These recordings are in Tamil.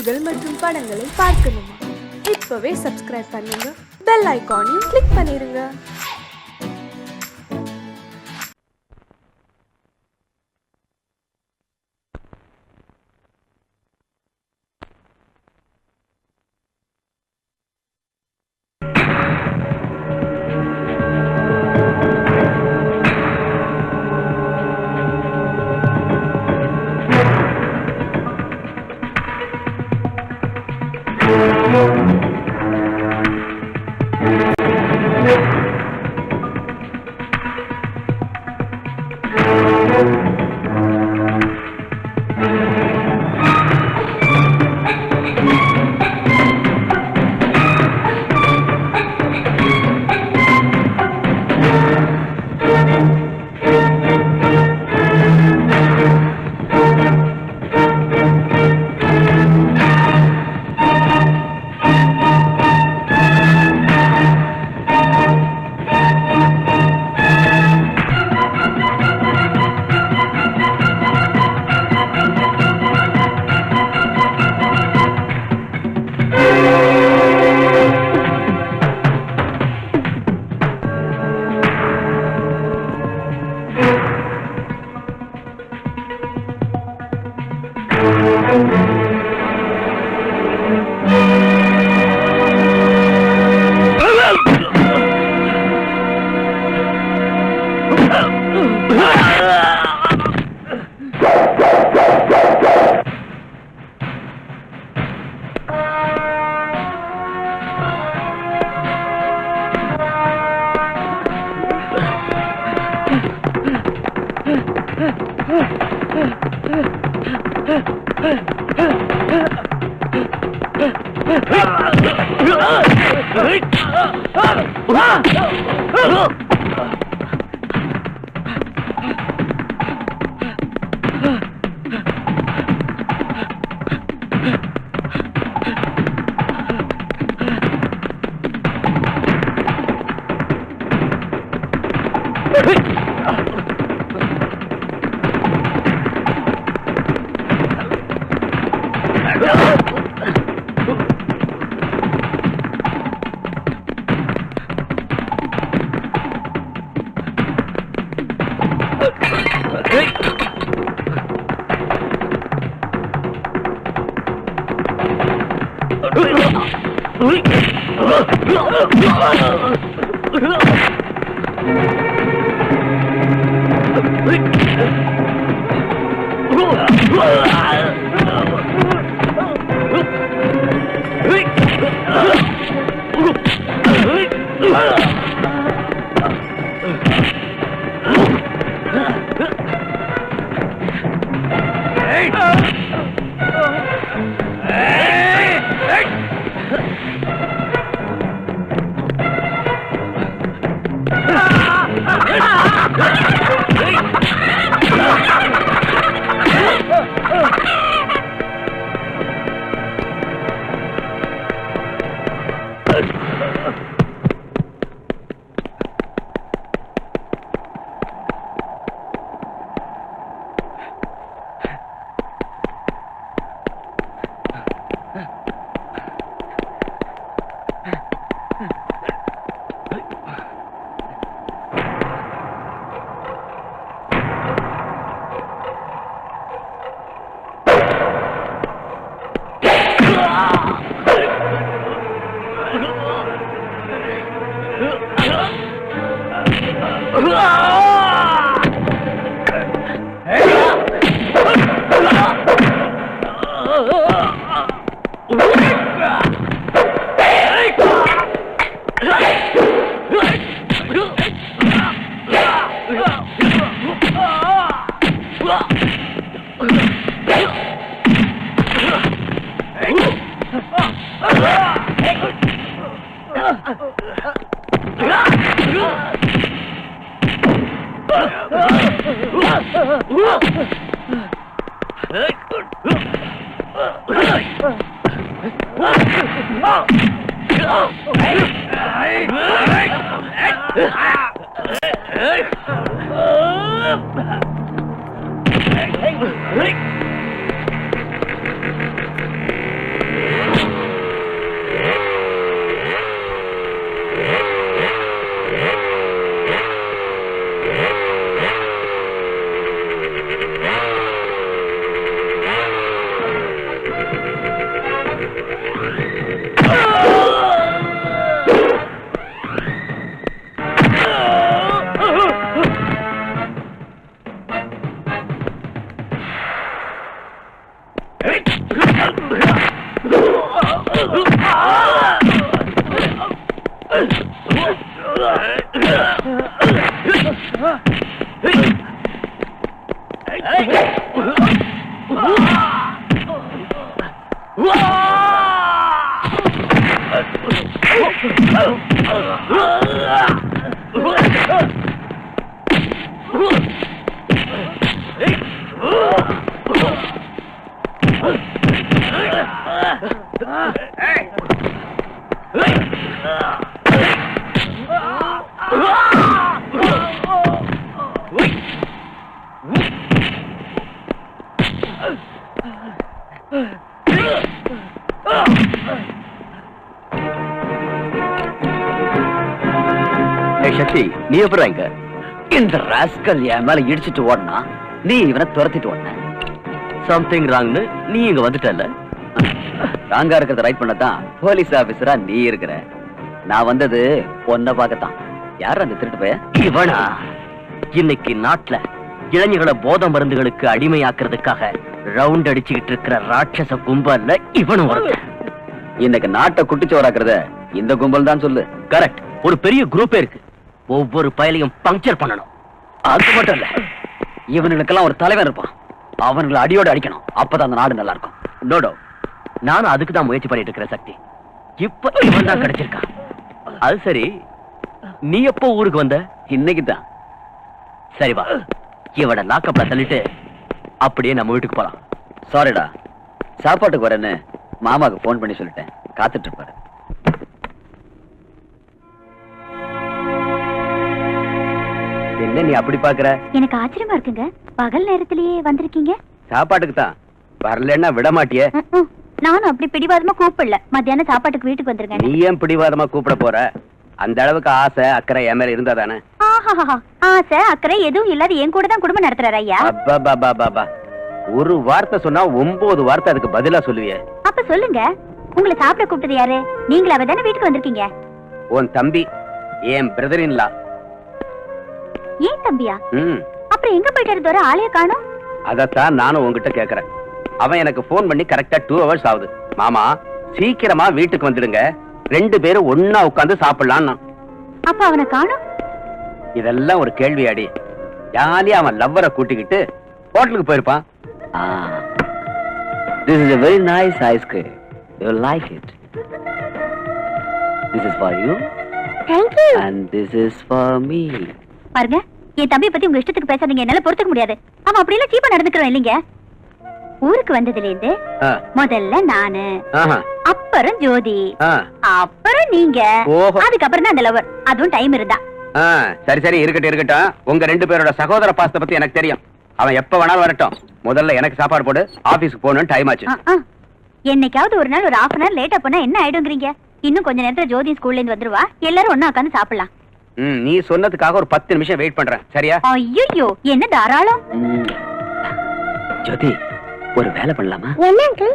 செய்திகள் மற்றும் படங்களை பார்க்கணுமா? இப்பவே சப்ஸ்கிரைப் பண்ணுங்க, பெல் ஐகானையும் கிளிக் பண்ணிருங்க. சக்தி, நீ எப்படி இங்க? இந்த ராஸ்கல் என் மேல இடிச்சிட்டு ஓடனா நீ இவனை துரத்திட்டு ஓடன. சம்திங் ராங்னு நீ இங்க வந்துட்டல. ராங்கா இருக்கிறத ரைட் பண்ணதான் போலீஸ் ஆபீசரா நீ இருக்கிற. நான் வந்தது பொண்ணை பார்க்கத்தான். யார் அந்த திருட்டு பைய? இவனா? இன்னைக்கு நாட்டுல இளைஞர்களை போத மருந்துகளுக்கு அடிமையாக்குறதுக்காக ரவுண்ட் அடிச்சுக்கிட்டு இருக்கிற ராட்சச கும்பல்ல இவனும் வருது. இன்னைக்கு நாட்டை குட்டிச்சோராக்குறத இந்த கும்பல் தான் சொல்லு. கரெக்ட். ஒரு பெரிய குரூப்பே இருக்கு. ஒவ்வொரு பயலையும் பங்க்சர் பண்ணணும். அது மட்டும் இல்ல, இவனுக்கெல்லாம் ஒரு தலைவர் இருப்பான். அவங்களை அடியோட அடிக்கணும். அப்பதான் அந்த நாடு நல்லா இருக்கும். டோடோ, நானும் அதுக்கு தான் முயற்சி பண்ணிட்டு இருக்கிற சக்தி. இப்ப இவன் தான் கிடைச்சிருக்கான். அது சரி, நீ எப்போ ஊருக்கு வந்த? இன்னைக்கு தான். சரி வா, இவட லாக்கப்ல தள்ளிட்டு அப்படியே நம்ம வீட்டுக்கு போலாம். சாரிடா, சாப்பாட்டுக்கு வரேன்னு மாமாவுக்கு போன் பண்ணி சொல்லிட்டேன். காத்துட்டு இருப்பாரு. என்ன நீ அப்படி பாக்குற? எனக்கு ஆச்சரியமா இருக்குங்க. பகல் நேரத்திலேயே வந்திருக்கீங்க. சாப்பாட்டுக்கு தான். வரலன்னா விட மாட்டியே. நானும் அப்படி பிடிவாதமா கூப்பிடல. மத்தியானம் சாப்பாட்டுக்கு வீட்டுக்கு வந்துருங்க. நீ ஏன் பிடிவாதமா கூப்பிட போற? அந்த அளவுக்கு ஆசை அக்கறை என் மேல இருந்தா தானே? ஆசை அக்கறை எதுவும் இல்லாத என் கூட தான் குடும்பம் நடத்துறாரு ஐயா. அப்பா, ஒரு வார்த்தை சொன்னா 9 வார்த்தை அதுக்கு பதிலா சொல்லுவியே. அப்ப சொல்லுங்க, உங்களை சாப்பிட கூப்பிட்டது யாரு? நீங்களாவே தானே வீட்டுக்கு வந்திருக்கீங்க. உன் தம்பி, என் பிரதர் இன் லா. ஏன் தம்பியா? அப்புறம் எங்க போயிட்டாரு? தோற ஆளைய காணோம். அதத்தான் நானும் உங்ககிட்ட கேக்குறேன். அவன் எனக்கு போன் பண்ணி கரெக்டா 2 hours ஆகுது. மாமா சீக்கிரமா வீட்டுக்கு வந்துடுங்க, 2 பேரும் ஒன்னா உட்கார்ந்து சாப்பிடலாம். அப்ப அவனை காணோம். இதெல்லாம் ஒரு கேள்வி அடி. ஜாலியா அவன் லவ்வரை கூட்டிக்கிட்டு ஹோட்டலுக்கு போயிருப்பான். This is a very nice ice cream. You will like it. This is for you. Thank you. And this is for me. பாருங்க, என் தம்பியை பத்தி உங்க இஷ்டத்துக்கு பேசாதீங்க. என்னால பொறுத்துக்க முடியாது. அவன் அப்படி எல்லாம் சீப்பா நடந்துக்கிறோம் இல்லைங்க. ஊருக்கு வந்ததுல இருந்து முதல்ல நானு, அப்புறம் ஜோதி, அப்புறம் நீங்க, அதுக்கப்புறம் தான் அந்த லவர். அதுவும் டைம் இருந்தா. சரி இருக்கட்டும். உங்க 2 பேரோட சகோதர பாசத்தை பத்தி எனக்கு தெரியும். அவன் எப்ப வேணாலும் வரட்டும். முதல்ல எனக்கு சாப்பாடு போடு. ஆபீஸ்க்கு போகணும், டைம் ஆச்சு. என்னைக்காவது ஒரு நாள் ஒரு 1/2 hour லேட்டா போனா என்ன ஆயிடுங்கிறீங்க? இன்னும் கொஞ்ச நேரத்துல ஜோதி ஸ்கூல்ல இருந்து வந்துருவா. எல்லாரும் ஒண்ணா உட்கார்ந்து சாப்பிடலாம். நீ சொன்னதுக்காக ஒரு 10 நிமிஷம் வெயிட் பண்றேன். சரியா? ஐயோ, என்ன தாராளம். ஜோதி, ஒரு வேலை பண்ணலாமா? என்ன அங்கிள்?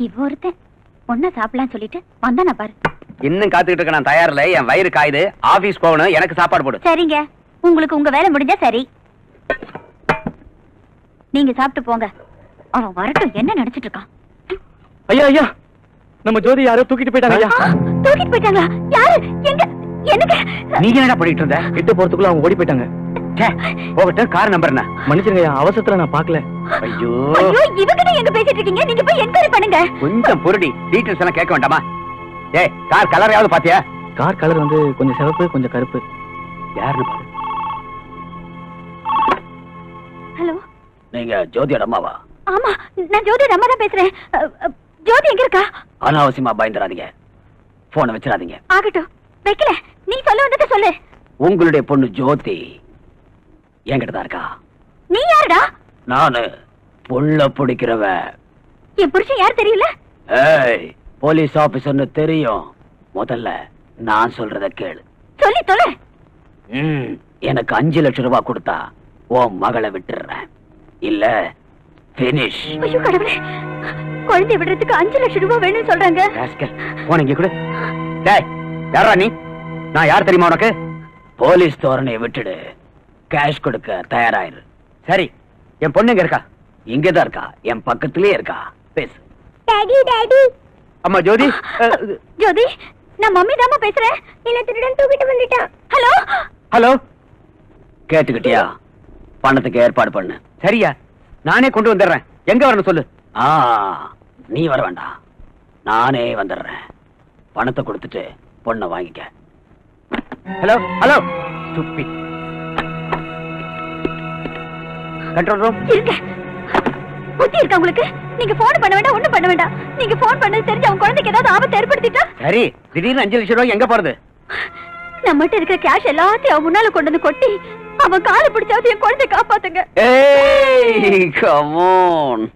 இவ ஒருத்தன் ஒன்னா சாப்பிடலாம் சொல்லிட்டு வந்தானா பாரு. இன்னும் காத்துக்கிட்டு இருக்க. நான் தயாரில்ல. என் வயிறு காயுது. ஆபீஸ் போகணும். எனக்கு சாப்பாடு போடு. சரிங்க, உங்களுக்கு உங்க வேலை முடிஞ்சா சரி. நீங்க சாப்பிட்டு போங்க. அவன் வரட்டும். என்ன நினைச்சிட்டு இருக்கான்? ஐயா, நம்ம ஜோதி யாரோ தூக்கிட்டு போயிட்டாங்க. தூக்கிட்டு போயிட்டாங்களா? யாரு? எங்க? எனக்கு நீங்க என்ன பண்ணிட்டு இருந்த? கிட்ட போறதுக்குள்ள அவங்க ஓடி போயிட்டாங்க. போகட்டும். கார் நம்பர் என்ன? மன்னிச்சிருங்க, அவசரத்துல நான் பாக்கல. ஐயோ, இவகிட்ட எங்க பேசிட்டு இருக்கீங்க? நீங்க போய் என்கொயரி பண்ணுங்க. கொஞ்சம் பொருடி. டீடைல்ஸ் எல்லாம் கேட்க வேண்டாமா? கார் கலரையாவது பாத்தியா? கார் கலர் வந்து கொஞ்சம் சிவப்பு, கொஞ்சம் கருப்பு. யாருன்னு பாரு. ஹலோ, நீங்க ஜோதியோட அம்மாவா? ஆமா, நான் ஜோதியோட அம்மா தான் பேசுறேன். ஜோதி எங்க இருக்கா? அனாவசியமா பயந்துடாதீங்க. போனை வச்சிடாதீங்க. ஆகட்டும், வைக்கல. நீ சொல்ல வந்தத சொல்லு. உங்களுடைய பொண்ணு ஜோதி என்கிட்ட தான் இருக்கா. நீ யாருடா? நானு புள்ள பிடிக்கிறவ. என் புருஷன் யார் தெரியல? போலீஸ் ஆபீசர்னு தெரியும். முதல்ல நான் சொல்றத கேளு. சொல்லி தொலை. எனக்கு 5 லட்சம் ரூபாய் கொடுத்தா உன் மகளை விட்டுறேன். இல்ல finish. ஐயோ கடவுளே, குழந்தை விடுறதுக்கு 5 லட்சம் ரூபாய் வேணும்னு சொல்றாங்க. ராஸ்கல், போன் இங்க கொடு. டேய், யாரா நீ? நான் யார் தெரியுமா உனக்கு? போலீஸ் தோரணையை விட்டுடு, கேஷ் கொடுக்க தயாராயிரு. சரி, என் பொண்ணு எங்க இருக்கா? இங்கதான் இருக்கா, என் பக்கத்திலேயே இருக்கா. பேசு. Daddy daddy. அம்மா ஜோதி. ஜோதி, நான் மம்மி தாமா பேசுறேன். என்ன திருடன் தூக்கிட்டு வந்துட்டான். ஹலோ ஹலோ, கேட்டுக்கிட்டியா? பணத்துக்கு ஏற்பாடு பண்ணு. சரியா, நானே கொண்டு வந்துடுறேன். எங்க வரணும் சொல்லு. நீ வர வேண்டாம், நானே வந்துடுறேன். பணத்தை கொடுத்துட்டு பொண்ணை வாங்கிக்க. Hello hello, stupid. Control room. இருங்க. புத்தி இருக்கா உங்களுக்கு? நீங்க போன் பண்ண வேண்டாம், ஒண்ணும் பண்ண வேண்டாம். நீங்க போன் பண்ணது தெரிஞ்சு அவன் குழந்தைக்கு ஏதாவது ஆபத்து ஏற்படுத்திட்டா? சரி, திடீர்னு 5 லட்சம் ரூபாய் எங்க போறது? நம்மகிட்ட இருக்கிற கேஷ் எல்லாத்தையும் அவன் முன்னால கொண்டு வந்து கொட்டி அவன் காலை பிடிச்சாவது என் குழந்தை காப்பாத்துங்க. ஏய், கம் ஆன்.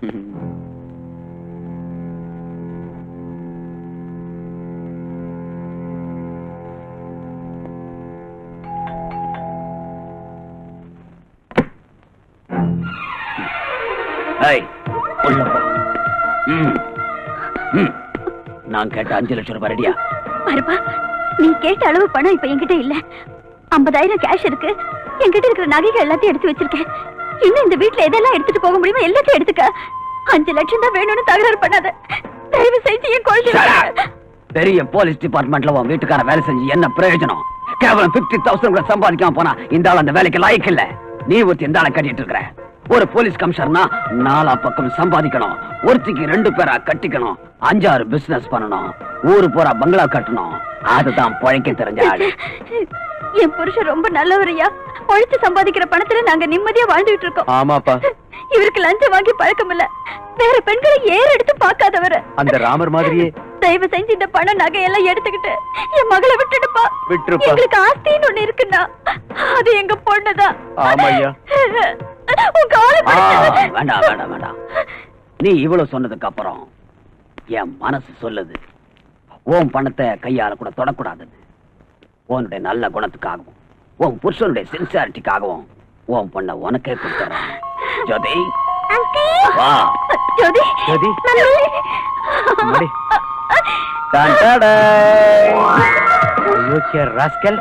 ஏய், உள்ள போ. நான் கேட்ட 5 லட்சம் ரூபாய் ரெடியா? பாருப்பா, நீ கேட்ட அளவு பணம் இப்ப என்கிட்ட இல்ல. 50,000 கேஷ் இருக்கு. என்கிட்ட இருக்கிற நகைகள் எல்லாத்தையும் எடுத்து வச்சிருக்கேன். இன்னும் இந்த வீட்டுல எதெல்லாம் எடுத்துட்டு போக முடியுமோ எல்லாத்தையும் எடுத்துக்க. 5 லட்சம் தான் வேணும்னு தகராறு பண்ணாத. தயவு செஞ்சு என் குழந்தை. பெரிய போலீஸ் டிபார்ட்மெண்ட்ல உன் வீட்டுக்கார வேலை செஞ்சு என்ன பிரயோஜனம்? கேவலம் 50,000 கூட சம்பாதிக்காம போனா இந்த ஆள் அந்த வேலைக்கு லாய்க்கு இல்ல. நீ ஒருத்தி இந்த ஆளை கட்டிட்டு இருக்கிற. ஒரு போலீஸ் கமிஷனர்னா 4 பக்கம் சம்பாதிக்கணும். ஒருத்திக்கு 2 பேரா கட்டிக்கணும். 5-6 பிசினஸ் பண்ணணும். ஊரு போறா பங்களா கட்டணும். அதுதான் பழைக்க தெரிஞ்ச ஆளு. என் புருஷன் ரொம்ப நல்லவரையா. உழைச்சு சம்பாதிக்கிற பணத்துல நாங்க நிம்மதியா வாழ்ந்துட்டு இருக்கோம். ஆமாப்பா. இவருக்கு லஞ்சம் வாங்கி பழக்கம் இல்ல. வேற பெண்களை ஏற எடுத்து பார்க்காதவரு. அந்த ராமர் மாதிரியே. தயவு செஞ்சு இந்த பணம் நகையெல்லாம் எடுத்துக்கிட்டு என் மகளை விட்டுடுப்பா. விட்டுருப்பா. எங்களுக்கு ஆஸ்தின்னு ஒண்ணு இருக்குன்னா அது எங்க பொண்ணுதான். ஆமாய்யா. வேண்டாம் வேண்டாம் வேண்டாம். நீ இவ்வளவு சொன்னதுக்கு அப்புறம் என் மனசு சொல்லுது, உன் பணத்தை கையால கூட தொடக்கூடாதுன்னு. உன்னுடைய நல்ல குணத்துக்காகவும் உன் புருஷனுடைய சின்சியாரிட்டிக்காகவும் உன் பொண்ண உனக்கே கொடுத்துறேன். ஜோதி, வா. ஜோதி, ஜோதி. மடி. ராஸ்கல்,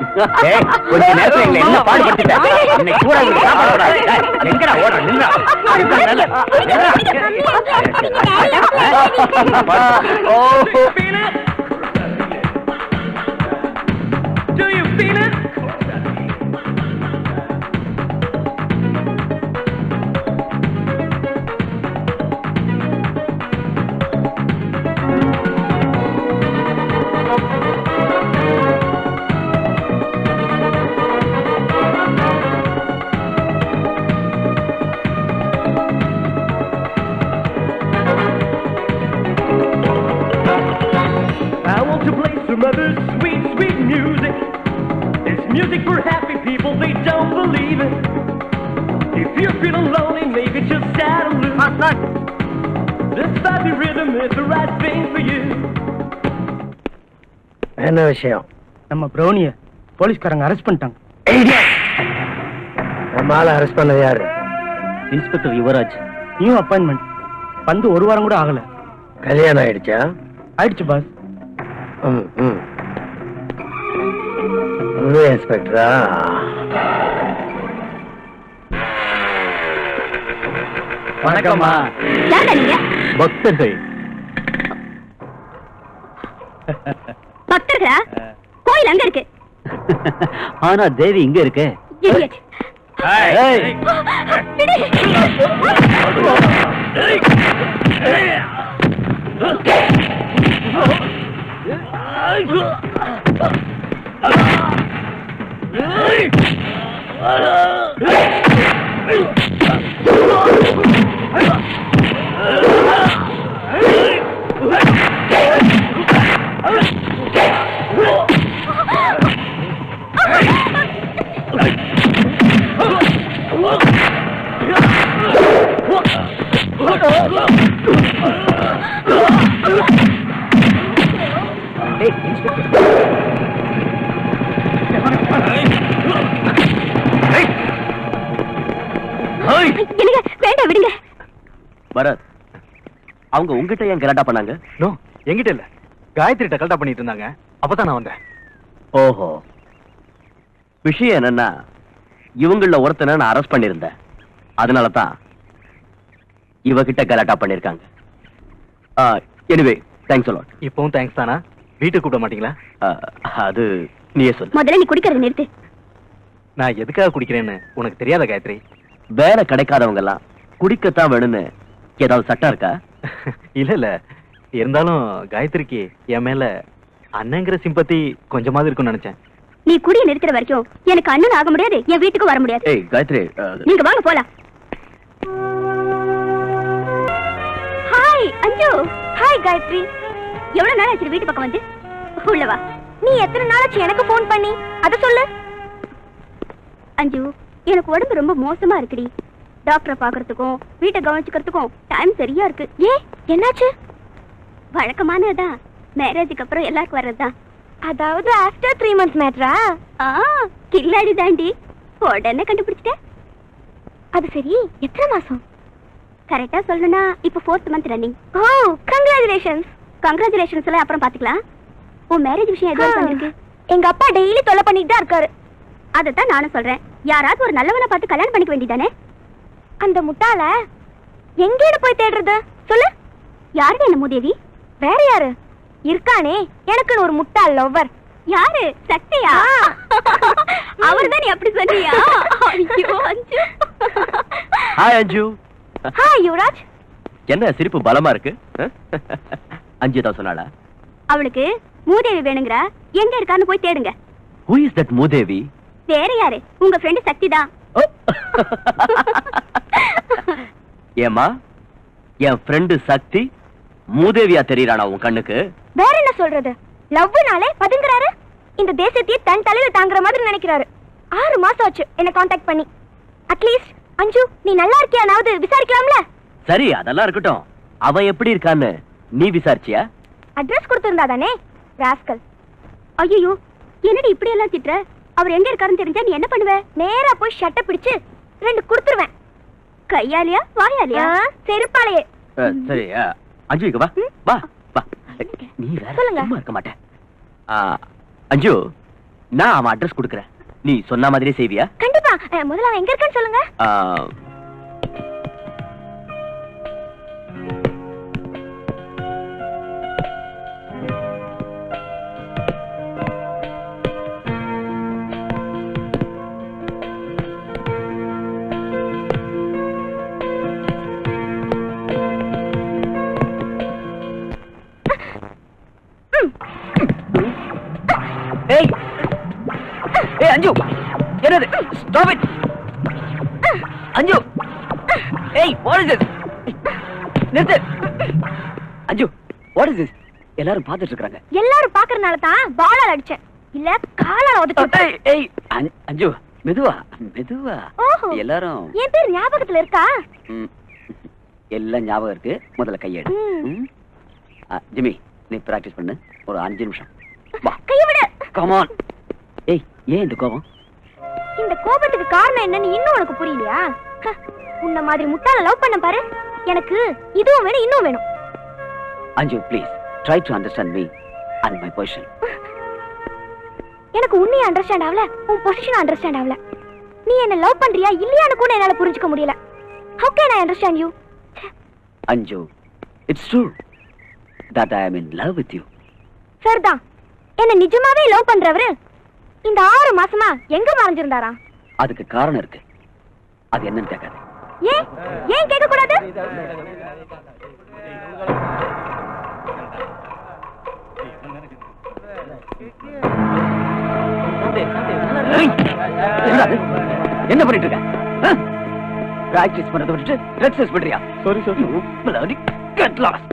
கொஞ்ச நேரத்துல எங்களை என்ன பாடுபடுத்திட்ட? இன்னைக்கு கூட உங்களுக்கு சாப்பாடு போடாது. எங்கடா ஓடுற? நின்றா. Do you feel it? I want to play some other sweet, sweet music. It's music for happy people, they don't believe it. If you're feeling lonely, maybe just sad and blue. This happy rhythm is the right thing for you. என்ன விஷயம்? நம்ம பிரௌனிய போலீஸ்காரங்க அரெஸ்ட் பண்ணிட்டாங்க. நம்ம ஆளை அரெஸ்ட் பண்ணது யாரு? இன்ஸ்பெக்டர் யுவராஜ். New appointment. வந்து 1 வாரம் கூட ஆகல. கல்யாணம் ஆயிடுச்சா? ஆயிடுச்சு பாஸ். இன்ஸ்பெக்டரா? வணக்கம்மா. யாரா நீங்க? பக்தர்கள். பக்தர்களா? கோயில் அங்க இருக்கு. ஆனா தேவி இங்க இருக்கு. Idiot. பரத், அவங்க உங்ககிட்ட ஏன் கலாட்டா பண்ணாங்க? நோ, என்கிட்ட இல்ல, காயத்ரிட்ட கலட்டா பண்ணிட்டு இருந்தாங்க. அப்பதான் நான் வந்தேன். ஓஹோ, விஷயம் என்னன்னா இவங்கள ஒருத்தனை நான் அரெஸ்ட் பண்ணிருந்தேன். அதனால தான் இவகிட்ட கலாட்டா பண்ணிருக்காங்க. Anyway thanks a lot. இப்பவும் தேங்க்ஸ் தானா? வீட்டுக்கு கூப்பிட மாட்டீங்களா? அது நீயே சொல்லு. முதல்ல நீ குடிக்கிறது நிறுத்து. நான் எதுக்காக குடிக்கிறேன்னு உனக்கு தெரியாத காயத்ரி? வேலை கிடைக்காதவங்க எல்லாம் குடிக்கத்தான் வேணும்னு ஏதாவது சட்டம் இருக்கா? இல்ல இல்ல, இருந்தாலும் காயத்ரிக்கு என் மேல அண்ணங்கிற சிம்பத்தி கொஞ்சமாவது இருக்கும்னு நினைச்சேன். நீ குடிய நிறுத்துற வரைக்கும் எனக்கு அண்ணன் ஆக முடியாது, என் வீட்டுக்கு வர முடியாது. ஏய் காயத்ரி, நீங்க வாங்க போலாம். ஹாய் அஞ்சு. ஹாய் காயத்ரி. எவ்வளவு நாள் ஆச்சு வீட்டு பக்கம் வந்து? உள்ள வா. நீ எத்தனை நாளாச்சு எனக்கு ஃபோன் பண்ணி? அத சொல்லு. அஞ்சு, எனக்கு உடம்பு ரொம்ப மோசமா இருக்குடி. டாக்டரை பாக்குறதுக்கும் வீட்டை கவனிச்சுக்கிறதுக்கும் டைம் சரியா இருக்கு. ஏன், என்னாச்சு? வழக்கமானதான், மேரேஜுக்கு அப்புறம் எல்லாருக்கும் வர்றதுதான். அதாவது ஆஃப்டர் 3 months மேட்ரா? கில்லாடி தாண்டி, உடனே கண்டுபிடிச்சிட்டேன். அது சரி, எத்தனை மாசம்? கரெக்டா சொல்லணும்னா இப்ப 4th month ரன்னிங். ஓ, கங்க்ராச்சுலேஷன்ஸ். கங்க்ராச்சுலேஷன்ஸ் எல்லாம் அப்புறம் பாத்துக்கலாம். உன் மேரேஜ் விஷயம் எதுவும் பண்ணிருக்கு? எங்க அப்பா டெய்லி தொல்லை பண்ணிட்டு தான் இருக்காரு. அதைத்தான் நானும் சொல்றேன், யாராவது ஒரு நல்லவனை பார்த்து கல்யாணம் பண்ணிக்க வேண்டியதானே? அந்த முட்டாள எங்கேன்னு போய் தேடுறது சொல்லு. யாரு என்ன மூதேவி? வேற யாரு இருக்கானே எனக்குன்னு ஒரு முட்டாள் லவ்வர். யாரு? சக்தியா? அவர்தான் நீ அப்படி சொன்னியா? ஐயோ அஞ்சு. ஹாய் அஞ்சு. ஹாய் யுவராஜ். என்ன சிரிப்பு பலமா இருக்கு? அஞ்சு தான் சொன்னாளா? அவளுக்கு மூதேவி வேணுங்கறா, எங்க இருக்கான்னு போய் தேடுங்க. Who is that மூதேவி? வேற யாரு? உங்க ஃப்ரெண்ட் சக்தி தான். ஏமா, என் ஃப்ரெண்டு சக்தி மூதேவியா தெரியறானா உன் கண்ணுக்கு? வேற என்ன சொல்றது? லவ்னாலே பதுங்குறாரு. இந்த தேசத்தையே தன் தலையில தாங்குற மாதிரி நினைக்கிறாரு. 6 மாசம் ஆச்சு என்ன காண்டாக்ட் பண்ணி. அட்லீஸ்ட் அஞ்சு நீ நல்லா இருக்கியானாவது விசாரிக்கலாம்ல? சரி, அதெல்லாம் இருக்கட்டும். அவன் எப்படி இருக்கான்னு நீ விசாரிச்சியா? அட்ரஸ் கொடுத்திருந்தா தானே ராஸ்கல். ஐயோ, என்னடி இப்படி எல்லாம் திட்டுற? அவர் எங்க இருக்காருன்னு தெரிஞ்சா நீ என்ன பண்ணுவ? நேரா போய் ஷட்டை பிடிச்சு 2 கொடுத்துருவேன். கையாலியா வாயாலியா? செருப்பாலையே. சரி, அஞ்சு இங்க வா. வா வா. நீ வேற சொல்லுங்க. சும்மா இருக்க மாட்டேன். அஞ்சு, நான் அவன் அட்ரஸ் கொடுக்கறேன், நீ சொன்ன மாதிரியே செய்வியா? கண்டிப்பா. முதல்ல அவன் எங்க இருக்கான்னு சொல்லுங்க. ஏய் ஏய் அஞ்சு, என்னது? ஸ்டாப் இட் அஞ்சு. ஏய், what is this? நிறுத்து அஞ்சு. what is this? எல்லாரும் பார்த்துட்டு இருக்காங்க. எல்லாரும் பாக்குறதுனால தான் பாலால அடிச்சேன், இல்ல காலால உதைச்சேன். ஏய் அஞ்சு, மெதுவா மெதுவா. ஓஹோ, எல்லாரும் என் பேர் ஞாபகத்துல இருக்கா? எல்லாம் ஞாபகம் இருக்கு. முதல்ல கையெடு. ஜிம்மி, நீ பிராக்டிஸ் பண்ணு ஒரு 5 நிமிஷம். வா, கைய விடு. Come on. ஏய், ஏன் இந்த கோபம்? இந்த கோபத்துக்கு காரணம் என்னன்னு இன்னும் உனக்கு புரியலையா? உன்ன மாதிரி முட்டாள லவ் பண்ண பாரு, எனக்கு இதுவும் வேணும் இன்னும் வேணும். அஞ்சு, please try to understand me and my position. எனக்கு உன்னைய அண்டர்ஸ்டாண்ட் ஆகல, உன் பொசிஷன் அண்டர்ஸ்டாண்ட் ஆகல. நீ என்ன லவ் பண்றியா இல்லையான்னு கூட என்னால புரிஞ்சுக்க முடியல. How can I understand you? அஞ்சு, it's true that I am in love with you. சரிதான், என்ன நிஜமாவே லவ் பண்றவரு இந்த 6 மாசமா எங்க மறைஞ்சிருந்தாரா? அதுக்கு காரணம் இருக்கு, அது என்னன்னு கேட்காது. ஏன் ஏன் கேட்க கூடாது? என்ன பண்ணிட்டு இருக்க? பிராக்டிஸ் பண்றதை விட்டுட்டு ட்ரக்ஸ் பண்றியா? Sorry sir. Get lost.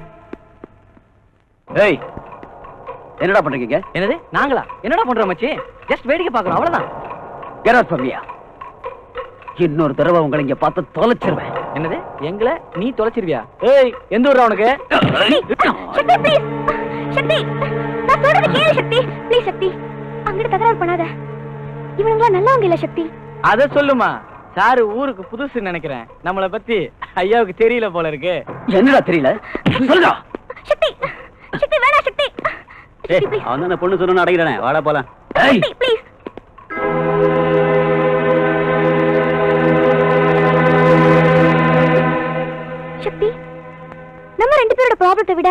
ஏய், என்னடா பண்றீங்க? என்னது நாங்களா? என்னடா பண்றோம் மச்சி? ஜஸ்ட் வேடிக்கை பார்க்கறோம், அவ்வளவுதான். Get out from here. இன்னொரு தடவை உங்களை இங்க பார்த்து தொலைச்சிருவேன். என்னது? எங்கள நீ தொலைச்சிருவியா? ஏய், எந்த ஊர்ரா உனக்கு? சக்தி ப்ளீஸ், சக்தி நான் சொல்றது கேளு சக்தி, ப்ளீஸ் சக்தி அங்கிட்டு தகராறு பண்ணாத. இவனுங்களா நல்லவங்க இல்ல சக்தி. அத சொல்லுமா. சாரு ஊருக்கு புதுசுன்னு நினைக்கிறேன். நம்மளை பத்தி ஐயாவுக்கு தெரியல போல இருக்கு. என்னடா தெரியல சொல்லுடா. சக்தி சக்தி வேணா சக்தி. ஏய் அவன் தான் பொண்ணு சொன்னு அடைகிறானே, வாடா போலாம். ஏய் சக்தி ப்ளீஸ். சக்தி, நம்ம ரெண்டு பேரோட ப்ராப்ளத்தை விட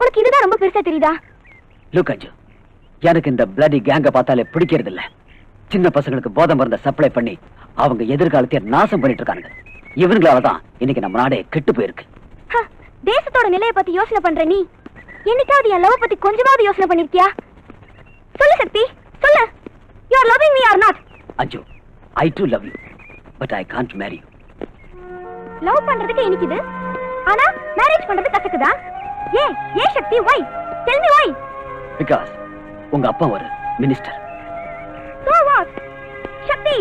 உனக்கு இதுதான் ரொம்ப பெருசா தெரியுதா? லுக் அஞ்சு, எனக்கு இந்த பிளடி கேங்க பார்த்தாலே பிடிக்கிறது இல்ல. சின்ன பசங்களுக்கு போதை மருந்த சப்ளை பண்ணி அவங்க எதிர்காலத்தை நாசம் பண்ணிட்டு இருக்காங்க. இவங்களாலதான் இன்னைக்கு நம்ம நாடே கெட்டு போயிருக்கு. தேசத்தோட நிலையை பத்தி யோசனை பண்ற நீ என்னைக்காவது என் லவ் பத்தி கொஞ்சமாவது யோசனை பண்ணிருக்கியா? சொல்லு சக்தி சொல்லு. You are loving me or not? அஞ்சு, I too love you, but I can't marry you. Love பண்றதுக்கு இனிக்குது, ஆனா மேரேஜ் பண்றது கசக்குதா? ஏ சக்தி, why? Tell me why? Because உங்க அப்பா ஒரு மினிஸ்டர். So what? சக்தி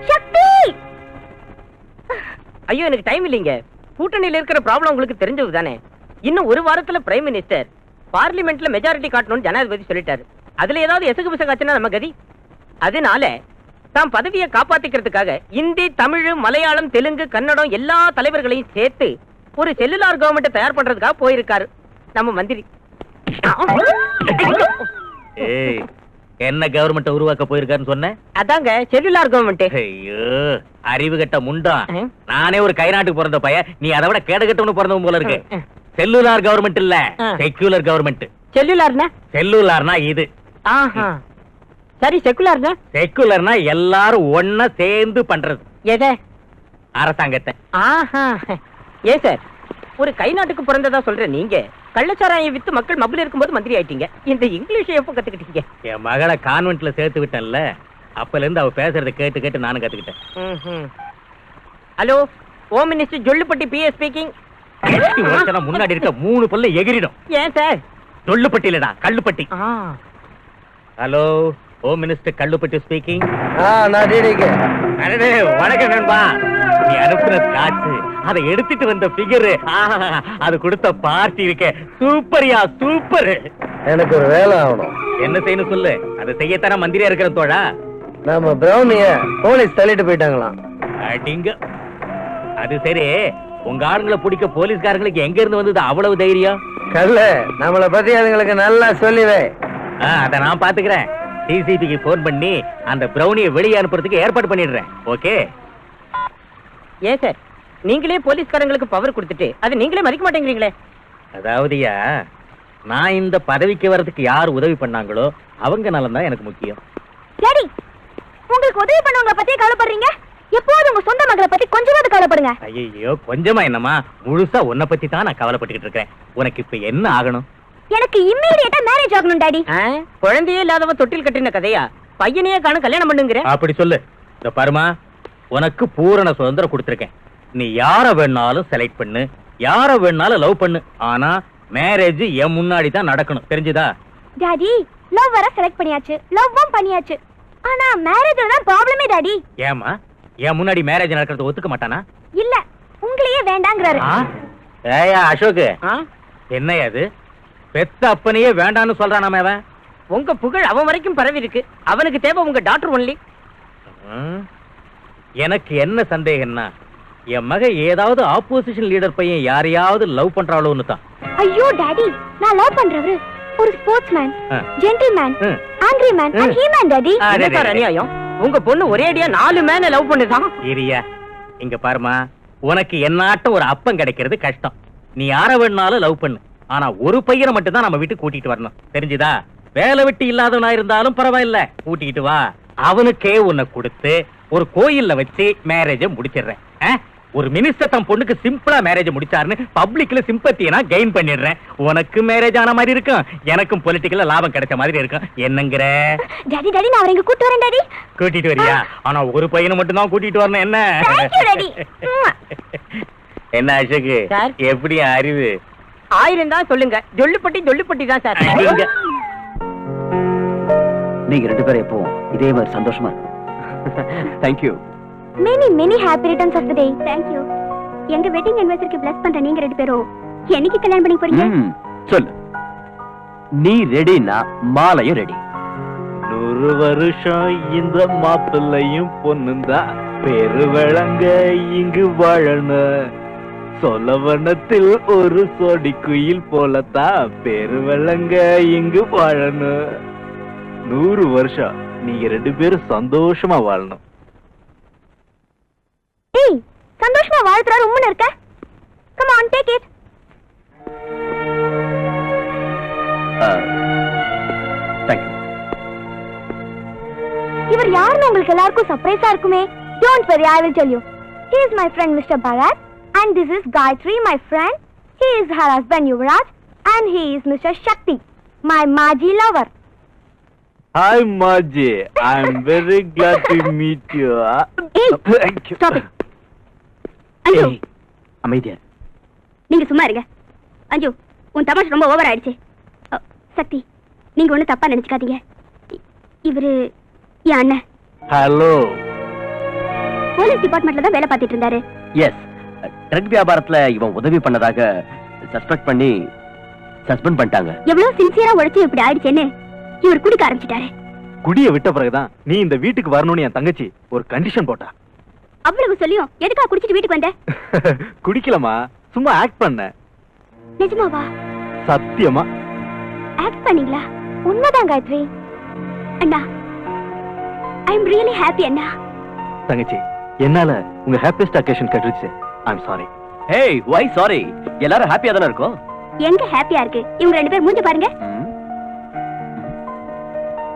சக்தி. ஐயோ எனக்கு டைம் இல்லைங்க. கூட்டணியில இருக்கிற ப்ராப்ளம் உங்களுக்கு தெரிஞ்சது தானே. இன்னும் ஒரு வாரத்துல பிரைம் மினிஸ்டர் பார்லிமெண்ட்ல மெஜாரிட்டி காட்டணும்னு ஜனாதிபதி சொல்லிட்டாரு. அதுல ஏதாவது எசகு பிசகாச்சுன்னா நம்ம கதி. அதனால தாம் பதவியை காப்பாத்திக்கிறதுக்காக இந்தி, தமிழ், மலையாளம், தெலுங்கு, கன்னடம் எல்லா தலைவர்களையும் சேர்த்து ஒரு செல்லுலார் கவர்மெண்ட் தயார் பண்றதுக்காக போயிருக்காரு நம்ம மந்திரி. என்ன கவர்மெண்ட் உருவாக்க போயிருக்காருன்னு சொன்னேன்? அதாங்க செல்லுலார் கவர்மெண்ட். ஐயோ அறிவு கட்ட முண்டா. நானே ஒரு கை நாட்டுக்கு பிறந்த பையன், நீ அதை விட கேடு கட்டவனு பிறந்தவன் போல இருக்கு. செல்லுலார் கவர்மெண்ட் இல்ல, செக்யூலர் கவர்மெண்ட். செல்லுலார்னா? செல்லுலார்னா இது. ஆஹா சரி, செக்குலார்னா? செக்குலர்னா எல்லாரும் ஒன்னா சேர்ந்து பண்றது. எதை? அரசாங்கத்தை. ஆஹா ஏன் சார், ஒரு கை நாட்டுக்கு பிறந்ததா சொல்ற நீங்க கள்ளச்சாராயம் வித்து மக்கள் மப்பிள் இருக்கும்போது மந்திரி ஆயிட்டீங்க. இந்த இங்கிலீஷ் எப்போ கத்துக்கிட்டீங்க? என் மகளை கான்வென்ட்ல சேர்த்து விட்டேன்ல, அப்பல இருந்து அவ பேசுறத கேட்டு கேட்டு நானும் கத்துக்கிட்டேன். Hello, home minister Jollupatti PA speaking. முன்னாடி இருக்க 3 பல்ல எகிரிடும். ஏன் சார்? ஜொல்லுப்பட்டி இல்லடா, Kallupatti. Hello, home minister Kallupatti speaking. வணக்கம் நண்பா. நீ அனுப்புற காசு, அதை எடுத்துட்டு வந்த பிகர், அது கொடுத்த பார்ட்டி இருக்க சூப்பரியா சூப்பர். எனக்கு ஒரு வேலை ஆகணும். என்ன செய்யணும் சொல்லு, அதை செய்யத்தான மந்திரியா இருக்கிற தோழா. நம்ம பிரௌனிய போலீஸ் தள்ளிட்டு போயிட்டாங்களாம். அடிங்க. அது சரி, உங்க ஆளுங்களை பிடிக்க போலீஸ்காரங்களுக்கு எங்க இருந்து வந்தது அவ்வளவு தைரியம்? கல்ல, நம்மளை பத்தி அதுங்களுக்கு நல்லா சொல்லிவே. அத நான் பாத்துக்கிறேன். டிசிபிக்கு போன் பண்ணி அந்த பிரௌனியை வெளியே அனுப்புறதுக்கு ஏற்பாடு பண்ணிடுறேன். ஓகே? ஏன் சார், நீங்களே போலீஸ்காரங்களுக்கு பவர் கொடுத்துட்டு அது நீங்களே மதிக்க மாட்டேங்கிறீங்களே? அதாவதுயா, நான் இந்த பதவிக்கு வர்றதுக்கு யார் உதவி பண்ணாங்களோ அவங்க நலம் தான் எனக்கு முக்கியம். டாடி, உங்களுக்கு உதவி பண்ணவங்க பத்தி கவலைப்படுறீங்க? எப்போது உங்க சொந்த மகளை பத்தி கொஞ்சமாவது கவலைப்படுங்க. ஐயோ கொஞ்சமா என்னமா, முழுசா உன்னை பத்தி தான் நான் கவலைப்பட்டுக்கிட்டு இருக்கேன். உனக்கு இப்ப என்ன ஆகணும்? எனக்கு இம்மீடியட்டா மேரேஜ் ஆகணும் டாடி. குழந்தையே இல்லாதவ தொட்டில் கட்டின கதையா? பையனையே காண கல்யாணம் பண்ணுங்கிற? அப்படி சொல்லு. இந்த பருமா, உனக்கு பூரண சுதந்திரம் கொடுத்திருக்கேன். நீ யார வேணாலும் செலக்ட் பண்ணு, யார வேணாலும் லவ் பண்ணு. ஆனா மேரேஜ் என் முன்னாடி தான் நடக்கணும், தெரிஞ்சுதா? டாடி, லவ் வர செலக்ட் பண்ணியாச்சு, லவ்வும் பண்ணியாச்சு. ஆனா மேரேஜ்ல தான் ப்ராப்ளமே டாடி. ஏமா, என் முன்னாடி மேரேஜ் நடக்கிறது ஒத்துக்க மாட்டானா? இல்ல, உங்களையே வேண்டாங்கறாரு. ஏயா அசோக், என்னையா அது? பெத்த அப்பனையே வேண்டான்னு சொல்றானாமே அவன். உங்க புகழ் அவன் வரைக்கும் பரவி இருக்கு. அவனுக்கு தேவை உங்க டாக்டர் ஒன்லி. எனக்கு என்ன சந்தேகம்னா, என் மக ஏதாவது ஆப்போசிஷன் லீடர் பையன் யாரையாவது லவ் பண்றாளோன்னு தான். ஐயோ டாடி, நான் லவ் பண்றவரு ஒரு sportsman, gentleman, angry man and he man daddy. என்ன அநியாயம்? உங்க பொண்ணு ஒரே அடியா 4 மேன லவ் பண்ணுதான். இரியா, இங்க பாருமா, உனக்கு என்னாட்டம் ஒரு அப்பம் கிடைக்கிறது கஷ்டம். நீ யார வேணாலும் லவ் பண்ணு. ஆனா ஒரு பையனை மட்டும் தான் நம்ம வீட்டுக்கு கூட்டிட்டு வரணும், தெரிஞ்சுதா? வேலை வெட்டி இல்லாதவனா இருந்தாலும் பரவாயில்ல, கூட்டிட்டு வா. அவனுக்கே உன்னை கொடுத்து ஒரு கோயில்ல வச்சு மேரேஜ முடிச்சிடுறேன். ஒரு மினிஸ்டர் தன் பொண்ணுக்கு சிம்பிளா மேரேஜ் முடிச்சாருன்னு பப்ளிக்ல சிம்பத்தியை நான் கெயின் பண்ணிடுறேன். உனக்கு மேரேஜ் ஆன மாதிரி இருக்கும், எனக்கும் பொலிட்டிக்கல்ல லாபம் கிடைச்ச மாதிரி இருக்கும். என்னங்கிற? டாடி டாடி, நான் அவரை இங்க கூட்டி வரேன் டாடி. கூட்டிட்டு வரியா? ஆனா ஒரு பையனை மட்டும் தான் கூட்டிட்டு வரணும். என்ன? Thank you daddy. என்ன அசோக், எப்படி அறிவு? 1000 தான் சொல்லுங்க, ஜொல்லுப்பட்டி ஜொல்லுப்பட்டி தான் சார். நீங்க 2 பேரும் எப்பவும் இதே மாதிரி சந்தோஷமா இருக்கும். Thank you. Many happy returns of the day. Thank you. எங்க வெட்டிங் anniversary bless பண்ற நீங்க 2 பேரும் என்னைக்கு கல்யாணம் பண்ணி போறீங்க? சொல்லு. நீ ரெடினா மாலையும் ரெடி. 100 வருஷம் இந்த மாப்பிள்ளையும் பொண்ணுந்தா பெருவழங்க இங்கு வாழணும், சொலவனத்தில் ஒரு சோடி குயில் போலத்தான் பெருவழங்க இங்கு வாழணும். 100 வருஷம் நீங்க 2 பேரும் சந்தோஷமா வாழணும். ஏய் சந்தோஷமா வாழ்த்துறாரு உம்முன்னு இருக்க. Come on take it. Thank you. இவர் யாருன்னு உங்களுக்கு எல்லாருக்கும் சர்ப்ரைஸா இருக்குமே. Don't worry, I will tell you. He is my friend Mr. Bharat and this is Gayatri, my friend. He is her husband Yuvraj and he is Mr. Shakti, my Maji lover. Hi Maji, I am very glad to meet you. Hey, Thank you. stop it. அஞ்சு, அமைதியா. நீங்க சும்மா இருங்க. அஞ்சு, உன் தமாஷ் ரொம்ப ஓவர் ஆயிடுச்சு. சக்தி, நீங்க ஒண்ணு தப்பா நினைச்சுக்காதீங்க. இவரு என் அண்ணன். Hello. போலீஸ் டிபார்ட்மெண்ட்ல தான் வேலை பார்த்துட்டு இருந்தாரு. எஸ், ட்ரக் வியாபாரத்துல இவன் உதவி பண்ணதாக சஸ்பெக்ட் பண்ணி சஸ்பெண்ட் பண்ணிட்டாங்க. எவ்வளவு சின்சியரா உழைச்சு இப்படி ஆயிடுச்சேன்னு இவர் குடிக்க ஆரம்பிச்சிட்டாரு. குடிய விட்ட பிறகுதான் நீ இந்த வீட்டுக்கு வரணும்னு என் தங்கச்சி ஒரு கண்டிஷன் போட்டா. அவ்வளவு சொல்லியும் எதுக்கா குடிச்சிட்டு வீட்டுக்கு வந்த? குடிக்கலமா, சும்மா ஆக்ட் பண்ண. நிஜமாவா? சத்தியமா ஆக்ட் பண்ணீங்களா? உண்மைதான் காயத்ரி. அண்ணா, ஐ அம் ரியலி ஹாப்பி அண்ணா. தங்கச்சி, என்னால உங்க ஹாப்பியஸ்ட் அக்கேஷன் கெட்டுருச்சு. I am sorry. Hey, why sorry? எல்லாரும் ஹாப்பியா தானே இருக்கோம். எங்க ஹாப்பியா இருக்கு? இவங்க 2 பேர் மூஞ்சி பாருங்க.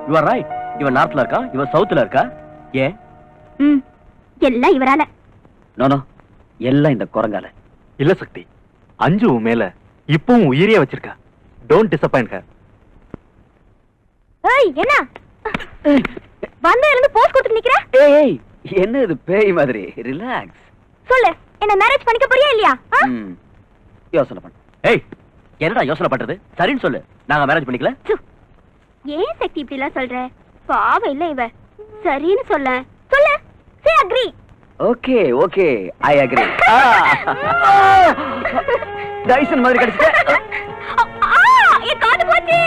You are right. இவன் நார்த்ல இருக்கா, இவன் சவுத்ல இருக்கா. ஏன்? எல்லாம் இவரால. நோ எல்லாம் இந்த குரங்கால. இல்ல சக்தி, அஞ்சு உன் மேல இப்பவும் உயிரியா வச்சிருக்கா. Don't disappoint her. ஏய் என்ன வந்த இருந்து போஸ் கொடுத்து நிக்கிற? ஏய் என்ன இது பேய் மாதிரி? ரிலாக்ஸ். சொல்லு, என்ன மேரேஜ் பண்ணிக்க போறியா இல்லையா? யோசனை பண்ணு. ஏய் என்னடா யோசனை பண்றது? சரின்னு சொல்லு, நாங்க மேரேஜ் பண்ணிக்கல. ஏன் சக்தி இப்படி எல்லாம் சொல்ற? பாவம் இல்ல இவ. சரின்னு சொல்ல. சொல்லு. Say agree. Okay okay, I agree. Tyson மாதிரி கடிச்சிட்ட. என் காது போச்சு.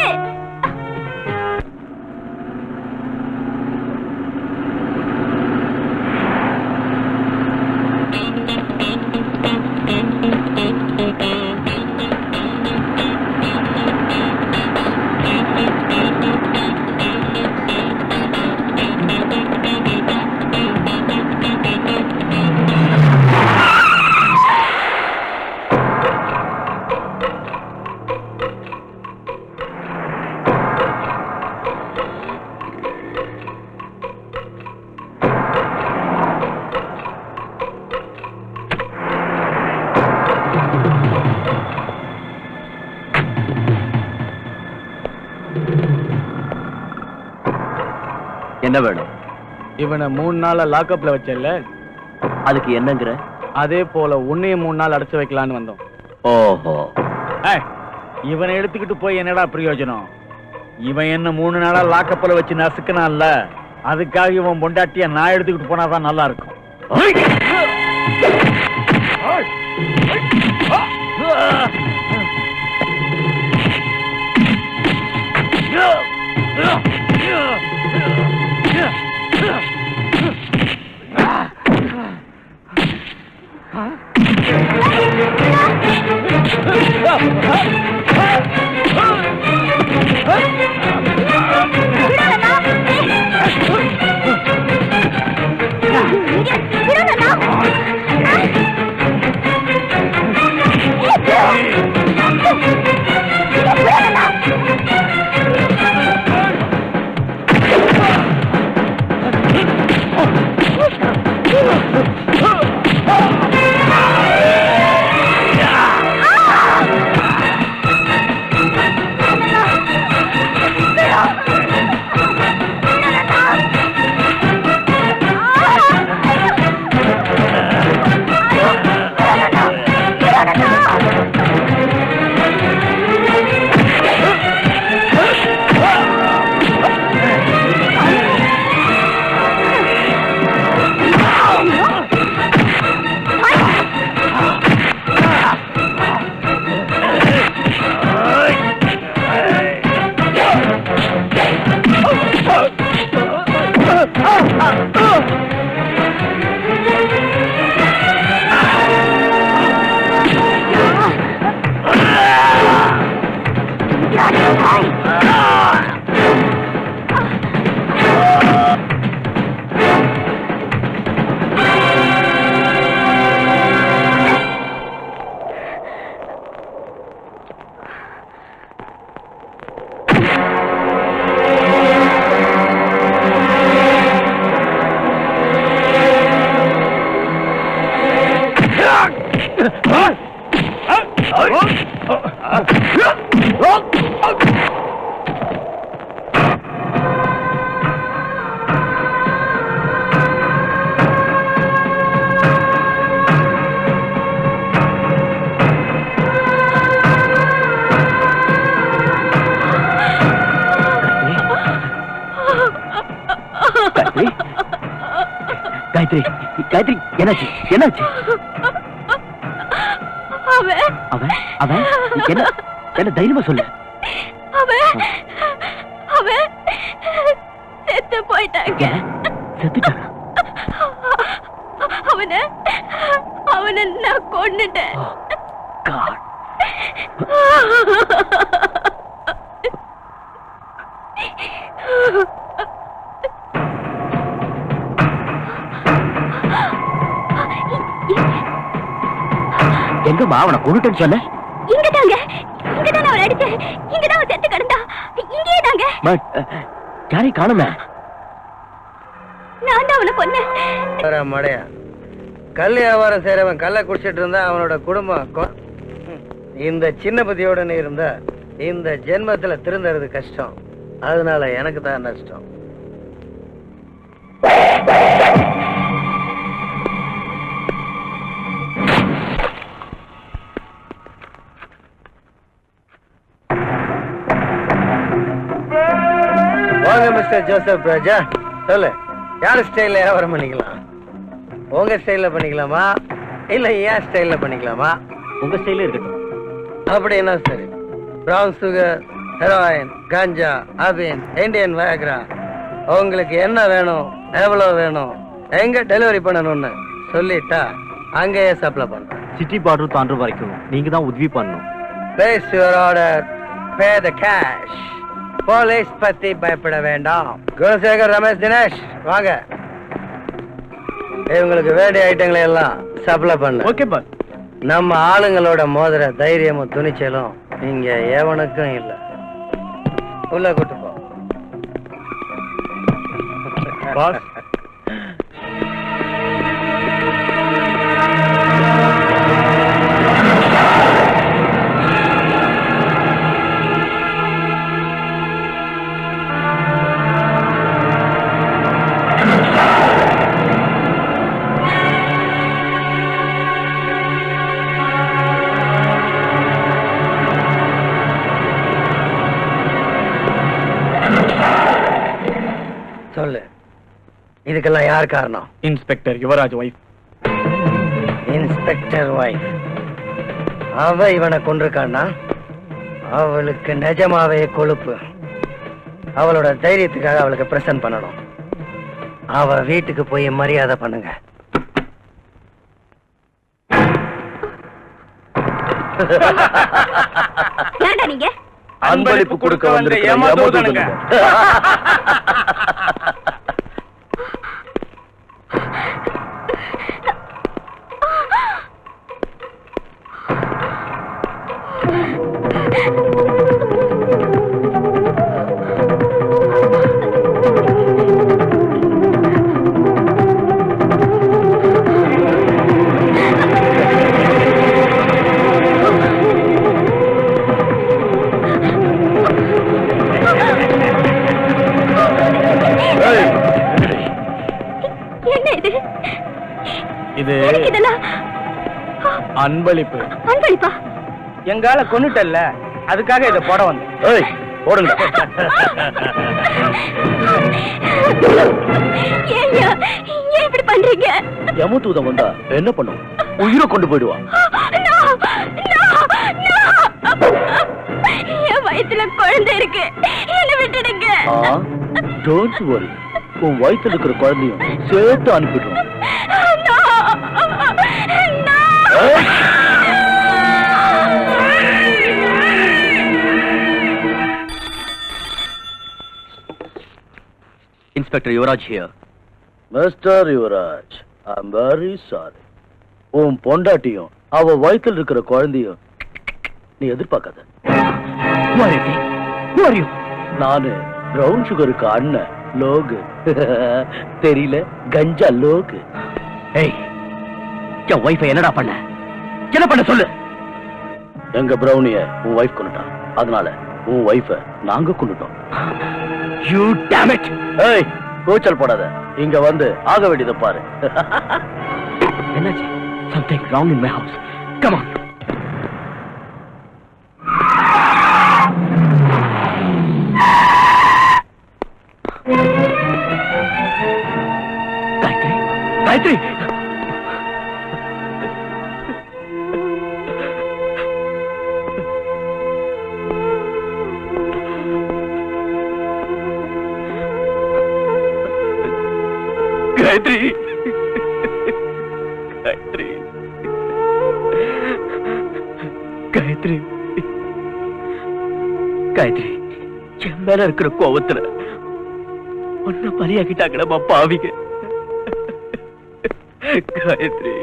என்ன வேணும்? இவனை 3 நாளா லாக்அப்ல வச்சல, அதுக்கு என்னங்கற? அதே போல உன்னையும் 3 நாள் அடைச்சு வைக்கலான்னு வந்தோம். ஓஹோ. இவனை எடுத்துக்கிட்டு போய் என்னடா பிரயோஜனம்? இவன் என்ன 3 நாளா லாக்கப்ல வச்சு நசுக்கனான்ல, அதுக்காக இவன் பொண்டாட்டிய நான் எடுத்துக்கிட்டு போனாதான் நல்லா இருக்கும். காயத்ரி, காயத்ரி, என்னாச்சு என்னாச்சு? அவன் அவன் அவன் என்ன என்ன தைரியமா சொல்லு. அவன் அவன் செத்து போயிட்டாங்க. செத்துட்டானா? அவனை அவனை நான் கொன்னுட்டேன். God. எங்கம்மா அவனை கொண்டுட்டேன்னு சொன்ன? இங்கதாங்க, இங்கதான் அவன் அடிச்சேன். இங்கதான் அவன் செத்து கிடந்தா. இங்கே தாங்க. பட் யாரையும் காணுமே. நான் தான் அவனை கொன்னேன். மடையா கல் வியாபாரம் செய்யறவன் கல்லை குடிச்சிட்டு இருந்தா அவனோட குடும்பம் இந்த சின்ன புத்தியோட நீ இருந்தா இந்த ஜென்மத்துல திருந்தறது கஷ்டம். அதனால எனக்கு தான் நஷ்டம். வாங்க மிஸ்டர் ஜோசப் ராஜா, சொல்லு, யார் ஸ்டைல்ல வியாபாரம் பண்ணிக்கலாம்? உங்க ஸ்டைல்ல பண்ணிக்கலாமா இல்ல ஏன் ஸ்டைல்ல பண்ணிக்கலாமா? உங்க ஸ்டைலே இருக்கட்டும். அப்படின்னா சரி. பிரவுன் சுகர், ஹெரோயின், காஞ்சா, அபின், இந்தியன் வயக்ரா, உங்களுக்கு என்ன வேணும், எவ்வளவு வேணும், எங்க டெலிவரி பண்ணணும்னு சொல்லிட்டா அங்கேயே சப்ளை பண்றேன். சிட்டி பார்டர் தாண்டுற வரைக்கும் நீங்க தான் உதவி பண்ணணும். Place your order, pay the cash. Police பத்தி பயப்பட வேண்டாம். குணசேகர், ரமேஷ், தினேஷ் வாங்க. இவங்களுக்கு வேண்டிய ஐட்டங்களை எல்லாம் சப்ளை பண்ணு. Okay boss. நம்ம ஆளுங்களோட மோதிர தைரியமும் துணிச்சலும் இங்க எவனுக்கும் இல்ல. உள்ள கூட்டு போ. பாஸ், சொல்லு, இதுக்கெல்லாம் யார் காரணம்? Inspector Yuvaraj wife. Inspector wife. அவ இவனை கொண்டிருக்கான்னா அவளுக்கு நிஜமாவே கொழுப்பு. அவளோட தைரியத்துக்காக அவளுக்கு பிரசன்ட் பண்ணணும். அவ வீட்டுக்கு போய் மரியாதை பண்ணுங்க. ஏன்டா நீங்க அன்பளிப்பு கொடுக்க வந்த ஏமாத்துவதனுங்க. என்ன இது? இது எதுக்கு இதெல்லாம்? அன்பளிப்பு. அன்பளிப்பா? எங்கால கொன்னுட்டல்ல, அதுக்காக இதை போட வந்தேன். ஏய், போடுங்க. ஏய்யா, ஏன் இப்படி பண்றீங்க? யமதூதம் வந்தா என்ன பண்ணும்? உயிரை கொண்டு போயிடுவான். No, no, no. என் வயித்துல குழந்தை இருக்கு, என்ன விட்டுடுங்க. டோன்ட் வரி, உன் வயித்துல இருக்கிற குழந்தையும் சேர்த்து அனுப்பிடுறோம். No, no. Inspector Yuvaraj here. Mister Yuvaraj, I am very sorry. உன் பொண்டாட்டியும் அவ வயித்துல இருக்கிற குழந்தையும் நீ எதிர்பார்க்காத. நானு பிரவுன் சுகருக்கு அண்ணன் லோகு. தெரியல, கஞ்சா லோகு. ஏய், என் வைஃபை என்னடா பண்ண? என்ன பண்ண சொல்லு. எங்க பிரௌனிய உன் வைஃப் கொண்டுட்டான். அதனால உன் வைஃப நாங்க கொண்டுட்டோம். You dam it. ஏய், கூச்சல் போடாத. இங்க வந்து ஆக வேண்டியதை பாரு. என்னாச்சு? Something wrong in my house. Come on. Gayatri, Gayatri. Gayatri. Gayatri. Gayatri. Gayatri. என் மேல இருக்கிற கோவத்துல ஒன்ன பலியாக்கிட்டாங்கடா பாவிங்க. காயத்ரி.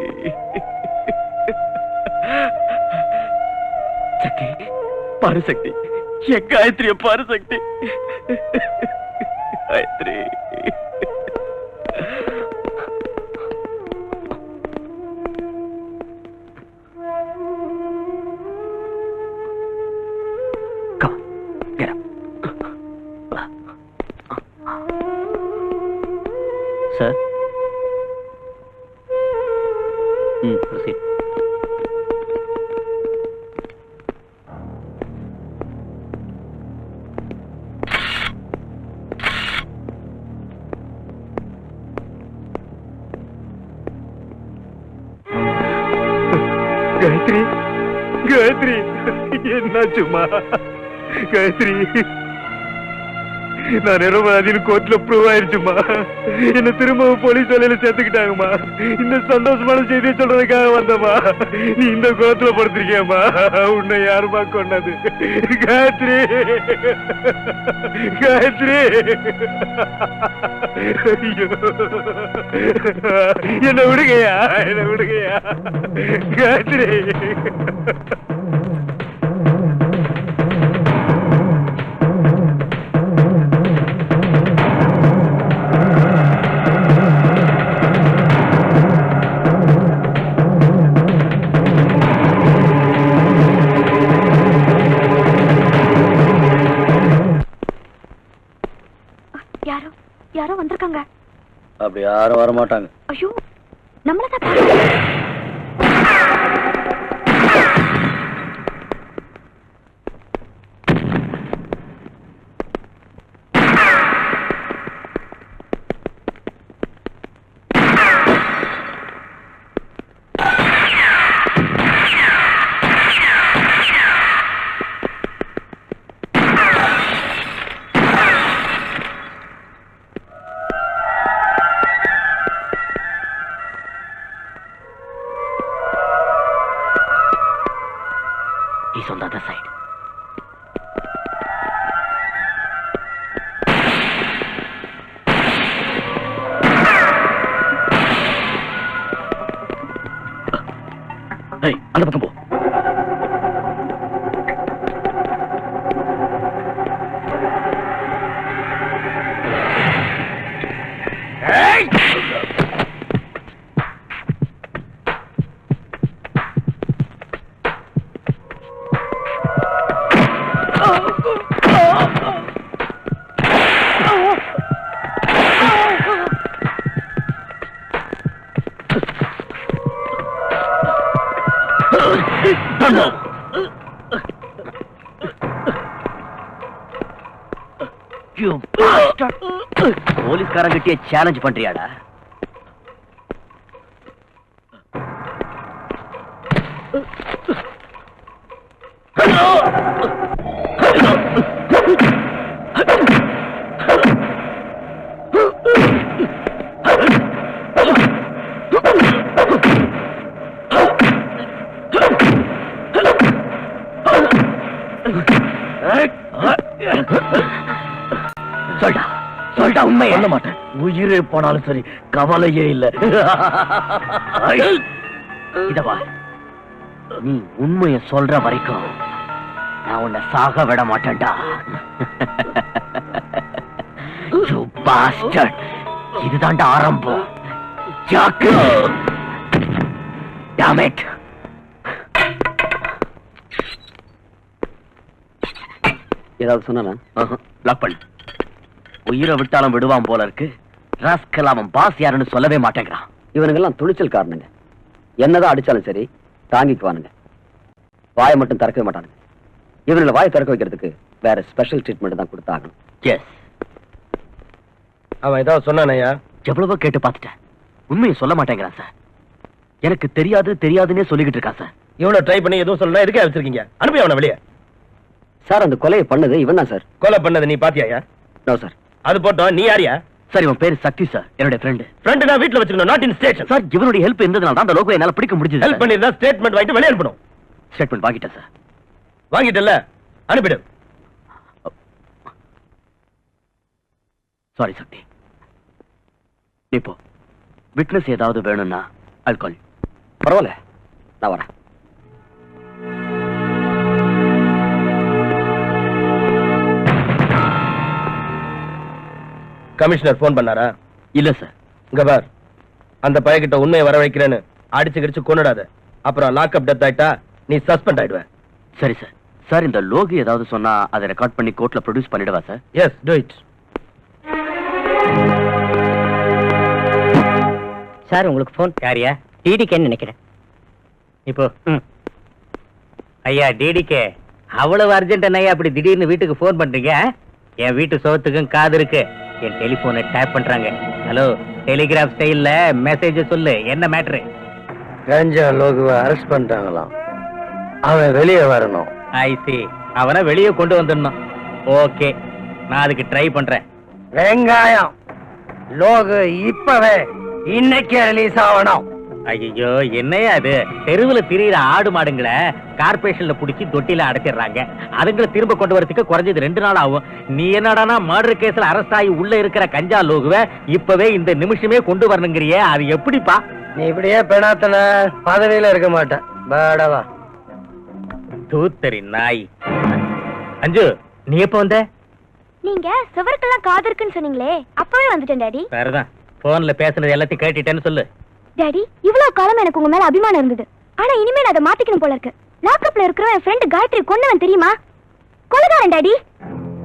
சக்தி, பாரு சக்தி, என் காயத்ரிய பாரு சக்தி. Gayatri. Come, get up. Sir? Proceed. Gayatri, Gayatri, என்னாச்சுமா? காயத்ரி, நான் நிரபராதின்னு கோர்ட்ல ப்ரூவ் ஆயிருச்சுமா. என்ன திரும்ப போலீஸ் வேலையில சேர்த்துக்கிட்டாங்கம்மா. இந்த சந்தோஷமான செய்தியை சொல்றதுக்காக வந்தம்மா. நீ இந்த கோர்ட்ல படுத்திருக்கியம்மா. உன்னை யாருமா கொண்டது? காயத்ரி, காயத்ரி, ஐயோ, என்ன விடுங்கயா, என்ன விடுங்கயா. காயத்ரி. யாரோ வந்திருக்காங்க. அப்படி யாரும் வர மாட்டாங்க. ஐயோ, நம்மளதான். He's on the other side. Hey, அந்த பக்கம் போ. போலீஸ்காரங்கிட்டே சேலஞ்ச் பண்றியாடா? சொல்டா, சொல்டா, உண்மை சொல்ல மாட்டேன். உயிரே போனாலும் சரி, கவலையே இல்ல. இதவா, நீ உண்மைய சொல்ற வரைக்கும் நான் உன்னை சாக விட மாட்டேன்டா. You bastard. இதுதான்டா ஆரம்பம். ஜாக்கு. Damn it. ஏதாவது சொன்னா லாக் பண்ணு. உயிரை விட்டாலும் விடுவான் போல இருக்கு. ராஸ்கல் அவன் பாஸ் யாருன்னு சொல்லவே மாட்டேங்கிறான். இவனுங்கெல்லாம் துணிச்சல் காரணங்க. என்னதான் அடிச்சாலும் சரி தாங்கிக்குவானுங்க. வாயை மட்டும் திறக்கவே மாட்டானுங்க. இவனுங்களை வாயை திறக்க வைக்கிறதுக்கு வேற ஸ்பெஷல் ட்ரீட்மெண்ட் தான் கொடுத்தாகணும். எஸ். அவன் ஏதாவது சொன்னானயா? எவ்வளவோ கேட்டு பார்த்துட்டேன். உண்மையை சொல்ல மாட்டேங்கிறான் சார். எனக்கு தெரியாது தெரியாதுன்னே சொல்லிக்கிட்டு இருக்கான் சார். இவனை ட்ரை பண்ணி எதுவும் சொல்லலாம், எதுக்கே வச்சிருக்கீங்க? அனுப்பி அவனை வெளியே. சார் அந்த கொலையை பண்ணது இவன் தான் சார். கொலை பண்ணது நீ பாத்தியாயா? No sir. அது போட்டோம், நீ யாரியா? சார் இவன் பேரு சக்தி சார், என்னுடைய ஃப்ரெண்டு. ஃப்ரெண்ட் நான் வீட்ல வச்சுக்கணும், நாட் இன் ஸ்டேஷன். சார் இவனுடைய ஹெல்ப் இருந்ததுனால தான் அந்த லோகோ என்னால பிடிக்க முடிஞ்சது. ஹெல்ப் பண்ணிருந்தா ஸ்டேட்மெண்ட் வாங்கிட்டு வெளியே அனுப்பணும். ஸ்டேட்மெண்ட் வாங்கிட்டேன் சார். வாங்கிட்டல, அனுப்பிடு. சாரி சக்தி. இப்போ விட்னஸ் ஏதாவது வேணும்னா I'll call you. பரவாயில்ல, நான் வரேன். கமிஷனர் போன் பண்ணாரா? இல்ல சார். இங்க பார், அந்த பையன்கிட்ட உண்மையை வர வைக்கிறேன்னு அடிச்சு கிடிச்சு கொன்னுடாத. அப்புறம் லாக்அப் டெத் ஆயிட்டா நீ சஸ்பெண்ட் ஆயிடுவ. சரி சார். சார் இந்த லோகோ ஏதாவது சொன்னா அதை ரெக்கார்ட் பண்ணி கோர்ட்ல ப்ரொடியூஸ் பண்ணிடுவா sir? Yes, do it. Sir உங்களுக்கு போன். யாரியா? டிடிகேன்னு நினைக்கிறேன். இப்போ ஐயா டிடிகே, அவ்வளவு அர்ஜென்ட் ஐயா அப்படி திடீர்னு வீட்டுக்கு போன் பண்றீங்க? என் வீட்டு சோத்துக்கும் காது இருக்கு. என் டெலிபோனை டேப் பண்றாங்க. ஹலோ, டெலிகிராஃப் ஸ்டைல்ல மெசேஜ் சொல்லு, என்ன மேட்ரு? கஞ்சா லோகுவை அரெஸ்ட் பண்ணிட்டாங்களாம். அவன் வெளியே வரணும். ஐ சி. அவனை வெளியே கொண்டு வந்துடணும். ஓகே, நான் அதுக்கு ட்ரை பண்றேன். வெங்காயம் லோகு இப்பவே இன்னைக்கே ரிலீஸ் ஆகணும். ஐயோ, என்னையா அது? தெருவுல திரியிற ஆடு மாடுங்களை கார்பரேஷன்ல புடிச்சு தொட்டில அடைச்சிடுறாங்க. அதுங்களை திரும்ப கொண்டு வரதுக்கு குறைஞ்சது 2 நாள் ஆகும். நீ என்னடானா மர்டர் கேஸ்ல அரெஸ்ட் ஆகி உள்ள இருக்கிற கஞ்சா லோகுவை இப்பவே இந்த நிமிஷமே கொண்டு வரணுங்கிறியே, அது எப்படிப்பா? நீ இப்படியே பெணாத்தன பதவியில இருக்க மாட்டேன். பாடவா தூத்தரி நாய். அஞ்சு, நீ எப்ப வந்த? நீங்க சுவருக்கெல்லாம் காது இருக்குன்னு சொன்னீங்களே, அப்பவே வந்துட்டேன் டாடி. வேறதான், போன்ல பேசுனது எல்லாத்தையும் கேட்டுட்டேன்னு சொல்லு. டாடி, இவ்வளவு காலம் எனக்கு உங்க மேல அபிமானம் இருந்தது. ஆனா இனிமே நான் அதை மாத்திக்கணும் போல இருக்கு. லாக்அப்ல இருக்கிற என் ஃப்ரெண்ட் காயத்ரி கொன்னவன் தெரியுமா? கொலைகாரன் டாடி.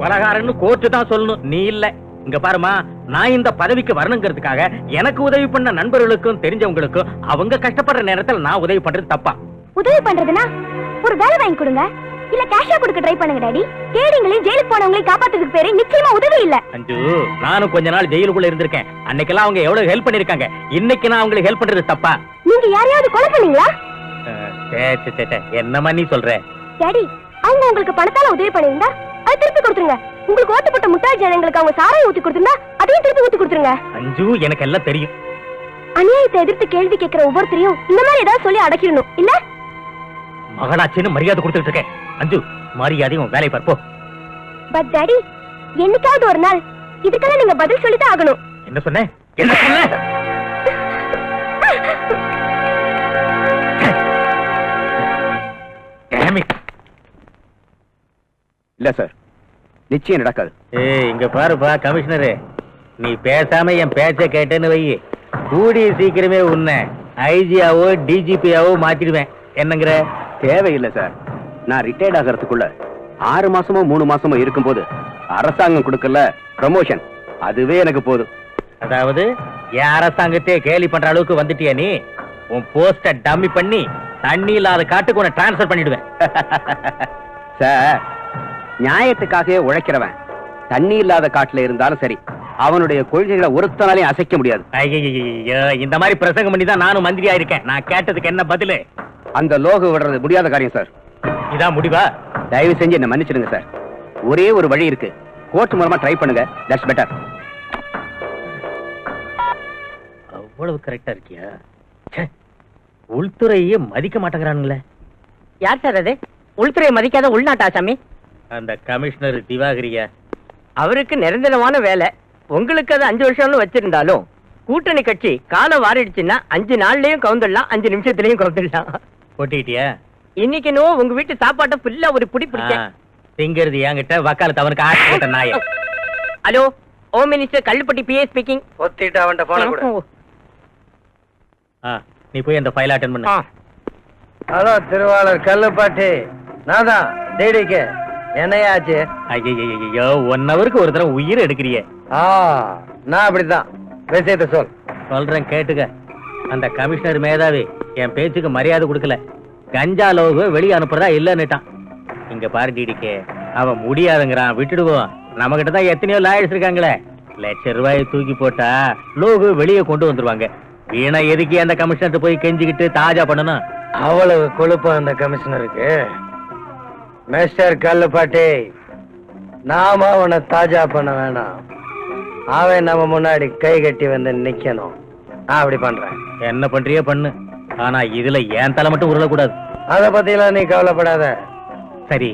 கொலைகாரன்னு கோர்ட்டு தான் சொல்லணும், நீ இல்ல. இங்க பாருமா, நான் இந்த பதவிக்கு வரணுங்கிறதுக்காக எனக்கு உதவி பண்ண நண்பர்களுக்கும் தெரிஞ்சவங்களுக்கும் அவங்க கஷ்டப்படுற நேரத்தில் நான் உதவி பண்றது தப்பா? உதவி பண்றதுன்னா ஒரு வேலை வாங்கி கொடுங்க, இல்ல கேஷா கொடுக்க ட்ரை பண்ணுங்க டாடி. கேடிங்களையும் ஜெயிலுக்கு போனவங்களையும் காப்பாத்துறதுக்கு பேரு நிச்சயமா உதவி இல்ல. அஞ்சு, நானும் கொஞ்ச நாள் ஜெயிலுக்குள்ள இருந்திருக்கேன். அன்னைக்கெல்லாம் அவங்க எவ்வளவு ஹெல்ப் பண்ணிருக்காங்க. இன்னைக்கு நான் அவங்களுக்கு ஹெல்ப் பண்றது தப்பா? நீங்க யாரையாவது கொலை பண்ணீங்களா? என்னமா நீ சொல்ற? டாடி, அவங்க உங்களுக்கு பணத்தால உதவி பண்ணிருந்தா அதை திருப்பி கொடுத்துருங்க. உங்களுக்கு ஓட்டுப்பட்ட முட்டாள் ஜனங்களுக்கு அவங்க சாராயம் ஊத்தி கொடுத்திருந்தா அதையும் திருப்பி ஊத்தி கொடுத்துருங்க. அஞ்சு, எனக்கு எல்லாம் தெரியும். அநியாயத்தை எதிர்த்து கேள்வி கேட்கிற ஒவ்வொருத்தரையும் இந்த மாதிரி ஏதாவது சொல்லி அடக்கிடணும் இல்ல? மகனாச்சின்னு மரியாதை கொடுத்துட்டு இருக்கேன். அஞ்சு, மரியாதையும் வேலை பார்ப்போம். பட் டாடி, என்னைக்காவது ஒரு நாள் இதுக்கெல்லாம் நீங்க பதில் சொல்லிதான் ஆகணும். என்ன சொன்ன? என்ன சொன்ன? இல்ல சார், நிச்சயம் நடக்காது. ஏய், இங்க பாருப்பா கமிஷனரு, நீ பேசாம என் பேச்ச கேட்டேன்னு வை, கூடிய சீக்கிரமே உன்னை ஐஜியாவோ டிஜிபியாவோ மாத்திடுவேன். என்னங்கிற? தேவையில்லை சார். நான் ரிட்டையர்ட் ஆகிறதுக்குள்ள 6 மாசமோ 3 மாசமோ இருக்கும்போது அரசாங்கம் கொடுக்கல ப்ரமோஷன், அதுவே எனக்கு போதும். அதாவது என் அரசாங்கத்தையே கேலி பண்ற அளவுக்கு வந்துட்டியா நீ? உன் போஸ்ட டம்மி பண்ணி தண்ணி இல்லாத காட்டுக்கு உன்னை டிரான்ஸ்பர் பண்ணிடுவேன். சார், நியாயத்துக்காகவே உழைக்கிறவன் தண்ணி இல்லாத காட்டுல இருந்தாலும் சரி, அவனுடைய கொள்கைகளை ஒருத்தனாலையும் அசைக்க முடியாது. ஐயோ, இந்த மாதிரி பிரசங்கம் பண்ணி தான் நானும் மந்திரியா இருக்கேன். நான் கேட்டதுக்கு என்ன பதிலு? அந்த லோகோ விடுறது முடியாத காரியம் சார். இதான் முடிவா? தயவு செஞ்சு என்ன மன்னிச்சிடுங்க சார். ஒரே ஒரு வழி இருக்கு, கோர்ட் மூலமா ட்ரை பண்ணுங்க. That's better. அவ்வளவு கரெக்டா இருக்கியா? உள்துறையே மதிக்க மாட்டேங்கிறானுங்களே. யார் சார் அது? உள்துறையை மதிக்காத உள்நாட்டு ஆசாமி? அந்த கமிஷனர் திவாகரியா? அவருக்கு நிரந்தரமான வேலை. உங்களுக்கு அது 5 வருஷம்னு வச்சிருந்தாலும் கூட்டணி கட்சி காலம் வாரிடுச்சுன்னா 5 நாள்லயும் கவுந்துடலாம், 5 நிமிஷத்துலயும் கவுந்துடலாம். போட்டிட்டியா? இன்னைக்கு நோ உங்க வீட்டு சாப்பாட்டை ஃபுல்லா ஒரு புடி பிடிச்சேன். திங்கிறது என்கிட்ட, வக்காலத்து அவனுக்கு ஆட்சி போட்ட நாய. Hello, home minister Kallupatti PA speaking. ஒத்திட்டு அவன்கிட்ட போன கூட. நீ போய் அந்த ஃபைல் அட்டெண்ட் பண்ணு. ஹலோ திருவாளர் கல்லுப்பாட்டி, நான் தான் டிடிகே. என்னையாச்சு? ஐயோ 1 ஹவருக்கு ஒரு தடவை உயிர் எடுக்கிறியே. நான் அப்படித்தான். விஷயத்த சொல். சொல்றேன் கேட்டுக்க. அந்த கமிஷனர் மேதாவி என் பேச்சுக்கு மரியாதை கொடுக்கல. கஞ்சா லோகு வெளியே அனுப்புறதா இல்லன்னுட்டான். இங்க பாரு டிடிக்கே, அவன் முடியாதுங்கிறான், விட்டுடுவோம். நம்ம கிட்ட தான் எத்தனையோ லாயர்ஸ் இருக்காங்களே. ₹1,00,000 தூக்கி போட்டா லோகு வெளியே கொண்டு வந்துருவாங்க. வீணா எதுக்கி அந்த கமிஷனர் போய் கெஞ்சிக்கிட்டு தாஜா பண்ணணும்? அவ்வளவு கொழுப்பு அந்த கமிஷனருக்கு. மிஸ்டர் கல்லுப்பாட்டி, நாம அவனை தாஜா பண்ண வேணாம். அவன் நம்ம முன்னாடி கை கட்டி வந்து நிக்கணும். நான் அப்படி பண்றேன். என்ன பண்றியோ பண்ணு, ஆனா இதுல ஏன் தலை மட்டும் உருளக்கூடாது. அத பத்திலாம் நீ கவலைப்படாத. சரி,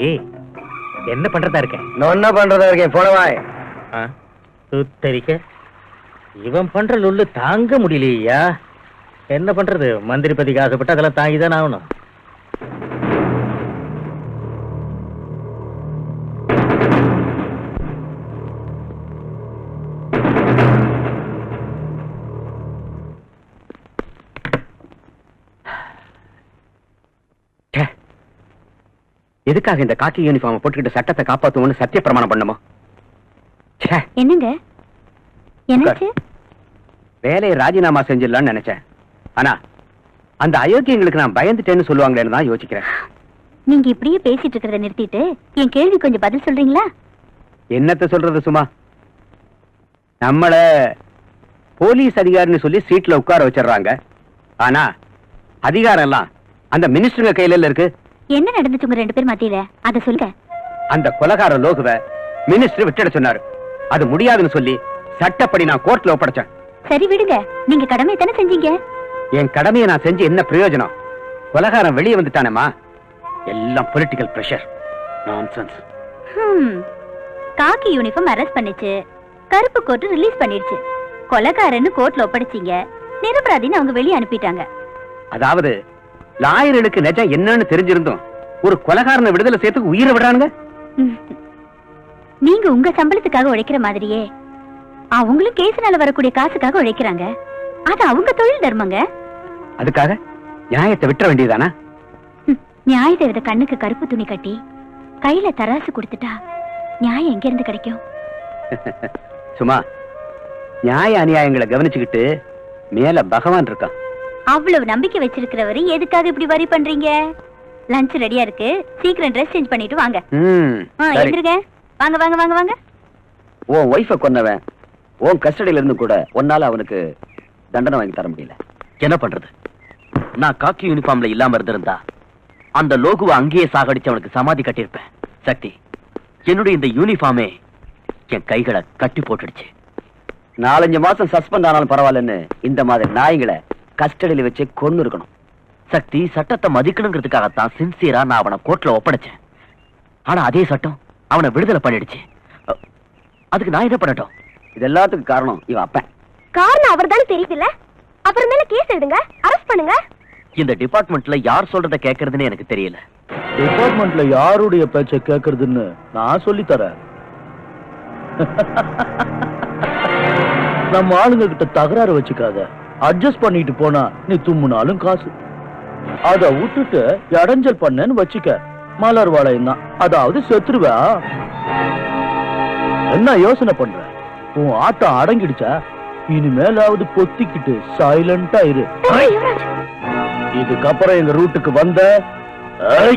என்ன பண்றதா இருக்கேன்? என்ன பண்றதா இருக்கேன்? போனவாய். சுத்தரிக்க இவன் பண்ற லொல்லு தாங்க முடியலையா? என்ன பண்றது? மந்திரி பதிக்கு ஆசைப்பட்டு அதெல்லாம் தாங்கிதான் ஆகணும். எதுக்காக இந்த காக்கி யூனிஃபார்ம் போட்டுக்கிட்டு சட்டத்தை காப்பாத்துவோம்னு சத்திய பிரமாணம் பண்ணுமோ? என்னங்க என்னாச்சு? வேலையை ராஜினாமா செஞ்சிடலாம்னு நினைச்சேன். ஆனா அந்த அயோக்கியங்களுக்கு நான் பயந்துட்டேன்னு சொல்லுவாங்களேன்னு தான் யோசிக்கிறேன். நீங்க இப்படியே பேசிட்டு இருக்கிறத நிறுத்திட்டு என் கேள்வி கொஞ்சம் பதில் சொல்றீங்களா? என்னத்த சொல்றது சும்மா? நம்மள போலீஸ் அதிகாரின்னு சொல்லி சீட்ல உட்கார வச்சிடறாங்க. ஆனா அதிகாரம் எல்லாம் அந்த மினிஸ்டருங்க கையில இருக்கு. என்ன நடந்துச்சு உங்க 2 பேர் மத்தியில? அத சொல்லுங்க. அந்த கொலைகார லோகுவ மினிஸ்டர் விட்டுட சொன்னாரு. அது முடியாதுன்னு சொல்லி சட்டப்படி நான் கோர்ட்ல ஒப்படைச்சேன். சரி விடுங்க, நீங்க கடமையை தானே செஞ்சீங்க. என் கடமையை நான் செஞ்சு என்ன பிரயோஜனம்? கொலைகாரன் வெளியே வந்துட்டானேமா. எல்லாம் பொலிட்டிக்கல் பிரஷர். நான்சென்ஸ். காக்கி யூனிஃபார்ம் அரெஸ்ட் பண்ணிச்சு, கருப்பு கோட் ரிலீஸ் பண்ணிடுச்சு. கொலைகாரன்னு கோர்ட்ல ஒப்படைச்சீங்க, நிரபராதின்னு அவங்க வெளியே அனுப்பிட்டாங்க. அதாவது லாயர்களுக்கு நிஜம் என்னன்னு தெரிஞ்சிருந்தோம் ஒரு கொலைகாரனை விடுதலை செய்யறதுக்கு உயிரை விடுறானுங்க. நீங்க உங்க சம்பளத்துக்காக உழைக்கிற மாதிரியே அவங்களும் கேஸ்னால வரக்கூடிய காசுக்காக உழைக்கிறாங்க. அது அவங்க தொழில் தர்மங்க. அதுக்காக நியாயத்தை விட்டுற வேண்டியதானா? நியாயத்தை விட கண்ணுக்கு கருப்பு துணி கட்டி கையில தராசு கொடுத்துட்டா நியாயம் எங்க இருந்து கிடைக்கும்? சும்மா நியாய அநியாயங்களை கவனிச்சுக்கிட்டு மேல பகவான் இருக்கான். அவ்வளவு நம்பிக்கை வச்சிருக்கிறவரு எதுக்காக இப்படி வரி பண்றீங்க? லஞ்ச் ரெடியா இருக்கு, சீக்கிரம் ட்ரெஸ் சேஞ்ச் பண்ணிட்டு வாங்க. எந்திருங்க, வாங்க வாங்க வாங்க வாங்க. உன் ஒய்ஃபை கொன்னவன் உன் கஸ்டடியில இருந்து கூட உன்னால அவனுக்கு தண்டனை வாங்கி தர முடியல. என்ன பண்றது? நான் காக்கி யூனிஃபார்ம்ல இல்லாம இருந்திருந்தா அந்த லோகுவை அங்கேயே சாகடிச்சு அவனுக்கு சமாதி கட்டியிருப்பேன். சக்தி, என்னுடைய இந்த யூனிஃபார்மே என் கைகளை கட்டி போட்டுடுச்சு. 4-5 மாசம் சஸ்பெண்ட் ஆனாலும் பரவாயில்லன்னு இந்த மாதிரி நாய்களை கஸ்டடியில வச்சு கொன்னு இருக்கணும். சக்தி, சட்டத்தை மதிக்கணுங்கிறதுக்காகத்தான் சின்சியரா நான் அவனை கோர்ட்ல ஒப்படைச்சேன். ஆனா அதே சட்டம் அவனை விடுதலை பண்ணிடுச்சு. அதுக்கு நான் என்ன பண்ணட்டும்? இது எல்லாத்துக்கும் காரணம் இவன் அப்பன். காரணம் அவர் தானே தெரியுதுல்ல? அப்புறமேல கேஸ் எடுங்க, அரெஸ்ட் பண்ணுங்க. இந்த டிபார்ட்மெண்ட்ல யார் சொல்றத கேக்குறதுன்னு எனக்கு தெரியல. டிபார்ட்மெண்ட்ல யாருடைய பேச்ச கேக்குறதுன்னு நான் சொல்லி தரேன். நம்ம ஆளுங்க கிட்ட தகராறு வச்சுக்காத. அட்ஜஸ்ட் பண்ணிட்டு போனா நீ தும்முனாலும் காசு. அத விட்டுட்டு இடைஞ்சல் பண்ணேன்னு வச்சுக்க, மலர் வாழையும் தான், அதாவது செத்துருவா. என்ன யோசனை பண்ற? உன் ஆட்டம் அடங்கிடுச்சா? இனிமேலாவது பொத்திக்கிட்டு சைலண்டா இரு. இதுக்கப்புறம் எங்க ரூட்டுக்கு வந்த Hey!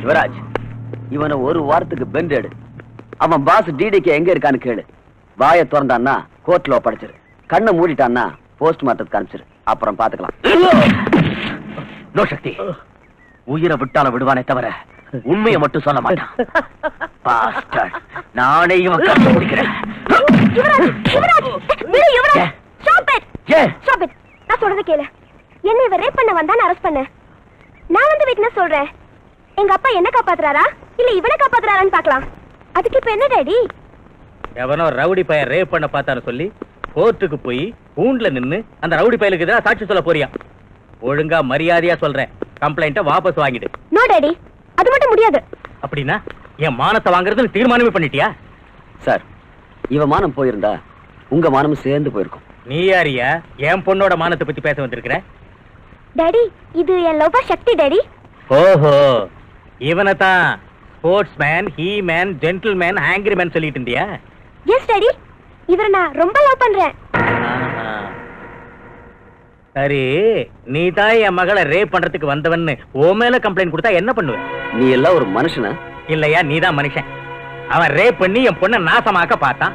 யுவராஜ், இவனை ஒரு வாரத்துக்கு பெண்ட் எடு. அவன் பாஸ் டிடிக்கு எங்க இருக்கான்னு கேளு. வாயை திறந்தான்னா கோர்ட்ல ஒப்படைச்சிரு. கண்ணை மூடிட்டான்னா போஸ்ட் மார்ட்டத்துக்கு அனுப்பிச்சிரு. அப்புறம் பாத்துக்கலாம். நோ சக்தி, உயிரை விட்டால விடுவானே தவிர உண்மையை மட்டும் சொல்ல மாட்டான். பாஸ்டர்ட், நானே இவன் கண்ணை முடிக்கிறேன். நான் சொல்றத கேளு. என்ன இவ ரேப் பண்ண வந்தா அரெஸ்ட் பண்ண. நான் வந்து வீட்ல சொல்றேன். எங்க அப்பா என்ன காப்பாத்துறாரா இல்ல இவனை காப்பாத்துறாரான்னு பாக்கலாம். அதுக்கு இப்ப என்ன டாடி? எவனோ ரவுடி பையன் ரேப் பண்ண பார்த்தான்னு சொல்லி கோர்ட்டுக்கு போய் கூண்டுல நின்னு அந்த ரவுடி பையலுக்கு எதிராக சாட்சி சொல்ல போறியா? ஒழுங்கா மரியாதையா சொல்றேன், கம்ப்ளைண்ட்டை வாபஸ் வாங்கிடு. நோ டாடி, அது மட்டும் முடியாது. அப்படின்னா என் மானத்தை வாங்குறதுன்னு தீர்மானமே பண்ணிட்டியா? சார், இவன் மானம் போயிருந்தா உங்க மானமும் சேர்ந்து போயிருக்கும். நீ யாரியா என் பொண்ணோட மானத்தை பத்தி பேச வந்திருக்கிற? டாடி, இது என் லவ்வர் சக்தி டாடி. ஓஹோ, இவனை தான் sports man, he man, gentle man, angry man சொல்லிட்டு இருந்தியா? எஸ் டாடி, இவரை நான் ரொம்ப லவ் பண்றேன். சரி, நீ தான் என் மகளை ரேப் பண்றதுக்கு வந்தவன்னு ஓ மேல கம்ப்ளைண்ட் கொடுத்தா என்ன பண்ணுவ? நீ எல்லாம் ஒரு மனுஷனா? இல்லையா, நீ தான் மனுஷன். அவன் ரேப் பண்ணி என் பொண்ணை நாசமாக்க பார்த்தான்.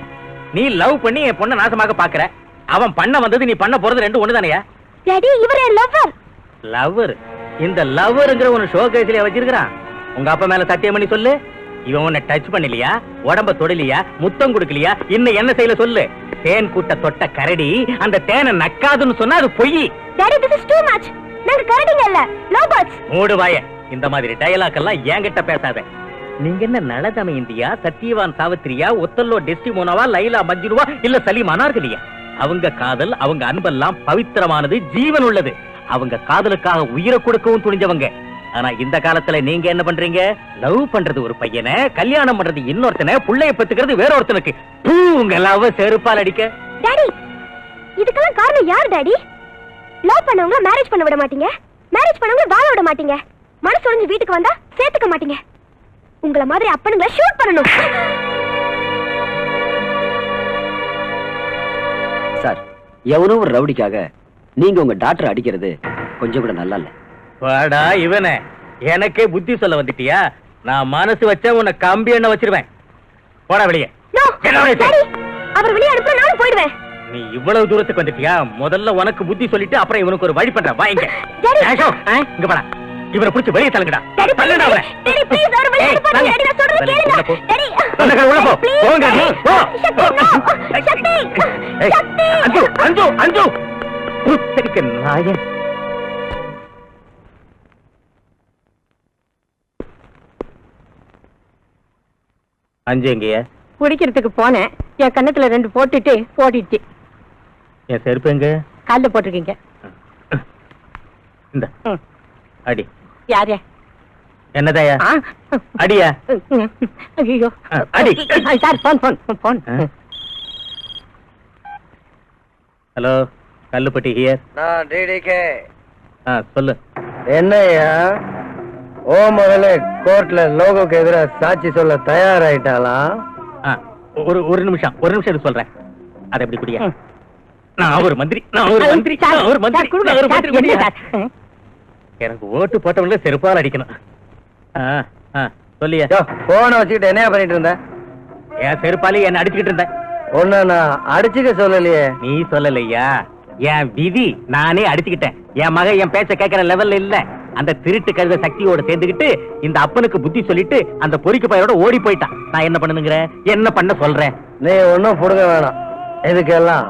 நீ லவ் பண்ணி என் பொண்ணை நாசமாக்க பாக்குற. அவன் பண்ண வந்தது நீ பண்ண போறது ரெண்டு ஒண்ணு தானையா? டாடி, இவர் என் லவ்வர். லவ்வர்? இந்த லவ்வருங்கிற ஒரு ஷோ கேஸ்ல வச்சிருக்கான். உங்க அப்பா மேல சத்தியம் பண்ணி சொல்லு. இவன் உன்னை டச் பண்ணலையா, உடம்ப தொடலையா, முத்தம் கொடுக்கலையா, இன்னும் என்ன செய்யல சொல்லு. தேன் கூட்ட தொட்ட கரடி அந்த தேனை நக்காதுன்னு சொன்னா அது பொய். Daddy, this is too much. நாங்க கரடிங்க இல்ல, லவ் பேர்ட்ஸ். மூடு வாய. இந்த மாதிரி டயலாக் எல்லாம் என்கிட்ட பேசாத. நீங்க என்ன நலதம இந்தியா, சத்தியவான் சாவித்திரியா, ஒத்தல்லோ டெஸ்டிமோனாவா, லைலா மஜ்னுவா, இல்ல சலீம் அனார்கலியா? அவங்க காதல், அவங்க அன்பெல்லாம் பவித்திரமானது, ஜீவன் உள்ளது. அவங்க காதலுக்காக உயிரை கொடுக்கவும் துணிஞ்சவங்க. ஆனா இந்த காலத்துல நீங்க என்ன பண்றீங்க? லவ் பண்றது ஒரு பையனை, கல்யாணம் பண்றது இன்னொருத்தனை, புள்ளைய பெத்துக்கிறது வேற ஒருத்தனுக்கு. உங்க லவ் செருப்பால் அடிக்க. டாடி, இதுக்கெல்லாம் காரணம் யார் டாடி? லவ் பண்ணவங்க மேரேஜ் பண்ண விட மாட்டீங்க, மேரேஜ் பண்ணவங்க வாழ விட மாட்டீங்க, மனசு உடைஞ்சு வீட்டுக்கு வந்தா சேர்த்துக்க மாட்டீங்க. உங்கள மாதிரி அப்பனுங்களை ஷூட் பண்ணணும். சார், எவனோ ஒரு ரவுடிக்காக நீங்க உங்க டாக்டர் அடிக்கிறது கொஞ்சம் கூட நல்லா இல்ல. வாடா இவனே, எனக்கே புத்தி சொல்ல வந்துட்டியா? நான் மனசு வச்சா உன்னை கம்பி எண்ணெய் வச்சிருவேன். போடா வெளியே. நோ டாடி, அவர் வெளியே அனுப்ப நானும் போயிடுவேன். நீ இவ்வளவு தூரத்துக்கு வந்துட்டியா? முதல்ல உனக்கு புத்தி சொல்லிட்டு அப்புறம் இவனுக்கு ஒரு வழி பண்றேன். வாங்க இங்க போடா. இவரை பிடிச்சு வெளியே தள்ளுங்கடா. தள்ளுடா அவரை. டாடி ப்ளீஸ், அவர் வெளியே அனுப்பாதீங்க. டாடி, நான் சொல்றது கேளுங்க. டாடி, உள்ள போ. போங்க நீ. போ. சக்தி, சக்தி. அஞ்சு அஞ்சு அஞ்சு புத்தரிக்க நாயே. அஞ்சு எங்கயா? குடிக்கிறதுக்கு போனேன். என் கண்ணத்துல ரெண்டு போட்டுட்டு ஓடிடுச்சு. என் செருப்பு எங்க? காலில் போட்டிருக்கீங்க. இந்த அடி. யாரு? என்னதாயா? அடியா? ஐயோ அடி. Sir, phone phone phone. Hello, Kallupatti here. நான் டிடிகே. சொல்லு. என்னையா ஓ மகளே கோர்ட்ல லோகோக்கு எதிராக சாட்சி சொல்ல தயாராயிட்டாளா? ஒரு நிமிஷம் இது சொல்றேன். அதை எப்படி குடியா? நான் ஒரு மந்திரி, நான் ஒரு மந்திரி, நான் ஒரு மந்திரி, நான் ஒரு மந்திரி குடியா? எனக்கு ஓட்டு போட்டவங்கள செருப்பால் அடிக்கணும். சொல்லியா? போனை வச்சுக்கிட்டு என்ன பண்ணிட்டு இருந்த? என் செருப்பாலே என்ன அடிச்சுக்கிட்டு இருந்தேன். ஒன்ன நான் அடிச்சுக்க சொல்லலையே. நீ சொல்லலையா? என் விதி நானே அடிச்சுக்கிட்டேன். என் மகன் என் பேச்ச கேட்கிற லெவல்ல இல்ல. அந்த திருட்டு கழுத சக்தியோட சேர்ந்துக்கிட்டு இந்த அப்பனுக்கு புத்தி சொல்லிட்டு அந்த பொறிக்கு பையோட ஓடி போயிட்டான். நான் என்ன பண்ணுங்கிற? என்ன பண்ண சொல்றேன்? நீ ஒன்னும் புடுங்க வேணாம். இதுக்கெல்லாம்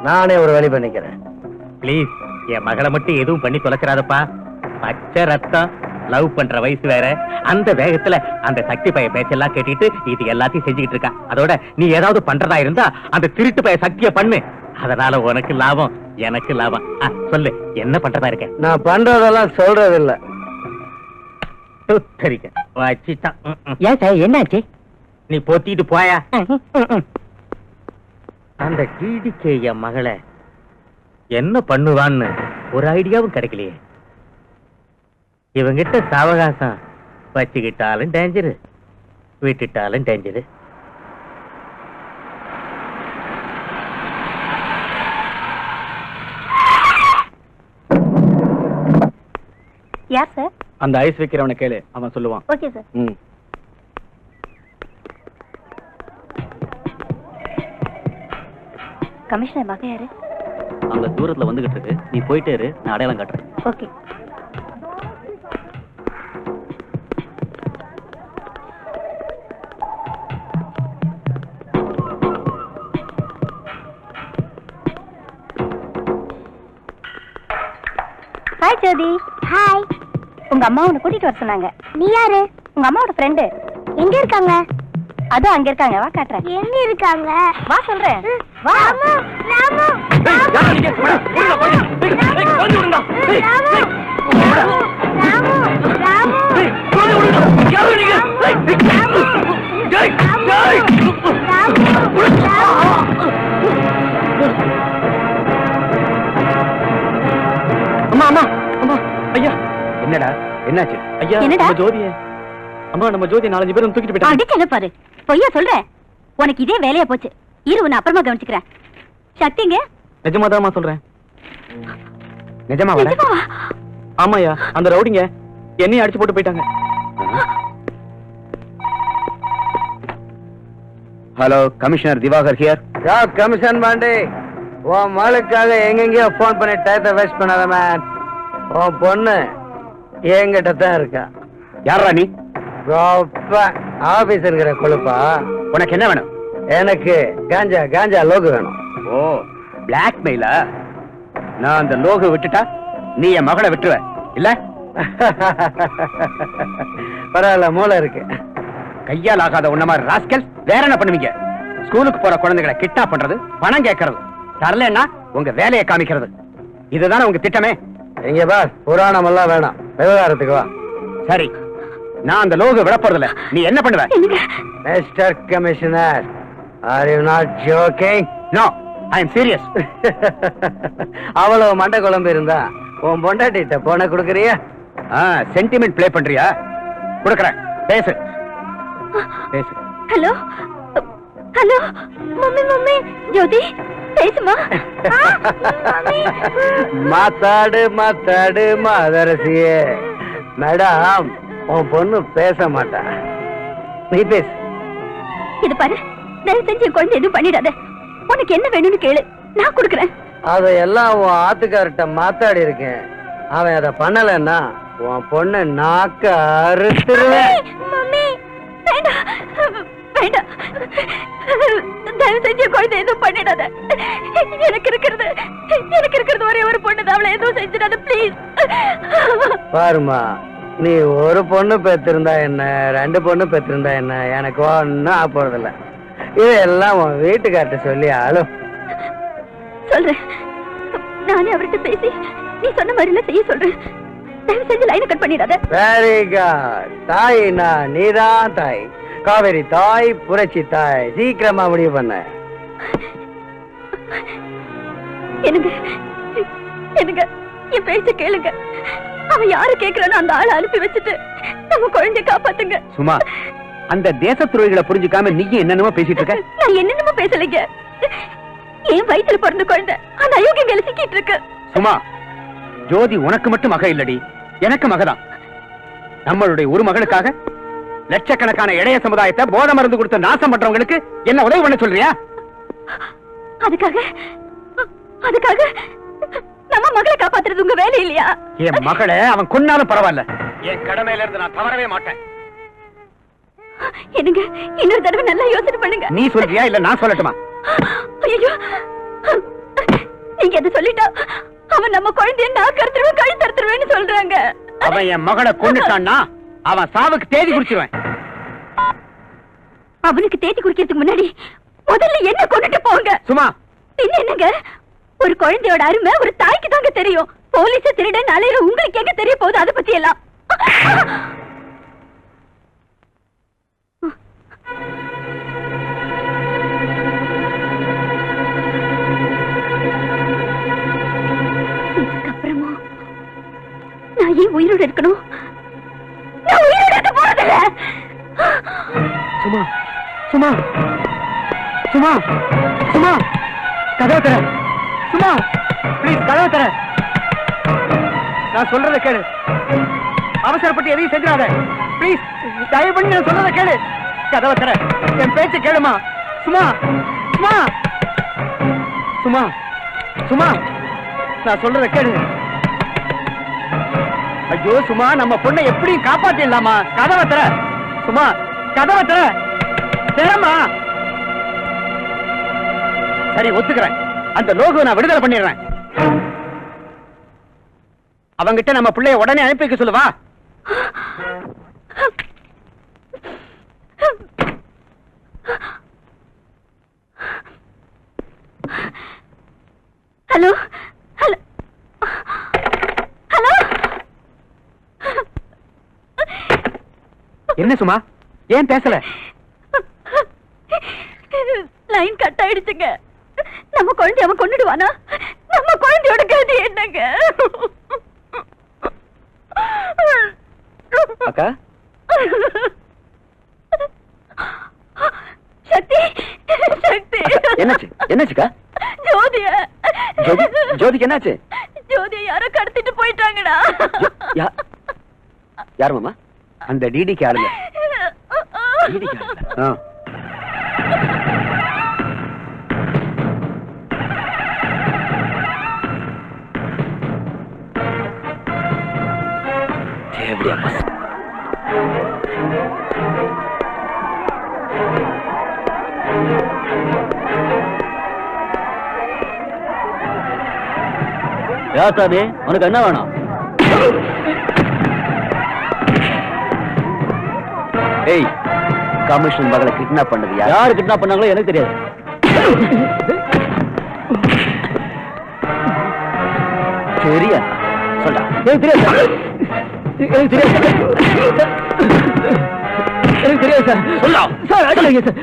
நானே ஒரு வழி பண்ணிக்கிறேன். பிளீஸ், என் மகளை மட்டும் எதுவும் பண்ணி தொலைச்சிடாதப்பா. பச்சை ரத்தம், லவ் பண்ற வயசு வேற. அந்த வேகத்துல அந்த சக்தி பைய பேச்செல்லாம் கேட்டுட்டு இது எல்லாத்தையும் செஞ்சுக்கிட்டு இருக்கா. அதோட நீ ஏதாவது பண்றதா இருந்தா அந்த திருட்டு பைய சக்திய பண்ணு. அதனால உனக்கு லாபம், எனக்கு லாபம். சொல்லு, என்ன பண்றதா இருக்க? நான் பண்றதெல்லாம் சொல்றது இல்ல. வச்சிட்டான். ஏன் சார், என்னாச்சு? நீ போத்திட்டு போயா. அந்த டிடிகே என் மகளை என்ன பண்ணுவான்னு ஒரு ஐடியாவும் கிடைக்கலையே. இவங்கிட்ட சாவகாசம் வச்சுக்கிட்டாலும் டேஞ்சரு, விட்டுட்டாலும் டேஞ்சரு. யார் சார்? அந்த ஐஸ் வைக்கிறவனை கேளு, அவன் சொல்லுவான். Okay sir. ம். கமிஷனர் மக யாரு? அங்க தூரத்துல வந்துகிட்டு இருக்கு, நீ போயிட்டே இரு, நான் அடையாளம் காட்டுறேன். ஓகே. ஹாய் ஜோதி. ஹாய். உங்க அம்மா உன்னை கூட்டிட்டு வர சொன்னாங்க. நீ யாரு? உங்க அம்மாவோட ஃப்ரெண்டு. எங்க இருக்காங்க? அதோ அங்க இருக்காங்க, வா காட்டுறேன். எங்க இருக்காங்க? வா சொல்றேன். வா. ராமு, ராமு, ராமு, அம்மா அம்மா அம்மா, ஐயா என்னடா என்னாச்சு? ஐயா என்னடா? நம்ம ஜோதிய அம்மா, நம்ம ஜோதி 4-5 பேரும் தூக்கிட்டு போயிட்டாங்க. அடிச்சல பாரு, பொய்யா சொல்றேன். உனக்கு இதே வேலையா போச்சு. இரு, உன்னை அப்புறமா கவனிச்சுக்கிறேன். சக்திங்க? நிஜமாதாம்மா சொல்றேன். நிஜமா வர? நிஜமாவா? ஆமாயா, அந்த ரவுடிங்க என்னையும் அடிச்சு போட்டு போயிட்டாங்க. Hello, commissioner Diwakar here. Yeah commission Pandi, உன் மகளுக்காக எங்கெங்கயோ போன் பண்ணி டயத்தை வேஸ்ட் பண்ணாத மேன். உன் பொண்ணு என்கிட்ட தான் இருக்கா. யாரா நீ? ஆபீஸ்ங்கிற கொழுப்பா. உனக்கு என்ன வேணும்? எனக்கு காஞ்சா காஞ்சா லோகு வேணும். ஓ, பிளாக்மெயிலா? நான் அந்த லோகு விட்டுட்டா நீ என் மகளை விட்டுருவ இல்ல? பரவாயில்ல, மூளை இருக்கு. கையால் ஆகாத உன்ன மாதிரி ராஸ்கல் வேற என்ன பண்ணுவீங்க? ஸ்கூலுக்கு போற குழந்தைகளை கிட்டா பண்றது, பணம் கேட்கறது, தரலன்னா உங்க வேலையை காமிக்கிறது, இதுதானே உங்க திட்டமே? இங்க பார், புராணம் எல்லாம் வேணாம், விவகாரத்துக்கு வா. சரி, நான் அந்த லோகு விட போறதில்ல. நீ என்ன பண்ணுவ? Mister commissioner, are you not joking? No, I am serious. அவ்வளவு மண்டை குழம்பு இருந்தா உன் பொண்டாட்டிட்ட போன குடுக்கறியா? சென்டிமெண்ட் ப்ளே பண்றியா? கொடுக்கறேன், பேசு பேசு. ஹலோ ஹலோ, மம்மி மம்மி, ஜோதி பேசுமா? மாத்தாடு மாத்தாடு மாதரசியே. மேடம், உன் பொண்ணு பேச மாட்டா, நீ பேசு. இது பாரு, தயவு செஞ்சு என் குழந்தை எதுவும் பண்ணிடாத. உனக்கு என்ன வேணும்னு கேளு, நான் கொடுக்குறேன். அதையெல்லாம் உன் ஆத்துக்கார்ட்ட மாத்தாடி இருக்கேன். அவன் அதை பண்ணலன்னா உன் பொண்ணு நாக்க அறுத்துருவேன். மம்மி, வேண்டாம் வேண்டாம், தயவு செஞ்சு என் குழந்தை எதுவும் பண்ணிடாத. எனக்கு இருக்கிறது ஒரே ஒரு பொண்ணு தான், அவளை எதுவும் செஞ்சிடாத ப்ளீஸ். பாருமா, நீ ஒரு பொண்ணு பெற்றிருந்தா என்ன, 2 பொண்ணு பெற்றிருந்தா என்ன, எனக்கு ஒன்னும் ஆக போறதில்ல. இதெல்லாம் உன் வீட்டுக்கார்ட்ட சொல்லி ஆளும். சொல்றேன், நானே அவர்கிட்ட பேசி நீ சொன்ன மாதிரில செய்ய சொல்றேன். தயவு செஞ்சு லைனை கட் பண்ணிடாத. Very good. தாய்னா நீதான் தாய், காவேரி தாய், புரட்சி தாய். சீக்கிரமா முடிவு பண்ண. எனக்கு என் பேச்ச கேளுங்க. அவன் யாரு கேக்குறானோ அந்த ஆளை அனுப்பி வச்சுட்டு நம்ம குழந்தைய காப்பாத்துங்க. சும்மா, அந்த தேச துறைகளை புரிஞ்சுக்காம நீ என்னென்னமோ பேசிட்டு இருக்க. நான் என்னென்னமோ பேசலைங்க. என் வயித்துல பிறந்த குழந்தை அந்த அயோக்கியங்களை சிக்கிட்டு இருக்கு. சும்மா, ஜோதி உனக்கு மட்டும் மக இல்லடி, எனக்கு மகதான். நம்மளுடைய ஒரு மகளுக்காக லட்சக்கணக்கான இளைய சமுதாயத்தை போதை மருந்து கொடுத்து நாசம் பண்றவங்களுக்கு என்ன உதவி பண்ண சொல்றியா? அதுக்காக நம்ம மகளை காப்பாத்துறது உங்க வேலை இல்லையா? என் மகளை அவன் கொன்னாலும் பரவாயில்ல, என் கடமையில இருந்து நான் தவறவே மாட்டேன். என்னங்க, இன்னொரு தடவை நல்லா யோசனை பண்ணுங்க. நீ சொல்றியா இல்ல நான் சொல்லட்டுமா? ஐயோ, நீங்க எது சொல்லிட்டா அவன் நம்ம குழந்தைய நாக்கு அறுத்துருவேன், கழுத்து அறுத்துருவேன்னு சொல்றாங்க. அவன் என் மகளை கொன்னுட்டான்னா அவன் சாவுக்கு தேதி குறிச்சிருவேன். அவனுக்கு தேதி குறிக்கிறதுக்கு முன்னாடி முதல்ல என்ன கொண்டுட்டு போங்க. சும்மா, பின்ன என்னங்க, ஒரு குழந்தையோட அருமை ஒரு தாய்க்கு தாங்க தெரியும். போலீஸ் திருடன் அலையிற உங்களுக்கு எங்க தெரிய போகுது அதை பத்தி எல்லாம்? இதுக்கப்புறமா நான் ஏன் உயிரோடு இருக்கணும்? நான் உயிரோடு இருக்க போறதில்ல. சும்மா சும்மா சும்மா சும்மா, கதவை தர. சும்மா ப்ளீஸ், கதவை தர. நான் சொல்றத கேளு. அவசரப்பட்டு எதையும் செஞ்சிடாத ப்ளீஸ். தயவு பண்ணி நான் சொன்னதை கேளு. கதவை தர, என் பேச்ச கேளுமா. சும்மா சும்மா சும்மா சும்மா நான் சொல்றத கேளு. ஐயோ சும்மா, நம்ம பொண்ணை எப்படியும் காப்பாத்திடலாமா. கதவை தர சும்மா, கதவை தர. திறமா. சரி ஒத்துக்கிறேன், அந்த லோகு நான் விடுதலை பண்ணிடுறேன். அவங்கிட்ட நம்ம பிள்ளைய உடனே அனுப்பி வைக்க சொல்லுவா. Hello hello hello. என்ன சும்மா, ஏன் பேசல? லைன் கட் ஆயிடுச்சுங்க. நம்ம குழந்தை அவன் கொன்னுடுவானா? நம்ம குழந்தையோட கதி என்னங்க? அக்கா சக்தி சக்தி என்னாச்சு? என்னாச்சுக்கா? ஜோதிய ஜோதிக்கு என்னாச்சு? ஜோதிய யாரோ கடத்திட்டு போயிட்டாங்கடா. யார் மாமா? அந்த டிடிக்கு ஆளுங்க. யாசாமி, உனக்கு என்ன வேணும்? ஏய், கமிஷன் மகளை கிட்னாப் பண்ணது யாரு கிட்னாப் பண்ணாங்களோ எனக்கு தெரியாது. சரியா சொல்றா. எனக்கு தெரியாது, எனக்கு தெரியாது, எனக்கு தெரியாது சார். சொல்லா சார். அடிக்காதீங்க சார்,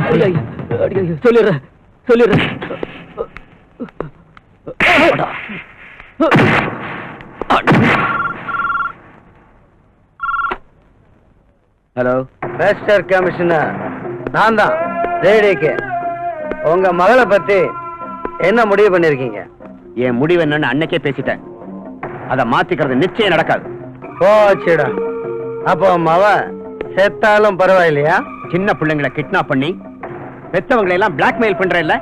அடிக்காதீங்க, சொல்லிடுறேன் சொல்லிடுறேன். ஹலோ மிஸ்டர் கமிஷனர், நான் தான் ஜேடிக்கு. உங்க மகளை பத்தி என்ன முடிவு பண்ணிருக்கீங்க? என் முடிவு என்னன்னு அன்னைக்கே பேசிட்டேன். அதை மாத்திக்கிறது நிச்சயம் நடக்காது. போச்சுடா. அப்போ மவ செத்தாலும் பரவாயில்லையா? சின்ன பிள்ளைங்களை கிட்னாப் பண்ணி பெத்தவங்களை எல்லாம் பிளாக்மெயில் பண்ற இல்ல,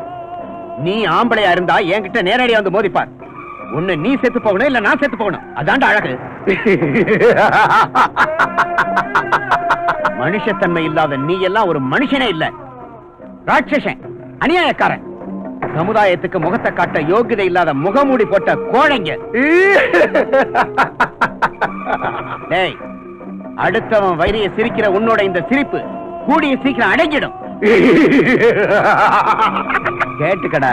நீ ஆம்பளையா இருந்தா என்கிட்ட நேரடியா வந்து மோதிப்பார். ஒண்ணு நீ செத்து போகணும், இல்ல நான் செத்து போகணும். அதான்டா அழகு. மனுஷத்தன்மை இல்லாத நீ எல்லாம் ஒரு மனுஷனே இல்ல, ராட்சசன், அநியாயக்காரன், சமுதாயத்துக்கு முகத்தை காட்ட யோகிதை இல்லாத முகமூடி போட்ட கோழைங்க. டேய், அடுத்தவன் வயிறைய சிரிக்கிற உன்னோட இந்த சிரிப்பு கூடிய சீக்கிரம் அடங்கிடும். கேட்டுக்கடா,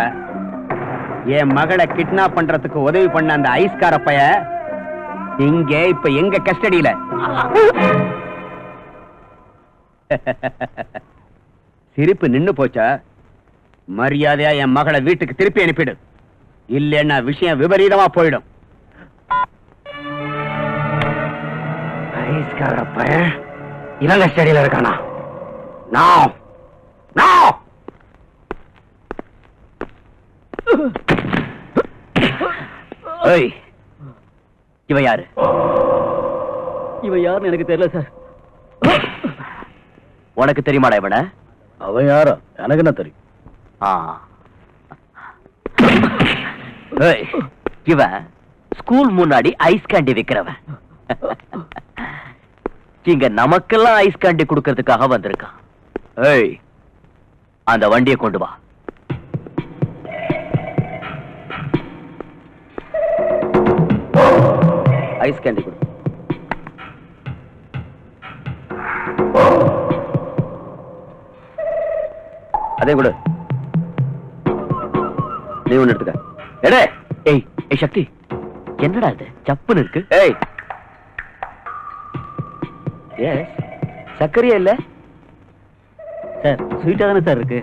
என் மகளை கிட்னாப் பண்றதுக்கு உதவி பண்ண அந்த ஐஸ்கார பைய இங்க இப்ப எங்க கஸ்டடியில. சிரிப்பு நின்னு போச்சா? மரியாதையா என் மகளை வீட்டுக்கு திருப்பி அனுப்பிடு, இல்லைன்னா விஷயம் விபரீதமா போயிடும். ஐஸ்கார பையன் இவங்க கஸ்டடியில இருக்கானா? நான் இவ யாரு? இவ யாருன்னு எனக்கு தெரியல சார். உனக்கு தெரியுமாடா இவன? அவன் யாரோ எனக்கு என்ன தெரியும். இவன் ஸ்கூல் முன்னாடி ஐஸ் கேண்டி விக்கிறவன். இங்க நமக்கெல்லாம் ஐஸ் கேண்டி கொடுக்கறதுக்காக வந்திருக்கான். ஏய், அந்த வண்டியை கொண்டு வா. ஐஸ் கேண்டி கொடு. அதே கொடு. நீ ஒண்ணு எடுத்துக்க. எடே. ஏய் ஏய் சக்தி, என்னடா இது சப்புன்னு இருக்கு? ஏய், எஸ், சர்க்கரையா இல்ல சார்? ஸ்வீட்டா தானே சார் இருக்கு.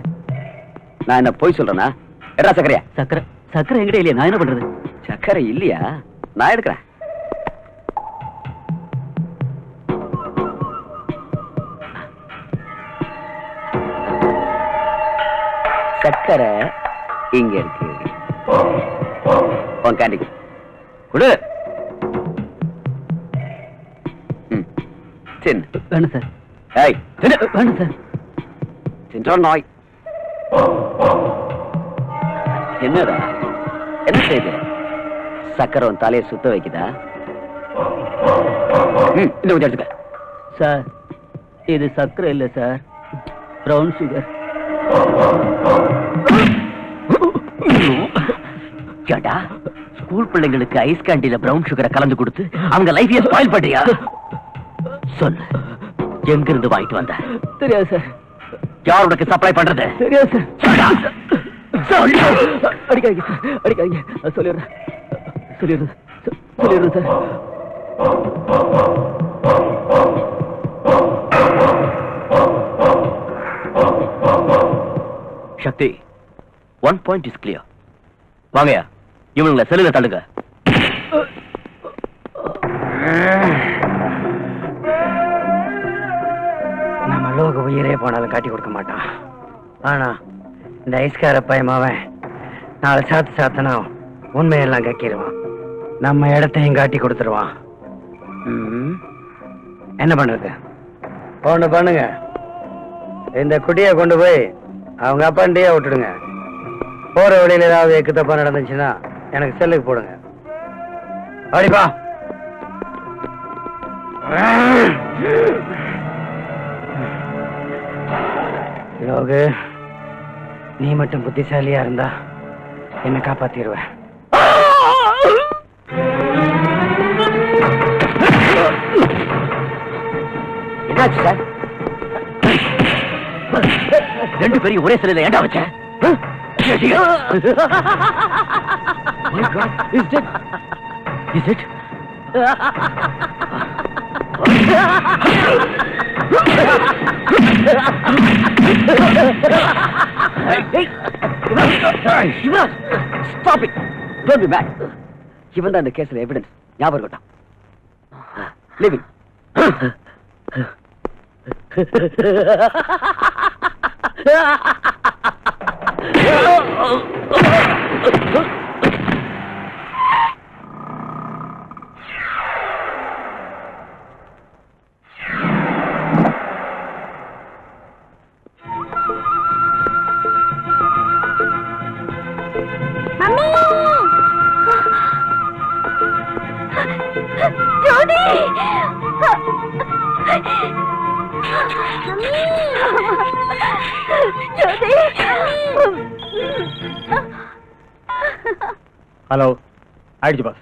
நான் என்ன போய் சொல்றேனா? எடா சர்க்கரையா? சர்க்கரை என்கிட்ட இல்லையா, நான் என்ன பண்றது? சர்க்கரை இல்லையா? நான் எடுக்கிறேன். சர்க்கரை இங்க இருக்கு. உன் கேண்டி கொடு. தின். வேணும் சார். ஏய் தின்னு. வேணும் சார். தின்றா நாய். என்னடா என்ன செய்து சக்கரம் தலையை சுத்த வைக்குதா? இந்த கொஞ்சம் எடுத்துக்க. சார் இது சர்க்கரை இல்லை சார், ப்ரௌன் சுகர். ஏண்டா ஸ்கூல் பிள்ளைங்களுக்கு ஐஸ் கேண்டில பிரவுன் சுகரை கலந்து கொடுத்து அவங்க லைஃபையே ஸ்பாயில் பண்றியா? சொல்லு, எங்க இருந்து வாங்கிட்டு வந்த? தெரியாது சார். யார் உனக்கு சப்ளை பண்றது? தெரியாது சார். சொல்லு. அடிக்காதீங்க சார், அடிக்காதீங்க. சொல்லிடுறேன் sir. Sakthi, 1 point is clear. வாங்கயா, இவனுங்களை செல்லுல தள்ளுங்க. நம்ம லோக உயிரே போனாலும் காட்டி கொடுக்க மாட்டான். ஆனா இந்த ஐஸ்கார பயமாவன் 4 சாத்தனா உண்மையெல்லாம் கக்கிடுவான். நம்ம இடத்தையும் காட்டி கொடுத்துருவான். என்ன பண்றது? ஒண்ணு பண்ணுங்க, இந்த குட்டியை கொண்டு போய் அவங்க அப்பாண்டியே விட்டுடுங்க. போற வழியில ஏதாவது எக்கு தப்பா நடந்துச்சுன்னா எனக்கு செல்லுக்கு போடுங்க. அடிப்பா. யோகு, நீ மட்டும் புத்திசாலியா இருந்தா என்ன காப்பாத்திடுவ. என்னாச்சு சார்? 2 பேரையும் ஒரே சிலையில ஏண்டா வச்சேன்? Is it? Stop it! Don't be mad. இவன் தான் இந்த கேஸ்ல எவிடன்ஸ். ஞாபகம் இருக்கட்டும். Leave it. Jothi! Jothi! Hello, ஆயிடுச்சு boss.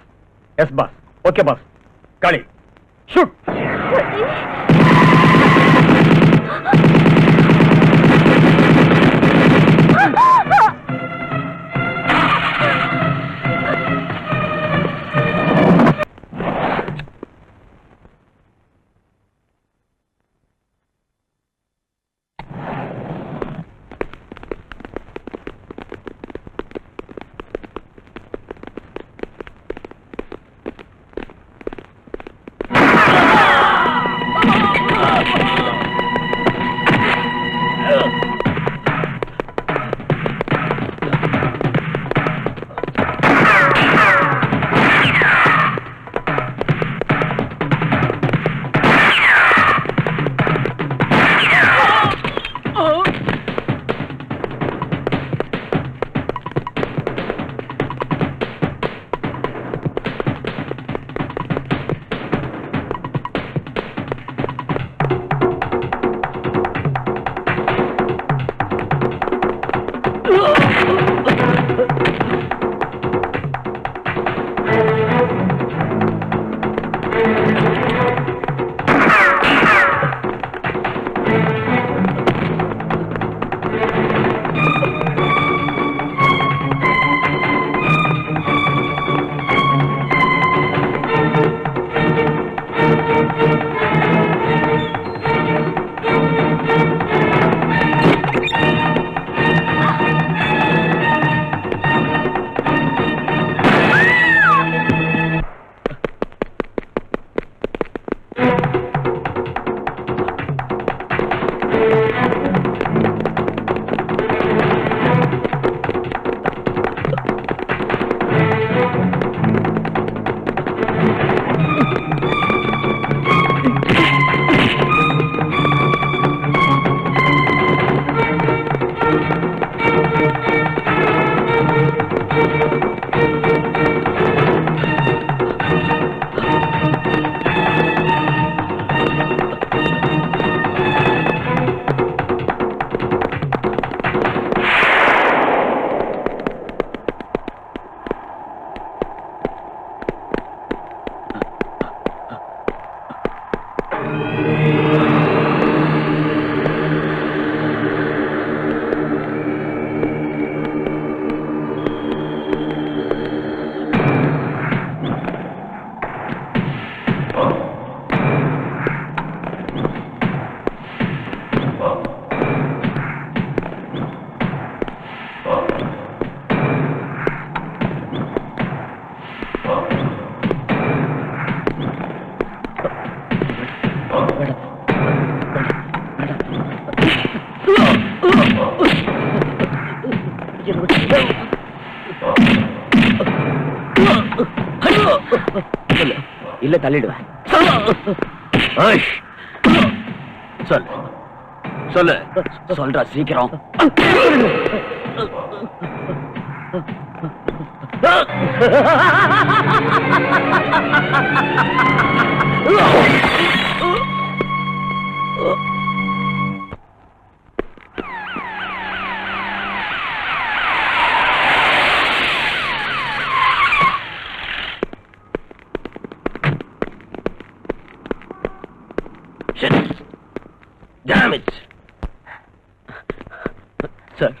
Yes boss. Okay boss. Kali shoot. இல்ல தள்ளிடுவேன். சொல்லு சொல்லு சொல்றா சீக்கிரம். Damn it. சார்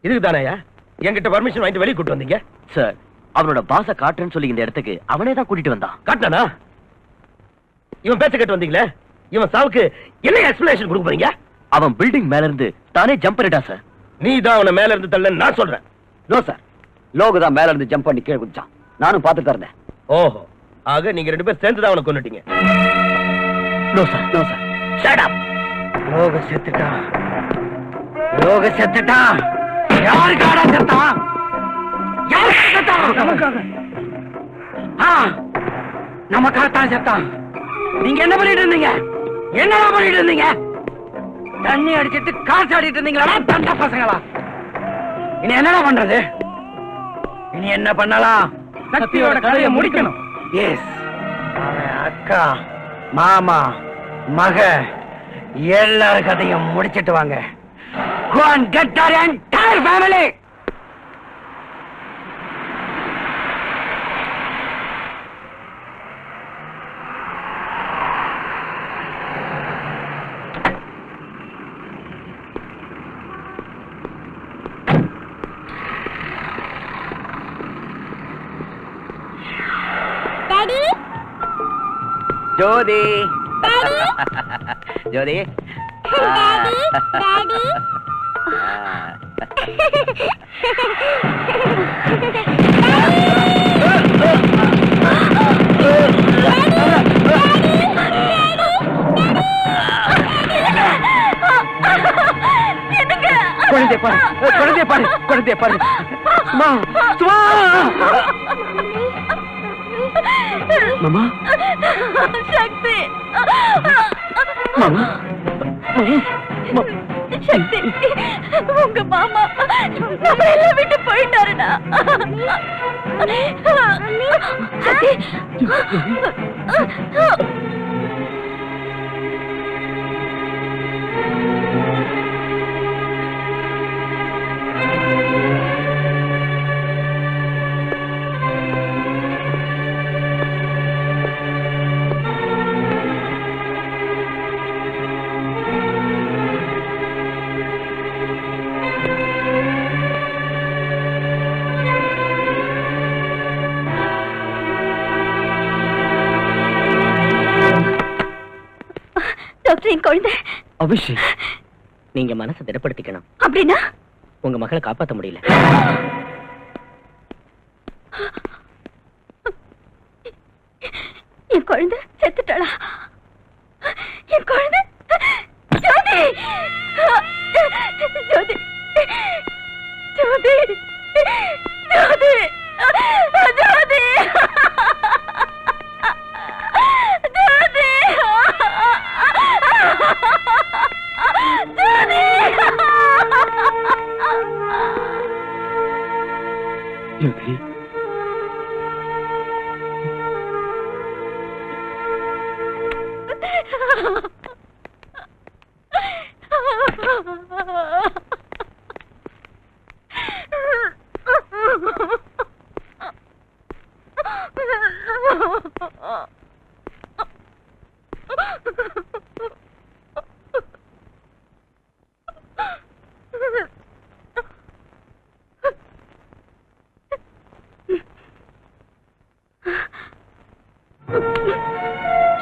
இதுக்கு தானேயா என்கிட்ட பர்மிஷன் வாங்கிட்டு வெளியே கூட்டு வந்தீங்க? சார் அவனோட பாச காட்டுன்னு சொல்லி இந்த இடத்துக்கு அவனே தான் கூட்டிட்டு வந்தான். காட்டினானா? இவன் பேச்ச கேட்டு வந்தீங்களே, இவன் சாவுக்கு என்ன எக்ஸ்பிளனேஷன் கொடுக்க போறீங்க? அவன் பில்டிங் மேல இருந்து தானே ஜம்ப் பண்ணிட்டான் சார். நீ தான் அவனை மேல இருந்து தள்ளன்னு நான் சொல்றேன். நோ சார், லோகு தான் மேல இருந்து ஜம்ப் பண்ணி கீழே குதிச்சான். நானும் பார்த்துட்டு இருந்தேன். ஓஹோ, ஆக நீங்க ரெண்டு பேரும் சேர்ந்து தான் அவனை கொன்னுட்டீங்க. No sir, no sir. Shut up. Loka செத்துட்டான். லோக செத்துட்டான். யாருக்காடா செத்தான்? யாருக்கு செத்தான்? நமக்காகத்தான் செத்தான். நீங்க என்ன பண்ணிட்டு இருந்தீங்க? என்னடா பண்ணிட்டு இருந்தீங்க? தண்ணி அடிச்சிட்டு காசு ஆடிட்டு இருந்தீங்களா தண்ட பசங்களா? இனி என்னடா பண்றது? இனி என்ன பண்ணலாம்? சக்தியோட கதையை முடிக்கணும். எஸ், அக்கா, மாமா, மக எல்லார் கதையும் முடிச்சிட்டு வாங்க. Go and get our entire family. Daddy? Jothi. Daddy? Jothi. Daddy? Daddy? குழந்தை பாரு, குழந்தை பாரு, குழந்தை பாரு. சும்மா, சும்மா. மாமா, சக்தி மாமா, சக்தி, உங்க மாமா நம்ம எல்லாம் விட்டு போயிட்டாருடா. சக்தி, டாக்டர், என் குழந்தை அபிஷேக். நீங்க மனசை திடப்படுத்திக்கணும். அப்படின்னா உங்க மகளை காப்பாத்த முடியல. என் குழந்தை செத்துட்டாளா? என் குழந்தை ஜோதி, ஜோதி, ஜோதி, ஜோதி, ஜோதி, ஜோதி.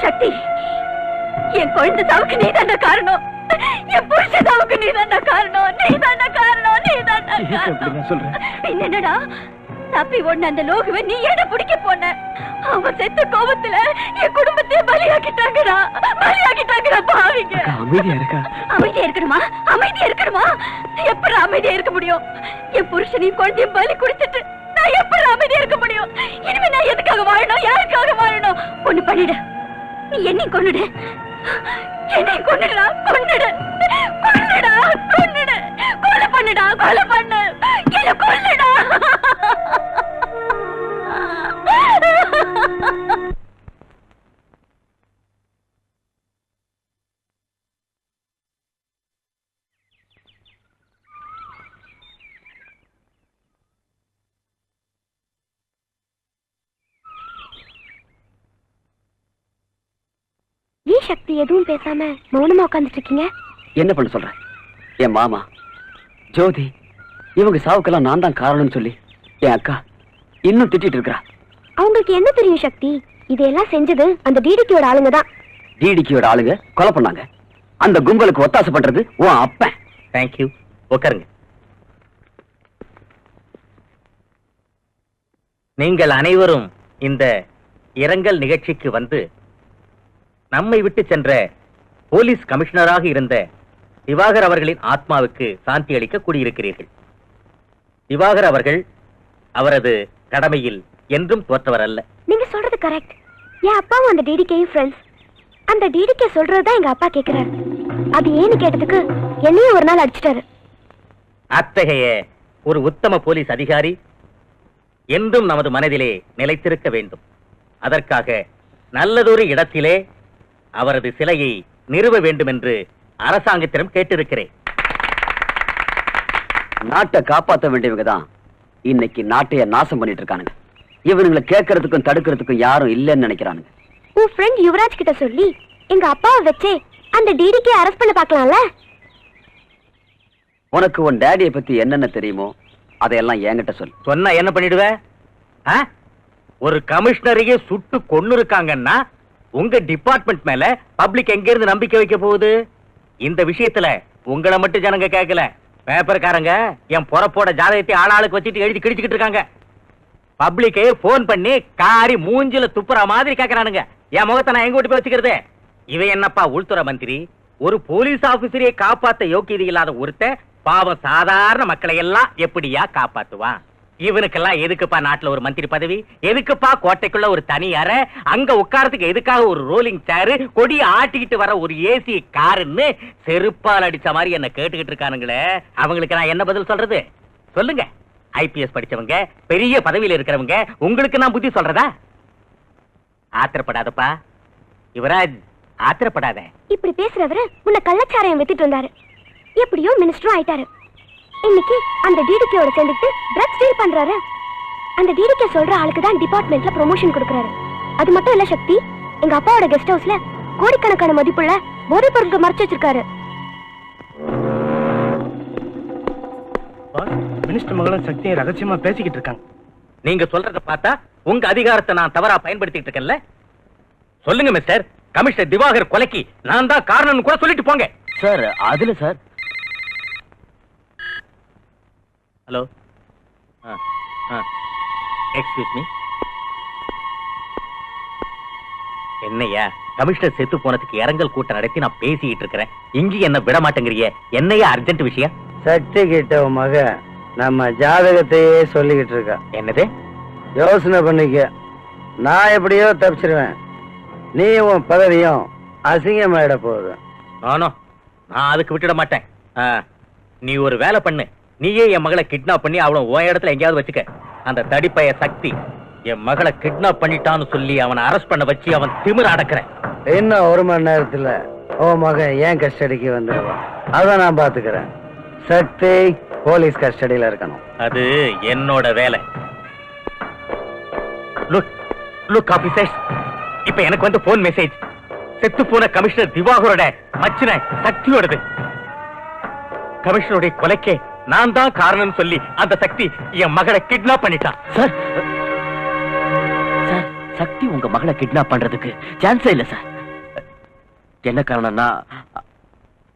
சக்தி, என் குழந்தை சாவுக்கு நீதான காரணம். என் புருஷ சாவுக்கு நீதான காரணம். நீதான காரணம். நீதான காரணம். என்னடா தப்பி ஒண்ணு அந்த லோகுவை நீ ஏட பிடிக்க போன? அவன் செத்த கோபத்துல என் குடும்பத்தையே பலியாக்கிட்டாங்கடா. பலியாக்கிட்டாங்கடா பாவிங்க. அமைதியா இருக்கா? அமைதியா இருக்கணுமா? அமைதியா இருக்கணுமா? எப்படி அமைதியா இருக்க முடியும்? என் புருஷனையும் குழந்தையும் பலி குடிச்சிட்டு நான் நான் எப்படி அமைதியா இருக்க முடியும்? இனிமே நான் எதுக்காக வாழணும், யாருக்காக வாழணும்? ஒண்ணு பண்ணிடு, நீ என்னையும் கொன்னுடு, என்னையும் கொன்னுடா, கொன்னுடு, கொன்னுடா, கொன்னுடு, கொலை பண்ணுடா, கொலை பண்ணு, என்ன கொல்லுடா. ஏன் சக்தி எதுவும் பேசாம மௌனமா உட்காந்துட்டு இருக்கீங்க? என்ன பண்ண சொல்ற? என் மாமா ஜோதி இவங்க சாவுக்கெல்லாம் நான் தான் காரணம்னு சொல்லி என் அக்கா இன்னும் திட்டிட்டு இருக்கா. அவங்களுக்கு என்ன தெரியும் சக்தி? இதெல்லாம் செஞ்சது அந்த டிடிக்கியோட ஆளுங்க தான். டிடிக்கியோட ஆளுங்க கொலை பண்ணாங்க. அந்த கும்பலுக்கு ஒத்தாசை பண்றது உன் அப்பன். தேங்க்யூ, உட்காருங்க. நீங்கள் அனைவரும் இந்த இரங்கல் நிகழ்ச்சிக்கு வந்து நம்மை விட்டு சென்ற போலீஸ் கமிஷனராக இருந்த திவாகர் அவர்களின் ஆத்மாவுக்கு சாந்தி அளிக்க கூடியிருக்கிறீர்கள். திவாகர் அவர்கள் அவரது கடமையில் என்றும் தோற்றவர் அல்ல. நீங்க சொல்றது கரெக்ட். என் அப்பாவும் அந்த டிடிகேயும் ஃப்ரெண்ட்ஸ். அந்த டிடிகே சொல்றதுதான் எங்க அப்பா கேக்குறாரு. அது ஏன்னு கேட்டதுக்கு என்னையும் ஒரு நாள் அடிச்சிட்டாரு. அத்தகைய ஒரு உத்தம போலீஸ் அதிகாரி என்றும் நமது மனதிலே நிலைத்திருக்க வேண்டும். அதற்காக நல்லதொரு இடத்திலே அவரது சிலையை நிறுவ வேண்டும் என்று அரசாங்கத்திடம் கேட்டிருக்கிறேன். நாட்டை காப்பாற்ற வேண்டியவங்க தான் இன்னைக்கு நாட்டைய நாசம் பண்ணிட்டு இருக்கானுங்க. இவனுங்களை கேட்கறதுக்கும் தடுக்கிறதுக்கும் யாரும் இல்லைன்னு நினைக்கிறானுங்க. உன் ஃப்ரெண்ட் யுவராஜ் கிட்ட சொல்லி எங்க அப்பாவை வச்சே அந்த டிடிகே அரெஸ்ட் பண்ண பார்க்கலாம்ல? உனக்கு உன் டேடியை பத்தி என்னென்ன தெரியுமோ அதையெல்லாம் என்கிட்ட சொல்லு. சொன்னா என்ன பண்ணிடுவ? ஒரு கமிஷனரையே சுட்டு கொன்னு இருக்காங்கன்னா உங்க டிபார்ட்மெண்ட் மேல பப்ளிக் எங்க இருந்து நம்பிக்கை வைக்க போகுது? இந்த விஷயத்துல உங்களை மட்டும் ஜனங்க கேட்கல, பேப்பர்காரங்க என் பொறப்போட ஜாதகத்தை ஆளாளுக்கு வச்சுட்டு எழுதி கிழிச்சுக்கிட்டு இருக்காங்க. பப்ளிக்கே போன் பண்ணி காரி மூஞ்சில துப்புற மாதிரி கேட்கறானுங்க. என் முகத்தை நான் எங்க ஓட்டி போய் வச்சுக்கிறது? இவன் என்னப்பா உள்துறை மந்திரி? ஒரு போலீஸ் ஆபீசரையே காப்பாத்த யோக்கியதை இல்லாத ஒருத்தன் பாவம் சாதாரண மக்களை எல்லாம் எப்படியா காப்பாத்துவான்? இவனுக்கெல்லாம் எதுக்குப்பா நாட்டுல ஒரு மந்திரி பதவி? எதுக்குப்பா கோட்டைக்குள்ள ஒரு தனி அறை? அங்க உட்காரத்துக்கு எதுக்காக ஒரு ரோலிங் சேரு? கொடியை ஆட்டிக்கிட்டு வர ஒரு ஏசி காருன்னு செருப்பால் அடிச்ச மாதிரி என்ன கேட்டுக்கிட்டு இருக்கானுங்களே, அவங்களுக்கு நான் என்ன பதில் சொல்றது? சொல்லுங்க. ஐபிஎஸ் படிச்சவங்க, பெரிய பதவியில இருக்கிறவங்க, உங்களுக்கு நான் புத்தி சொல்றதா? ஆத்திரப்படாதப்பா யுவராஜ், ஆத்திரப்படாத. இப்படி பேசுறவரு உன்னை கள்ளச்சாராயம் வித்துட்டு இருந்தாரு. எப்படியோ மினிஸ்டரும் ஆயிட்டாரு. இன்னைக்கு அந்த டிடிகேயோட சேர்ந்துட்டு ட்ரக்ஸ் டீல் பண்றாரு. அந்த டிடிகே சொல்ற ஆளுக்கு தான் டிபார்ட்மெண்ட்ல ப்ரொமோஷன் கொடுக்கறாரு. அது மட்டும் இல்ல சக்தி, எங்க அப்பாவோட கெஸ்ட் ஹவுஸ்ல கோடிக்கணக்கான மதிப்புள்ள போதைப் பொருட்கள் மறைச்சு வச்சிருக்காரு. மினிஸ்டர் மகளும் சக்தியை ரகசியமா பேசிக்கிட்டு இருக்காங்க. நீங்க சொல்றத பார்த்தா உங்க அதிகாரத்தை நான் தவறா பயன்படுத்திட்டு இருக்கேன்ல? சொல்லுங்க மிஸ்டர், கமிஷனர் திவாகர் கொலைக்கு நான் தான் காரணம்னு கூட சொல்லிட்டு போங்க. சார் அதுல சார். Hello, excuse me. என்னையா கமிஷனர் செத்து போனதுக்கு இரங்கல் கூட்டம் நடத்தி நான் பேசிக்கிட்டு இருக்கிறேன். இங்க என்ன விட மாட்டேங்கிறிய? என்னையா அர்ஜென்ட் விஷயம்? சக்தி கிட்ட உன் மக நம்ம ஜாதகத்தையே சொல்லிக்கிட்டு இருக்கா. என்னது? யோசனை பண்ணிக்க. நான் எப்படியோ தப்பிச்சிருவேன், நீ உன் பதவியும் அசிங்கமாயிட போகுது. நானும் நான் அதுக்கு விட்டுட மாட்டேன். நீ ஒரு வேலை பண்ணு, நீயே என் மகளை கிட்னாப் பண்ணி அவளை உன் இடத்துல எங்கேயாவது வச்சுக்க. அந்த தடிப்பைய சக்தி என் மகளை கிட்னாப் பண்ணிட்டான்னு சொல்லி அவனை அரெஸ்ட் பண்ண வச்சு அவன் திமிர அடக்குறேன். இன்னும் 1 மணி நேரத்துல உன் மகன் ஏன் கஸ்டடிக்கு வந்துடுவான். அதை நான் பாத்துக்கிறேன். சக்தி போலீஸ் கஸ்டடியில இருக்கணும். அது என்னோட வேலை. லுக் லுக் ஆபீசர்ஸ், இப்ப எனக்கு வந்து போன் மெசேஜ். செத்து போன கமிஷனர் திவாகரோட மச்சின சக்தியோடது. கமிஷனருடைய கொலைக்கே நான் தான் காரணம் சொல்லி அந்த சக்தி என் மகளை கிட்னாப் பண்ணிட்டான். சார் சார், சக்தி உங்க மகளை கிட்னாப் பண்றதுக்கு சான்ஸே இல்ல சார். என்ன காரணம்னா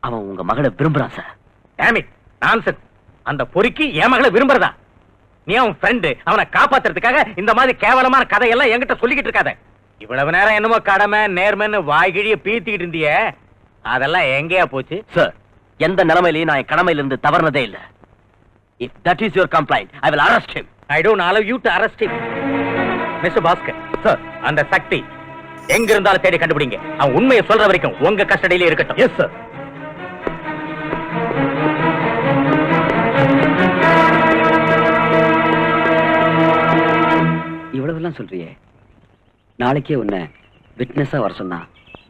அவன் உங்க மகளை விரும்புறான் சார். Dam it, nonsense. அந்த பொறுக்கி என் மகளை விரும்புறதா? நீ அவன் ஃப்ரெண்டு, அவனை காப்பாத்துறதுக்காக இந்த மாதிரி கேவலமான கதையெல்லாம் என்கிட்ட சொல்லிக்கிட்டு இருக்காத. இவ்வளவு நேரம் என்னமோ கடமை நேர்மைன்னு வாய்கிழிய பீத்திக்கிட்டு இருந்திய, அதெல்லாம் எங்கேயா போச்சு? சார், எந்த நிலைமையிலையும் நான் என் கடமையிலிருந்து தவறுனதே இல்ல. If that is your complaint, I will arrest him. I don't allow you to arrest him. Mister Bhaskar sir, அந்த சக்தி எங்க இருந்தாலும் தேடி கண்டுபிடிங்க. அவன் உண்மையை சொல்ற வரைக்கும் உங்க கஸ்டடியிலே இருக்கட்டும். Yes sir. இவ்வளவுலாம் சொல்றியே, நாளைக்கே உன்னை விட்னஸா வர சொன்னா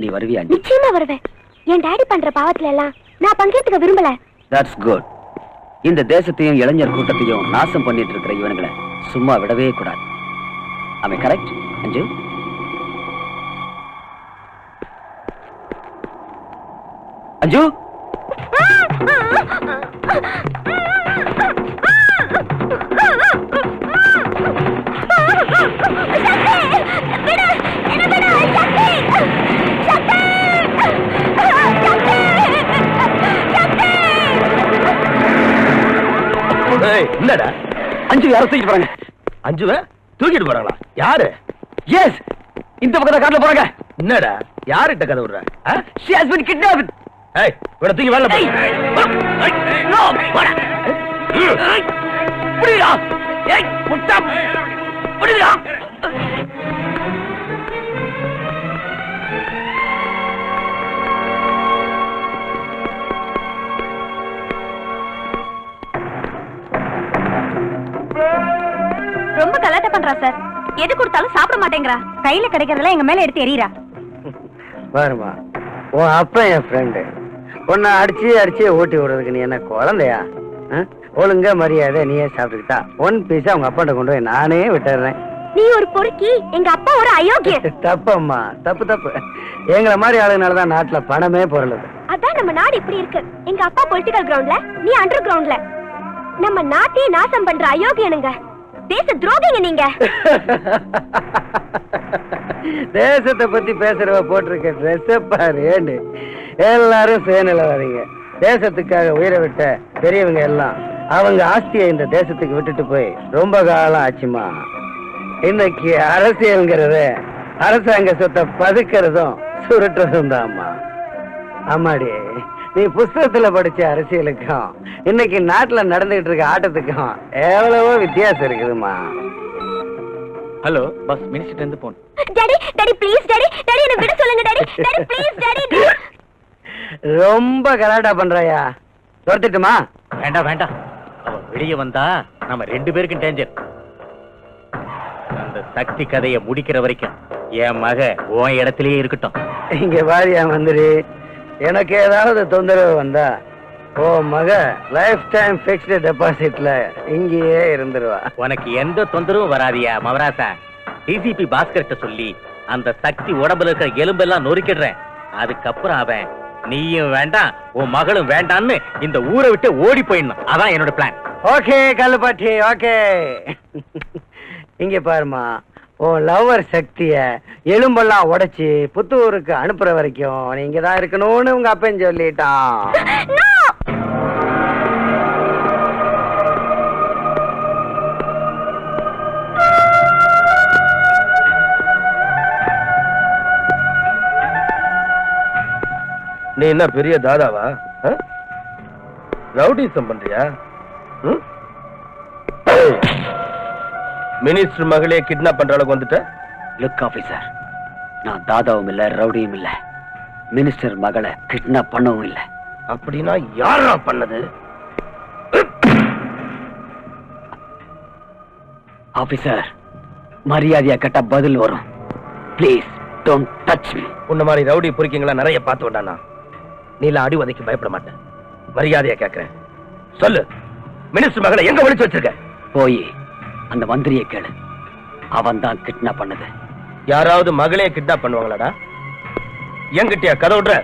நீ வருவியா? நிச்சயமா வருவேன். என் டாடி பண்ற பாவத்துல எல்லாம் நான் பங்கேற்றுக்க விரும்பல. That's good. இந்த தேசத்தையும் இளைஞர் கூட்டத்தையும் நாசம் பண்ணிட்டு இருக்கிற இவனுங்களை சும்மா விடவே கூடாது. Am I correct, அஞ்சு? அஞ்சு, என்னடா அஞ்சு யாரை தூக்கிட்டு போறாங்க? அஞ்சுவ தூக்கிட்டு போறாங்களா? யாரு? எஸ், இந்த பக்கத்துல காட்டுல போறாங்க. என்னடா யார்கிட்ட கதை விடுற? She has been kidnapped. ஏய், இவனை தூக்கி வரல. No, போடா. புடிடா. ஏய், முட்டா. புடிடா. ரொம்ப கலாட்டா பண்றா சார். எது கொடுத்தாலும் சாப்பிட மாட்டேங்கிறா. கையில கிடைக்கிறதெல்லாம் எங்க மேல எடுத்து எறியறா. பாருமா, உன் அப்பா என் ஃப்ரெண்டு. உன்னை அடிச்சு ஓட்டி விடுறதுக்கு நீ என்ன குழந்தையா? ஒழுங்கா மரியாதை நீயே சாப்பிட்டுக்கிட்டா ஒன் பீஸா அவங்க அப்பாட்ட கொண்டு போய் நானே விட்டுறேன். நீ ஒரு பொறுக்கி, எங்க அப்பா ஒரு அயோக்கிய. தப்பம்மா, தப்பு. எங்களை மாதிரி ஆளுங்கனாலதான் நாட்டுல பணமே பொருளுது. அதான் நம்ம நாடு இப்படி இருக்கு. எங்க அப்பா பொலிட்டிக்கல் கிரவுண்ட்ல, நீ அண்டர் கிரவுண்ட்ல. நம்ம நாட்டையே நாசம் பண்ற அயோக்கியனுங்க. தேச துரோகிங்க நீங்க. தேசத்தை பத்தி பேசுறவ போட்டிருக்க ட்ரெஸ் பாரு. எல்லாரும் சேனல வரீங்க. தேசத்துக்காக உயிரை விட்ட பெரியவங்க எல்லாம் அவங்க ஆஸ்தியை இந்த தேசத்துக்கு விட்டுட்டு போய் ரொம்ப காலம் ஆச்சுமா. இன்னைக்கு அரசியல்ங்கிறத அரசாங்க சொத்தை பதுக்கிறதும் சுருட்டுறதும் தான்மா. ஆமாடி, நீ புஸ்தகத்துல படிச்ச அரசியலுக்கும் இன்னைக்கு நாட்டுல நடந்துகிட்டு இருக்க ஆட்டத்துக்கும் எவ்வளவோ வித்தியாசம் இருக்குதுமா. ஹலோ பஸ், மினிஸ்டர் இருந்து போன். டாடி ப்ளீஸ் டாடி என்ன விட சொல்லுங்க டாடி ப்ளீஸ் டாடி. ரொம்ப கலாட்டா பண்றாயா? துரத்திட்டுமா? வேண்டாம். அவ வெளியே வந்தா நம்ம 2 பேருக்கும் டேஞ்சர். அந்த சக்தி கதையை முடிக்கிற வரைக்கும் என் மக உன் இடத்திலேயே இருக்கட்டும். இங்க வாரியா மந்திரி, எனக்கு ஏதாவது தொந்தரவு வந்தா ஓ மக லைஃப் டைம் பிக்ஸ்டு டெபாசிட்ல இங்கேயே இருந்துருவா. உனக்கு எந்த தொந்தரவும் வராதியா மவராசா. டிசிபி பாஸ்கர்ட்ட சொல்லி அந்த சக்தி உடம்புல இருக்கிற எலும்பெல்லாம் நொறுக்கிடுறேன். அதுக்கப்புறம் அவன் நீயும் வேண்டாம் உன் மகளும் வேண்டான்னு இந்த ஊரை விட்டு ஓடி போயிடணும். அதான் என்னோட பிளான். Okay கல்லுப்பாட்டி, okay. இங்க பாருமா, உன் லவ்வர் சக்திய எலும்பெல்லாம் உடைச்சு புத்தூருக்கு அனுப்புற வரைக்கும் நீங்க தான் இருக்கணும்னு உங்க அப்பன் சொல்லிட்டான். நீ என்ன பெரிய தாதாவா? ரவுடிசம் பண்றியா? மினிஸ்டர் மகளே கிட்னாப் பண்ற அளவுக்கு வந்துட்ட? லுக் ஆபீசர், நான் தாதாவும் இல்ல ரவுடியும் இல்ல. மினிஸ்டர் மகளை கிட்னாப் பண்ணவும் இல்ல. அப்படின்னா யாரா பண்ணது? ஆபீசர், மரியாதையா கேட்டா பதில் வரும். Please don't touch me. உன்ன மாதிரி ரவுடி பொறுக்கிங்களா நிறைய பார்த்து விட்டானா? நீல அடி உதைக்கு பயப்பட மாட்டேன். மரியாதையா கேட்கிறேன், சொல்லு, மினிஸ்டர் மகளை எங்க ஒளிச்சு வச்சிருக்க? போய் அந்த மந்திரியை கேளு. அவன் தான் கிட்னாப் பண்ணது. யாராவது மகளே கிட்னாப் பண்ணுவாங்களாடா? என்கிட்டயா கதை விடுற?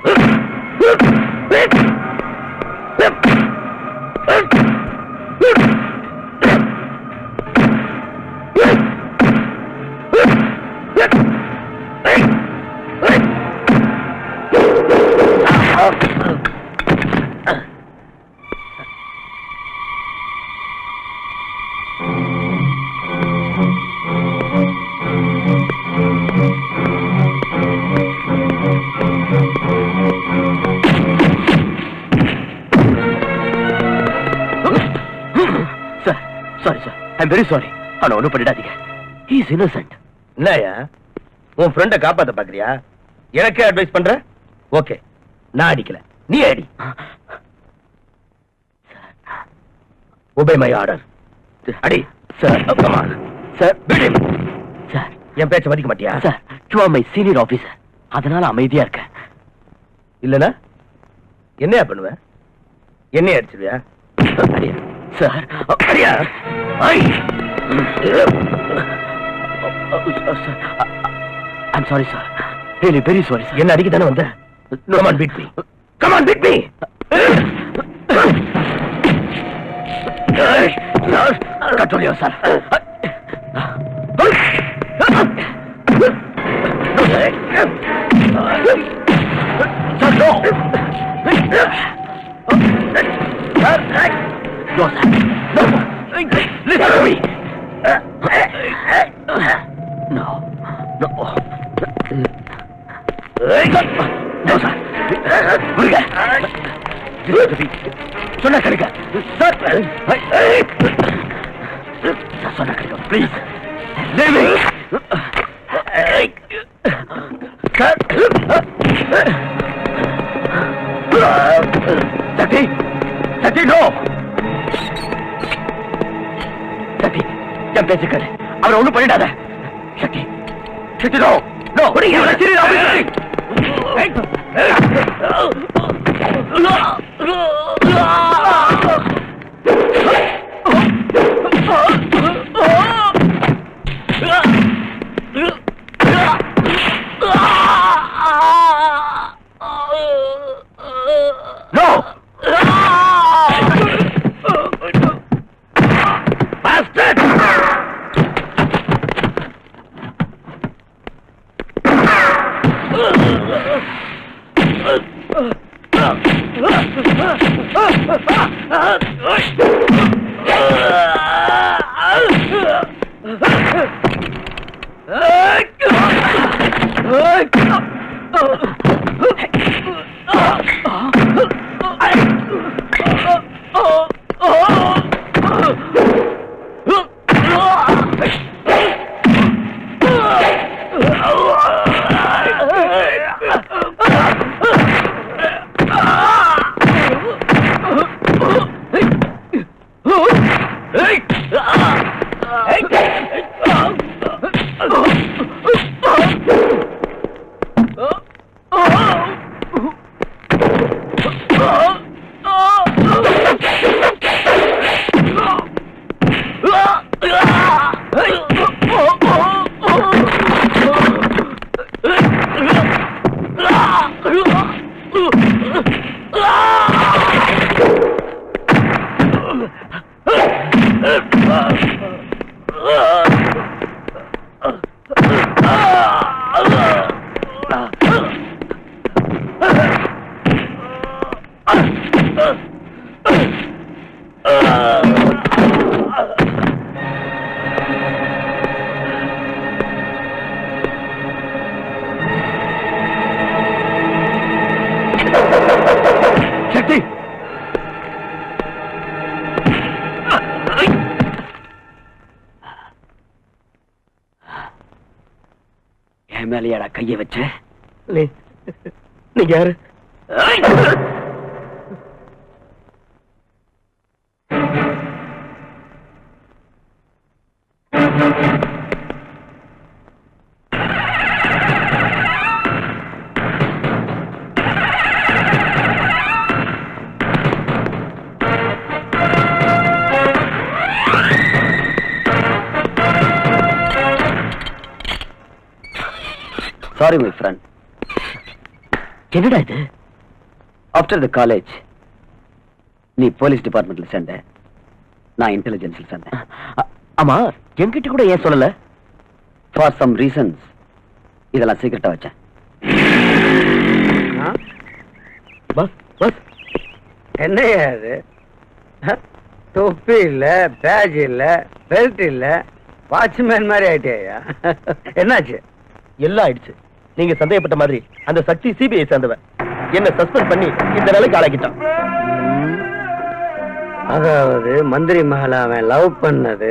Sorry sir, I am very sorry. அவனை ஒண்ணும் பண்ணிடாதீங்க. He is innocent. என்னயா உன் ஃப்ரெண்ட காப்பாத்த பாக்குறியா? எனக்கே அட்வைஸ் பண்ற? ஓகே, நான் அடிக்கல, நீ அடி. Obey my order. அடி. Sir, Come on. Sir, Beat him. Sir, என் பேச்ச மதிக்க மாட்டியா? Sir, you are my senior officer. அதனால அமைதியா இருக்கேன். இல்லனா என்னையா பண்ணுவ? என்னைய அடிச்சிருவியா? அடியா. சார், அடியா. ஐ. I'm sorry, sir. Really, very sorry, sir. என்ன அடிக்க தானே வந்த? Come on, beat me. Come on, beat me. Sir, control yourself. Sir, no. No, sir. No. Listen to me. No. No. No, sir. Muruga. Listen to me. சொன்னா கிடைக்க. Sir. சொன்னா கிடைக்க. Please. Leave me. Sir. Sakti. Sakti, no. சக்தி, என் பேச்சு கேளு. அவரை ஒண்ணும் பண்ணிடாத. சக்தி, சக்தி, நோ, நோ. No. Bastard! மேலையாடா கைய வச்ச? நீங்க யாரு? Sorry my friend. என்னடா இது? ஆஃப்டர் த காலேஜ் நீ போலீஸ் டிபார்ட்மெண்ட்ல சேர்ந்த, நான் இன்டெலிஜென்ஸ்ல சேர்ந்தேன். ஆமா, என்கிட்ட கூட ஏன் சொல்லல? ஃபார் சம் ரீசன்ஸ் இதெல்லாம் சீக்கிரட்டா வச்சேன். பஸ் பஸ் என்னையா அது? தொப்பி இல்ல, பேஜ் இல்ல, பெல்ட் இல்ல, வாட்ச்மேன் மாதிரி ஆயிட்டியா? என்னாச்சு? எல்லாம் ஆயிடுச்சு. நீங்க சந்தேகப்பட்ட மாதிரி அந்த சக்தி சிபிஐ சேர்ந்தவன் என்ன சஸ்பெண்ட் பண்ணி இந்த நிலைக்கு ஆளாக்கிட்டான். அதாவது மந்திரி மகளை அவன் லவ் பண்ணது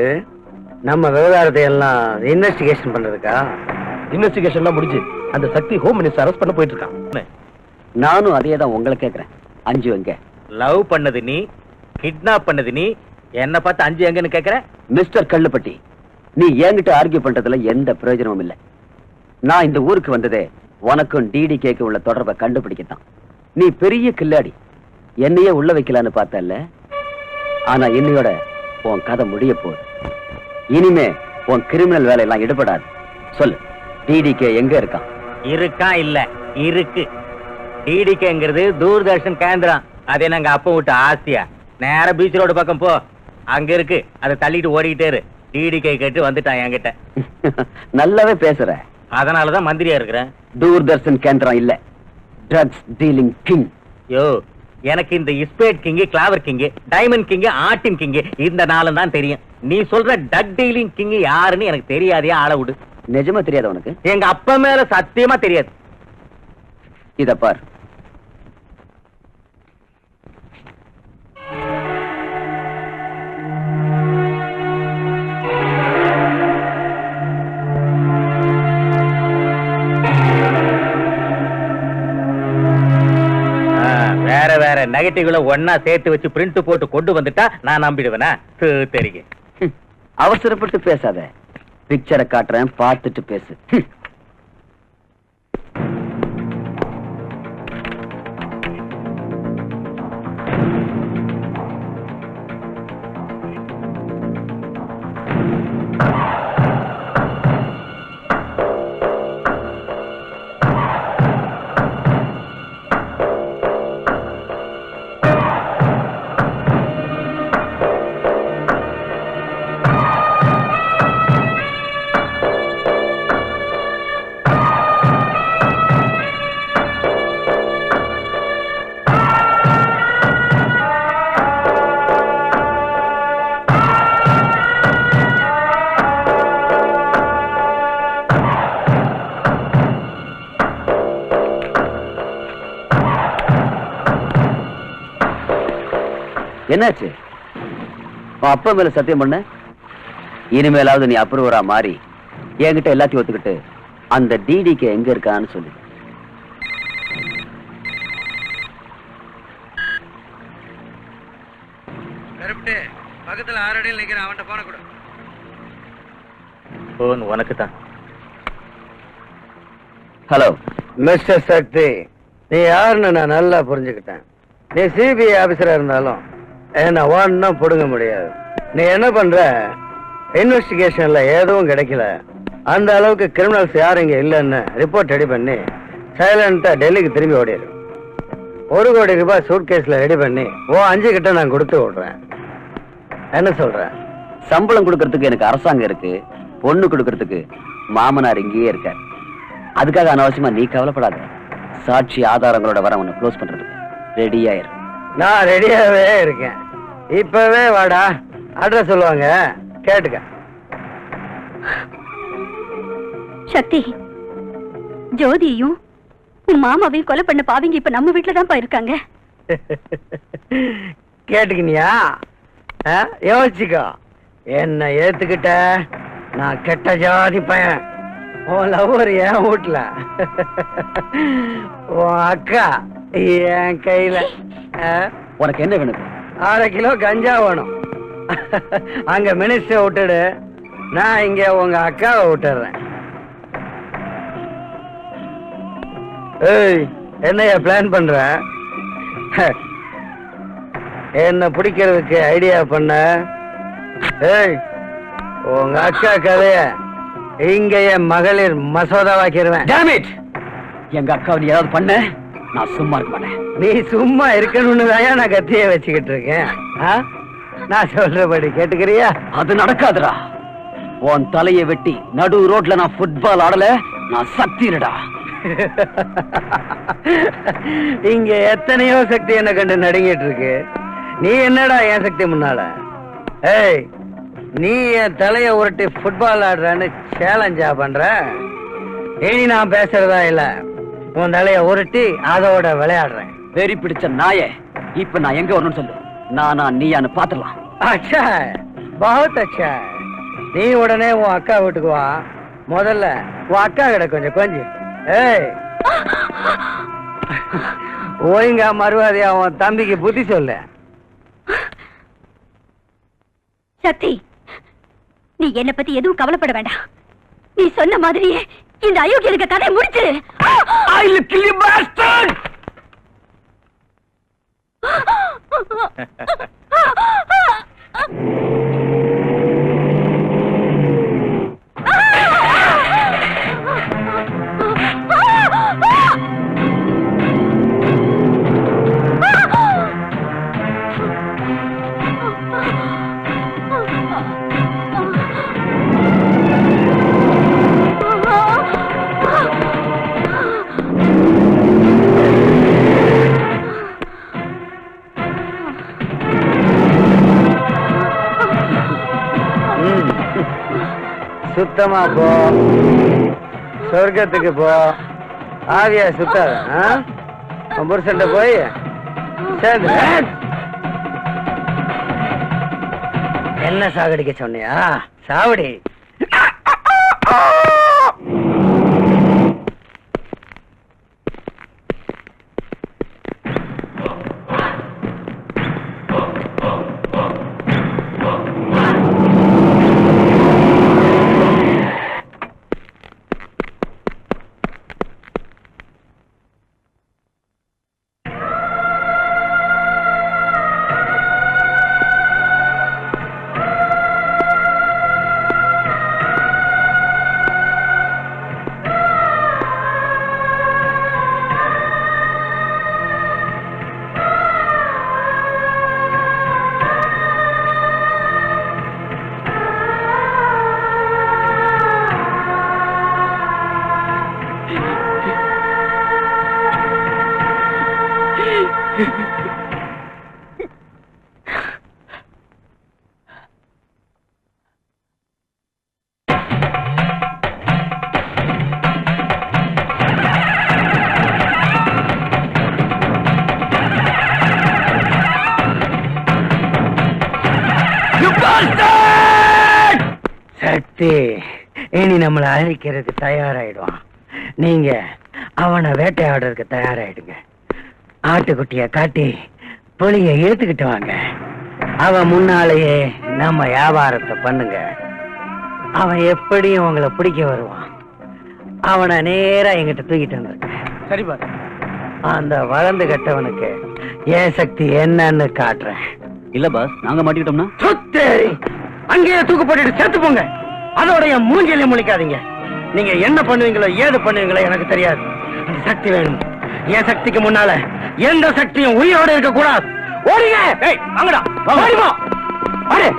நம்ம விவகாரத்தை எல்லாம் இன்வெஸ்டிகேஷன் பண்றதுக்கா? இன்வெஸ்டிகேஷன் முடிஞ்சு அந்த சக்தி ஹோம் மினிஸ்டர் அரெஸ்ட் பண்ண போயிட்டு இருக்கான். நானும் அதே தான் உங்களை கேட்கிறேன். அஞ்சு எங்க? லவ் பண்ணது நீ, கிட்னாப் பண்ணது நீ, என்ன பார்த்து அஞ்சு எங்கன்னு கேக்குற? மிஸ்டர் கல்லுப்பட்டி, நீ என்கிட்ட ஆர்கியூ பண்றதுல எந்த பிரயோஜனமும் இல்லை. நான் இந்த ஊருக்கு வந்ததே உனக்கும் டிடிகேக்கு உள்ள தொடர்பை கண்டுபிடிக்கத்தான். நீ பெரிய கில்லாடி, என்னையே உள்ள வைக்கலான்னு பார்த்தல்ல. ஆனா என்னையோட உன் கதை முடிய போகுது. இனிமே உன் கிரிமினல் வேலையெல்லாம் ஈடுபடாது. சொல்லு, டிடிகே எங்க இருக்கான்? இருக்கா இல்ல இருக்கு. டிடிகேங்கிறது தூர்தர்ஷன் கேந்திரம். அது என்னங்க அப்ப விட்டு ஆசியா நேர பீச் ரோடு பக்கம் போ, அங்க இருக்கு. அதை தள்ளிட்டு ஓடிக்கிட்டே இரு. டிடிகே கேட்டு வந்துட்டான் என்கிட்ட. நல்லாவே பேசுற. அதனாலதான் மந்திரியா இருக்கிறேன். தூர்தர்ஷன் கேந்திரம் இல்ல, ட்ரக்ஸ் டீலிங் கிங். யோ, எனக்கு இந்த spade king, clover king, diamond king, ஆட்டின் கிங் இந்த நாளும் தான் தெரியும். நீ சொல்ற டக் டீலிங் கிங் யாருன்னு எனக்கு தெரியாதே. ஆள விடு. நிஜமா தெரியாத உனக்கு? எங்க அப்பா மேல சத்தியமா தெரியாது. இத பார், வேற வேற நெகட்டிவ்ல ஒன்னா சேர்த்து வச்சு பிரிண்ட் போட்டு கொண்டு வந்துட்டா நான் நம்பிடுவேனா? தெரியும். அவசரப்பட்டு பேசாத. பிக்சரை காட்டுறேன், பார்த்துட்டு பேசு. என்னாச்சு? உன் அப்பா மேல சத்தியம் பண்ண. இனிமேலாவது நீ அப்ரூவரா மாறி என்கிட்ட எல்லாத்தையும் ஒத்துக்கிட்டு அந்த டிடிகே எங்க இருக்கான்னு சொல்லு. பக்கத்துல 6 அடியில் நிக்கிறேன், அவன்கிட்ட போன கூட. போன் உனக்கு தான். ஹலோ மிஸ்டர் சக்தி, நீ யாருன்னு நான் நல்லா புரிஞ்சுக்கிட்டேன். நீ சிபிஐ ஆபீசரா இருந்தாலும் என்ன ஒன்னும் புடுங்க முடியாது. நீ என்ன பண்ற, இன்வெஸ்டிகேஷன்ல எதுவும் கிடைக்கல, அந்த அளவுக்கு கிரிமினல்ஸ் யாரும் இங்க இல்லைன்னு ரிப்போர்ட் ரெடி பண்ணி சைலண்டா டெல்லிக்கு திரும்பி ஓடிடு. 1 கோடி ரூபாய் சூட் கேஸ்ல ரெடி பண்ணி 5 கிட்ட நான் கொடுத்து விடுறேன். என்ன சொல்ற? சம்பளம் கொடுக்கறதுக்கு எனக்கு அரசாங்கம் இருக்கு, பொண்ணு கொடுக்கறதுக்கு மாமனார் இங்கேயே இருக்கார். அதுக்காக அனாவசியமா நீ கவலைப்படாத. சாட்சி ஆதாரங்களோட வர உன்னை க்ளோஸ் பண்றதுக்கு ரெடியாயிரு. நான் ரெடியாவே இருக்கேன். இப்பவே வாடா, அட்ரஸ் சொல்லுவாங்க, கேட்டுக்க. சக்தி, ஜோதியையும் உன் மாமாவையும் கொலை பண்ண பாவிங்க இப்ப நம்ம வீட்டுல தான் இருக்காங்க. கேட்டுக்கினியா? யோசிச்சுக்கோ. என்ன ஏத்துக்கிட்ட, நான் கெட்ட ஜாதி பையன். உன் லவ்வர் என் வீட்டுல, உன் அக்கா என் கையில. உனக்கு என்ன வேணும்? 1/2 கிலோ கஞ்சா வேணும். அங்க மினிஸ்டர் விட்டுடு, நான் இங்க உங்க அக்காவை விட்டுறேன். ஏய், என்னையா பிளான் பண்ற? என்ன பிடிக்கிறதுக்கு ஐடியா பண்ண? ஏய், உங்க அக்கா கதைய இங்க என் மகளிர் மசோதாவாக்கிடுவேன். Damn it! எங்க அக்காவை நீ ஏதாவது பண்ண, நான் சும்மா இருக்க மாட்டேன். நீ சும்மா இருக்கணும்னு தான் நான் கத்திய வச்சுக்கிட்டு இருக்கேன். நான் சொல்றபடி கேட்டுக்கிறியா? அது நடக்காதுடா. உன் தலையை வெட்டி நடு ரோட்ல நான் ஃபுட்பால் ஆடல, நான் சக்திடா. இங்க எத்தனையோ சக்தி என்ன கண்டு நடுங்கிட்டு இருக்கு. நீ என்னடா என் சக்தி முன்னால? ஏய், நீ என் தலைய உருட்டி ஃபுட்பால் ஆடுறன்னு சேலஞ்சா பண்ற? இனி நான் பேசுறதா இல்ல, உன் தலைய உருட்டி அதோட விளையாடுறேன். வெறி பிடிச்ச நாயே, இப்ப நான் எங்க வரணும்னு சொல்லு. நானா நீயான்னு பாத்துடலாம். அச்சா, பஹுத் அச்சா. நீ உடனே உன் அக்கா வீட்டுக்கு வா. முதல்ல உன் அக்கா கிட்ட கொஞ்சம் ஏய் ஒழுங்கா மறுவாதியா உன் தம்பிக்கு புத்தி சொல்லு. சக்தி, நீ என்ன பத்தி எதுவும் கவலைப்பட வேண்டாம். நீ சொன்ன மாதிரியே இந்த அயோக்கியனுக்கு கதை முடிச்சிரு. சுத்தமா போ, சொர்க்கத்துக்கு போ. ஆவியா சுத்தாத. புருஷன்ட்ட போய் சேர்ந்து என்ன சாகடிக்க சொன்னியா? சாவடி. சக்தி இனி நம்மளை அழிக்கிறதுக்கு தயாராயிடுவான். நீங்க அவனை வேட்டையாடுறதுக்கு தயாராயிடுங்க. ஆட்டுக்குட்டிய காட்டி புலிய ஏத்துக்கிட்டு வாங்க. அவன் முன்னாலேயே நம்ம வியாபாரத்தை பண்ணுங்க. அவன் எப்படியும் உங்களை பிடிக்க வருவான். அவனை நேரா எங்கிட்ட தூக்கிட்டு வந்துருக்க. சரி பாஸ். அந்த வளர்ந்து கட்டவனுக்கு ஏன் சக்தி என்னன்னு காட்டுறேன். இல்ல பாஸ், நாங்க மாட்டிக்கிட்டோம்னா சுத்தேரி அங்கேயே தூக்கு போட்டுட்டு செத்து போங்க. அதோட என் மூஞ்சிலே முழிக்காதீங்க. நீங்க என்ன பண்ணுவீங்களோ ஏது பண்ணுவீங்களோ எனக்கு தெரியாது. அந்த சக்தி வேணும். என் சக்திக்கு முன்னால எந்த சக்தியும் உயிரோடு இருக்க கூடாது. ஓடுங்க. ஏய் வாங்கடா, ஓடிப்போ. ஓடு.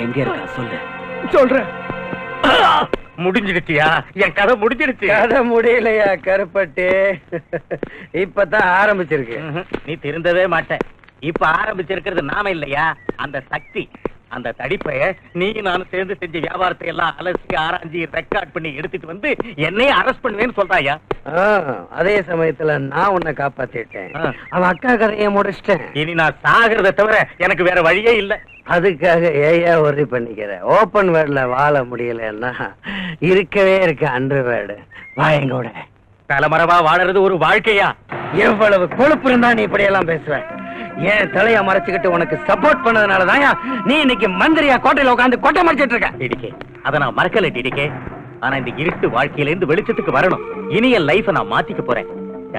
எங்க இருக்கா சொல்லு. சொல்றேன். முடிஞ்சிடுச்சியா? என் கதை முடிஞ்சிடுச்சு. கதை முடியலையா கருப்பட்டி? இப்பதான் ஆரம்பிச்சிருக்கு. நீ திருந்தவே மாட்ட. இப்ப ஆரம்பிச்சிருக்கிறது நாம இல்லையா, அந்த சக்தி. அந்த தடிப்பைய நீ நானும் சேர்ந்து செஞ்ச வியாபாரத்தை எல்லாம் அலசி ஆராய்ச்சி ரெக்கார்ட் பண்ணி எடுத்துட்டு வந்து என்னையே அரெஸ்ட் பண்ணுவேன்னு சொல்றாயா? அதே சமயத்துல நான் உன்னை காப்பாத்திட்டேன். அவன் அக்கா கதையை முடிச்சிட்டேன். இனி நான் சாகிறத தவிர எனக்கு வேற வழியே இல்ல. அதுக்காக ஏயா ஒர்ரி பண்ணிக்கிற? ஓபன் வேர்ட்ல வாழ முடியலன்னா இருக்கவே இருக்க அண்டர் வேர்டு வாயங்கோட. தலைமறைவா வாழறது ஒரு வாழ்க்கையா? எவ்வளவு கொழுப்பு இருந்தா நீ இப்படி எல்லாம் பேசுவ? ஏன் தலைய மறைச்சுக்கிட்டு உனக்கு சப்போர்ட் பண்ணதுனாலதான் நீ இன்னைக்கு மந்திரியா கோட்டையில உட்காந்து கொட்டை மறைச்சிட்டு இருக்க. டிடிக்கே, அத நான் மறக்கல டிடிக்கே. ஆனா இந்த இருட்டு வாழ்க்கையில இருந்து வெளிச்சத்துக்கு வரணும். இனி என் லைஃப நான் மாத்திக்க போறேன்.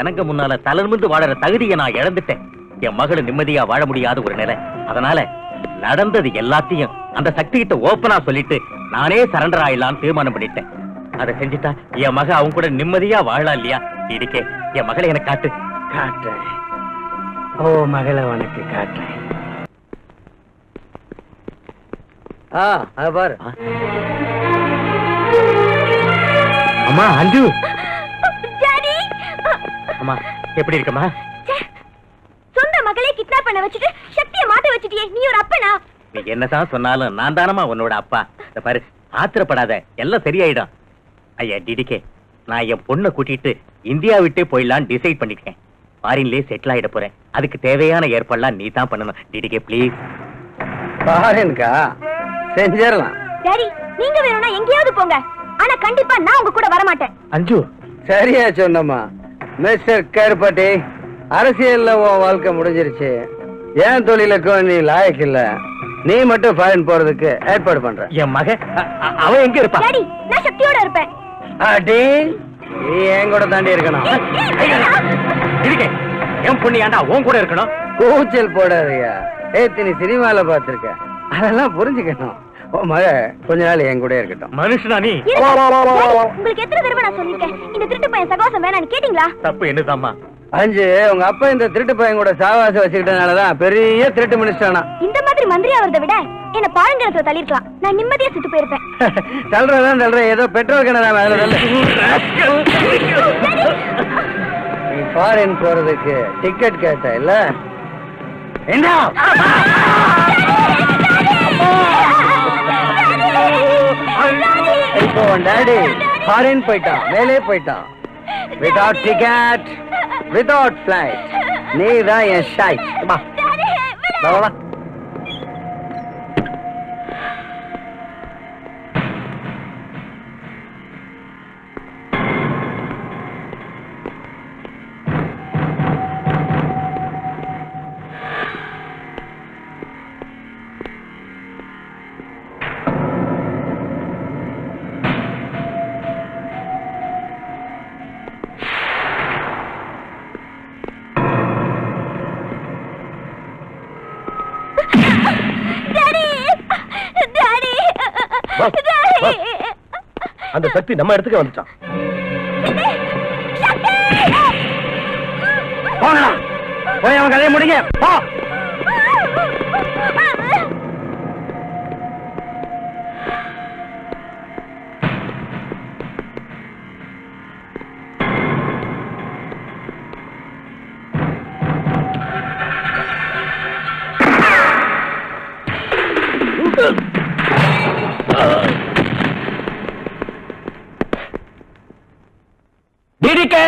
எனக்கு முன்னால தளர்ந்து வாழற தகுதியை நான் இழந்துட்டேன். என் மகளை நிம்மதியா வாழ முடியாத ஒரு நிலை. அதனால நடந்தது எல்லாத்தையும் அந்த சக்தி கிட்ட ஓப்பனா சொல்லிட்டு நானே சரண்டர் ஆயிடலான்னு தீர்மானம் பண்ணிட்டேன். அதை செஞ்சுட்டா என் மக அவங்க கூட நிம்மதியா வாழலாம் இல்லையா? டிடிக்கே, என் மகளை எனக்கு காட்டு. காட்டுறேன். ஓ மகளை உனக்கு காட்டுறேன். பாரு. அம்மா அஞ்சு. டாடி, அம்மா எப்படி இருக்கம்மா? சொந்த மகளே கிட்னாப் பண்ண வச்சுட்டு சக்தியை மாட்ட வச்சிட்டியே, நீ ஒரு அப்பனா? நீ என்னதான் சொன்னாலும் நான் தானமா உன்னோட அப்பா. இந்த பாரு, ஆத்திரப்படாத, எல்லாம் சரியாயிடும். ஐயா டிடிகே, நான் என் பொண்ணை கூட்டிட்டு இந்தியா விட்டே போயிடலான்னு டிசைட் பண்ணிட்டேன். ஃபாரின்லயே செட்டில் ஆயிட போறேன். அதுக்கு தேவையான ஏற்பாடுலாம் நீ தான் பண்ணணும். டிடிகே ப்ளீஸ். ஃபாரின்கா? செஞ்சிடலாம். டாடி, நீங்க வேணும்னா எங்கேயாவது போங்க, ஆனா கண்டிப்பா நான் உங்க கூட வர மாட்டேன். அஞ்சு, சரியா சொன்னம்மா. மிஸ்டர் கருப்பட்டி, அரசியல்ல உன் வாழ்க்கை முடிஞ்சிருச்சு. ஏன் தொழிலுக்கும் நீ லாயக்கு இல்ல. நீ மட்டும் ஃபாரின் போறதுக்கு ஏற்பாடு பண்ற. என் மக அவன் எங்க இருப்பா? டாடி, நான் சக்தியோட இருப்பேன். அடி, நீ என் கூட தாண்டி இருக்கணும். டிடிகே, என் பொண்ணு ஏன்டா உன் கூட இருக்கணும்? கூச்சல் போடாதயா. நீ சினிமால பாத்திருக்க, அதெல்லாம் புரிஞ்சுக்கணும். உன் மக கொஞ்ச நாள் என் கூட இருக்கட்டும். மனுஷனா நீ? உங்களுக்கு எத்தனை தடவை நான் சொல்லிருக்கேன், இந்த திருட்டு பையன் சகவாசம் வேணான்னு கேட்டீங்களா? தப்பு என்னதாம்மா? அஞ்சு, உங்க அப்பா இந்த திருட்டு பையன் கூட சாவாசம் வச்சுக்கிட்டனாலதான் பெரிய திருட்டு மினிஸ்டரானா. இந்த மாதிரி மந்திரி ஆவறதை விட என்ன பாழங்கரத்துல தள்ளிருக்கலாம். நான் நிம்மதியா செத்து போயிருப்பேன். தள்ளுறதான் தள்ளுற, ஏதோ பெட்ரோல் கிணறா. நீ ஃபாரின் போறதுக்கு டிக்கெட் கேட்ட இல்ல? என்ன இப்போ டாடி ஃபாரின் போயிட்டான், மேலே போயிட்டான். Without ticket, without flight. நீ தான் என் ஷாய். வா. அந்த சக்தி நம்ம இடத்துக்கு வந்துட்டான். போங்கடா, போய் அவன் கதையை முடிங்க. போ. டிடிகே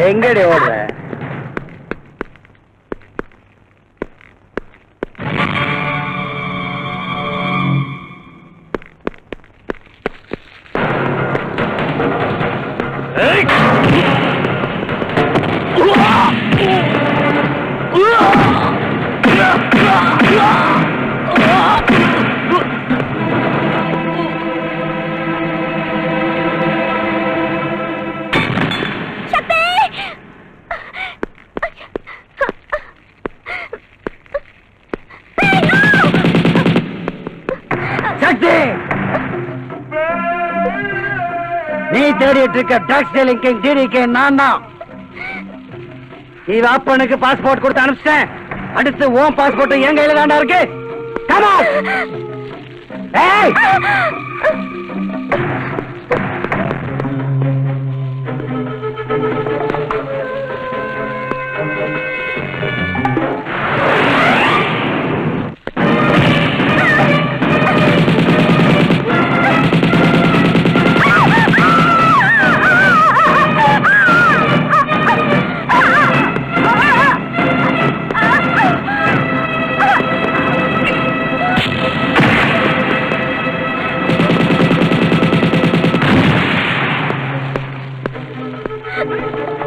எங்கடி ஓடுற? நீ தேடிட்டு இருக்க ட்ரக்ஸ் டீலிங் கிங் டிடிகே நான் தான். இவ அப்பனுக்கு பாஸ்போர்ட் கொடுத்து அனுப்பிச்சிட்டேன். அடுத்து உன் பாஸ்போர்ட் என் கையில தாண்டா இருக்கு. Come on! ஏய்! Hey!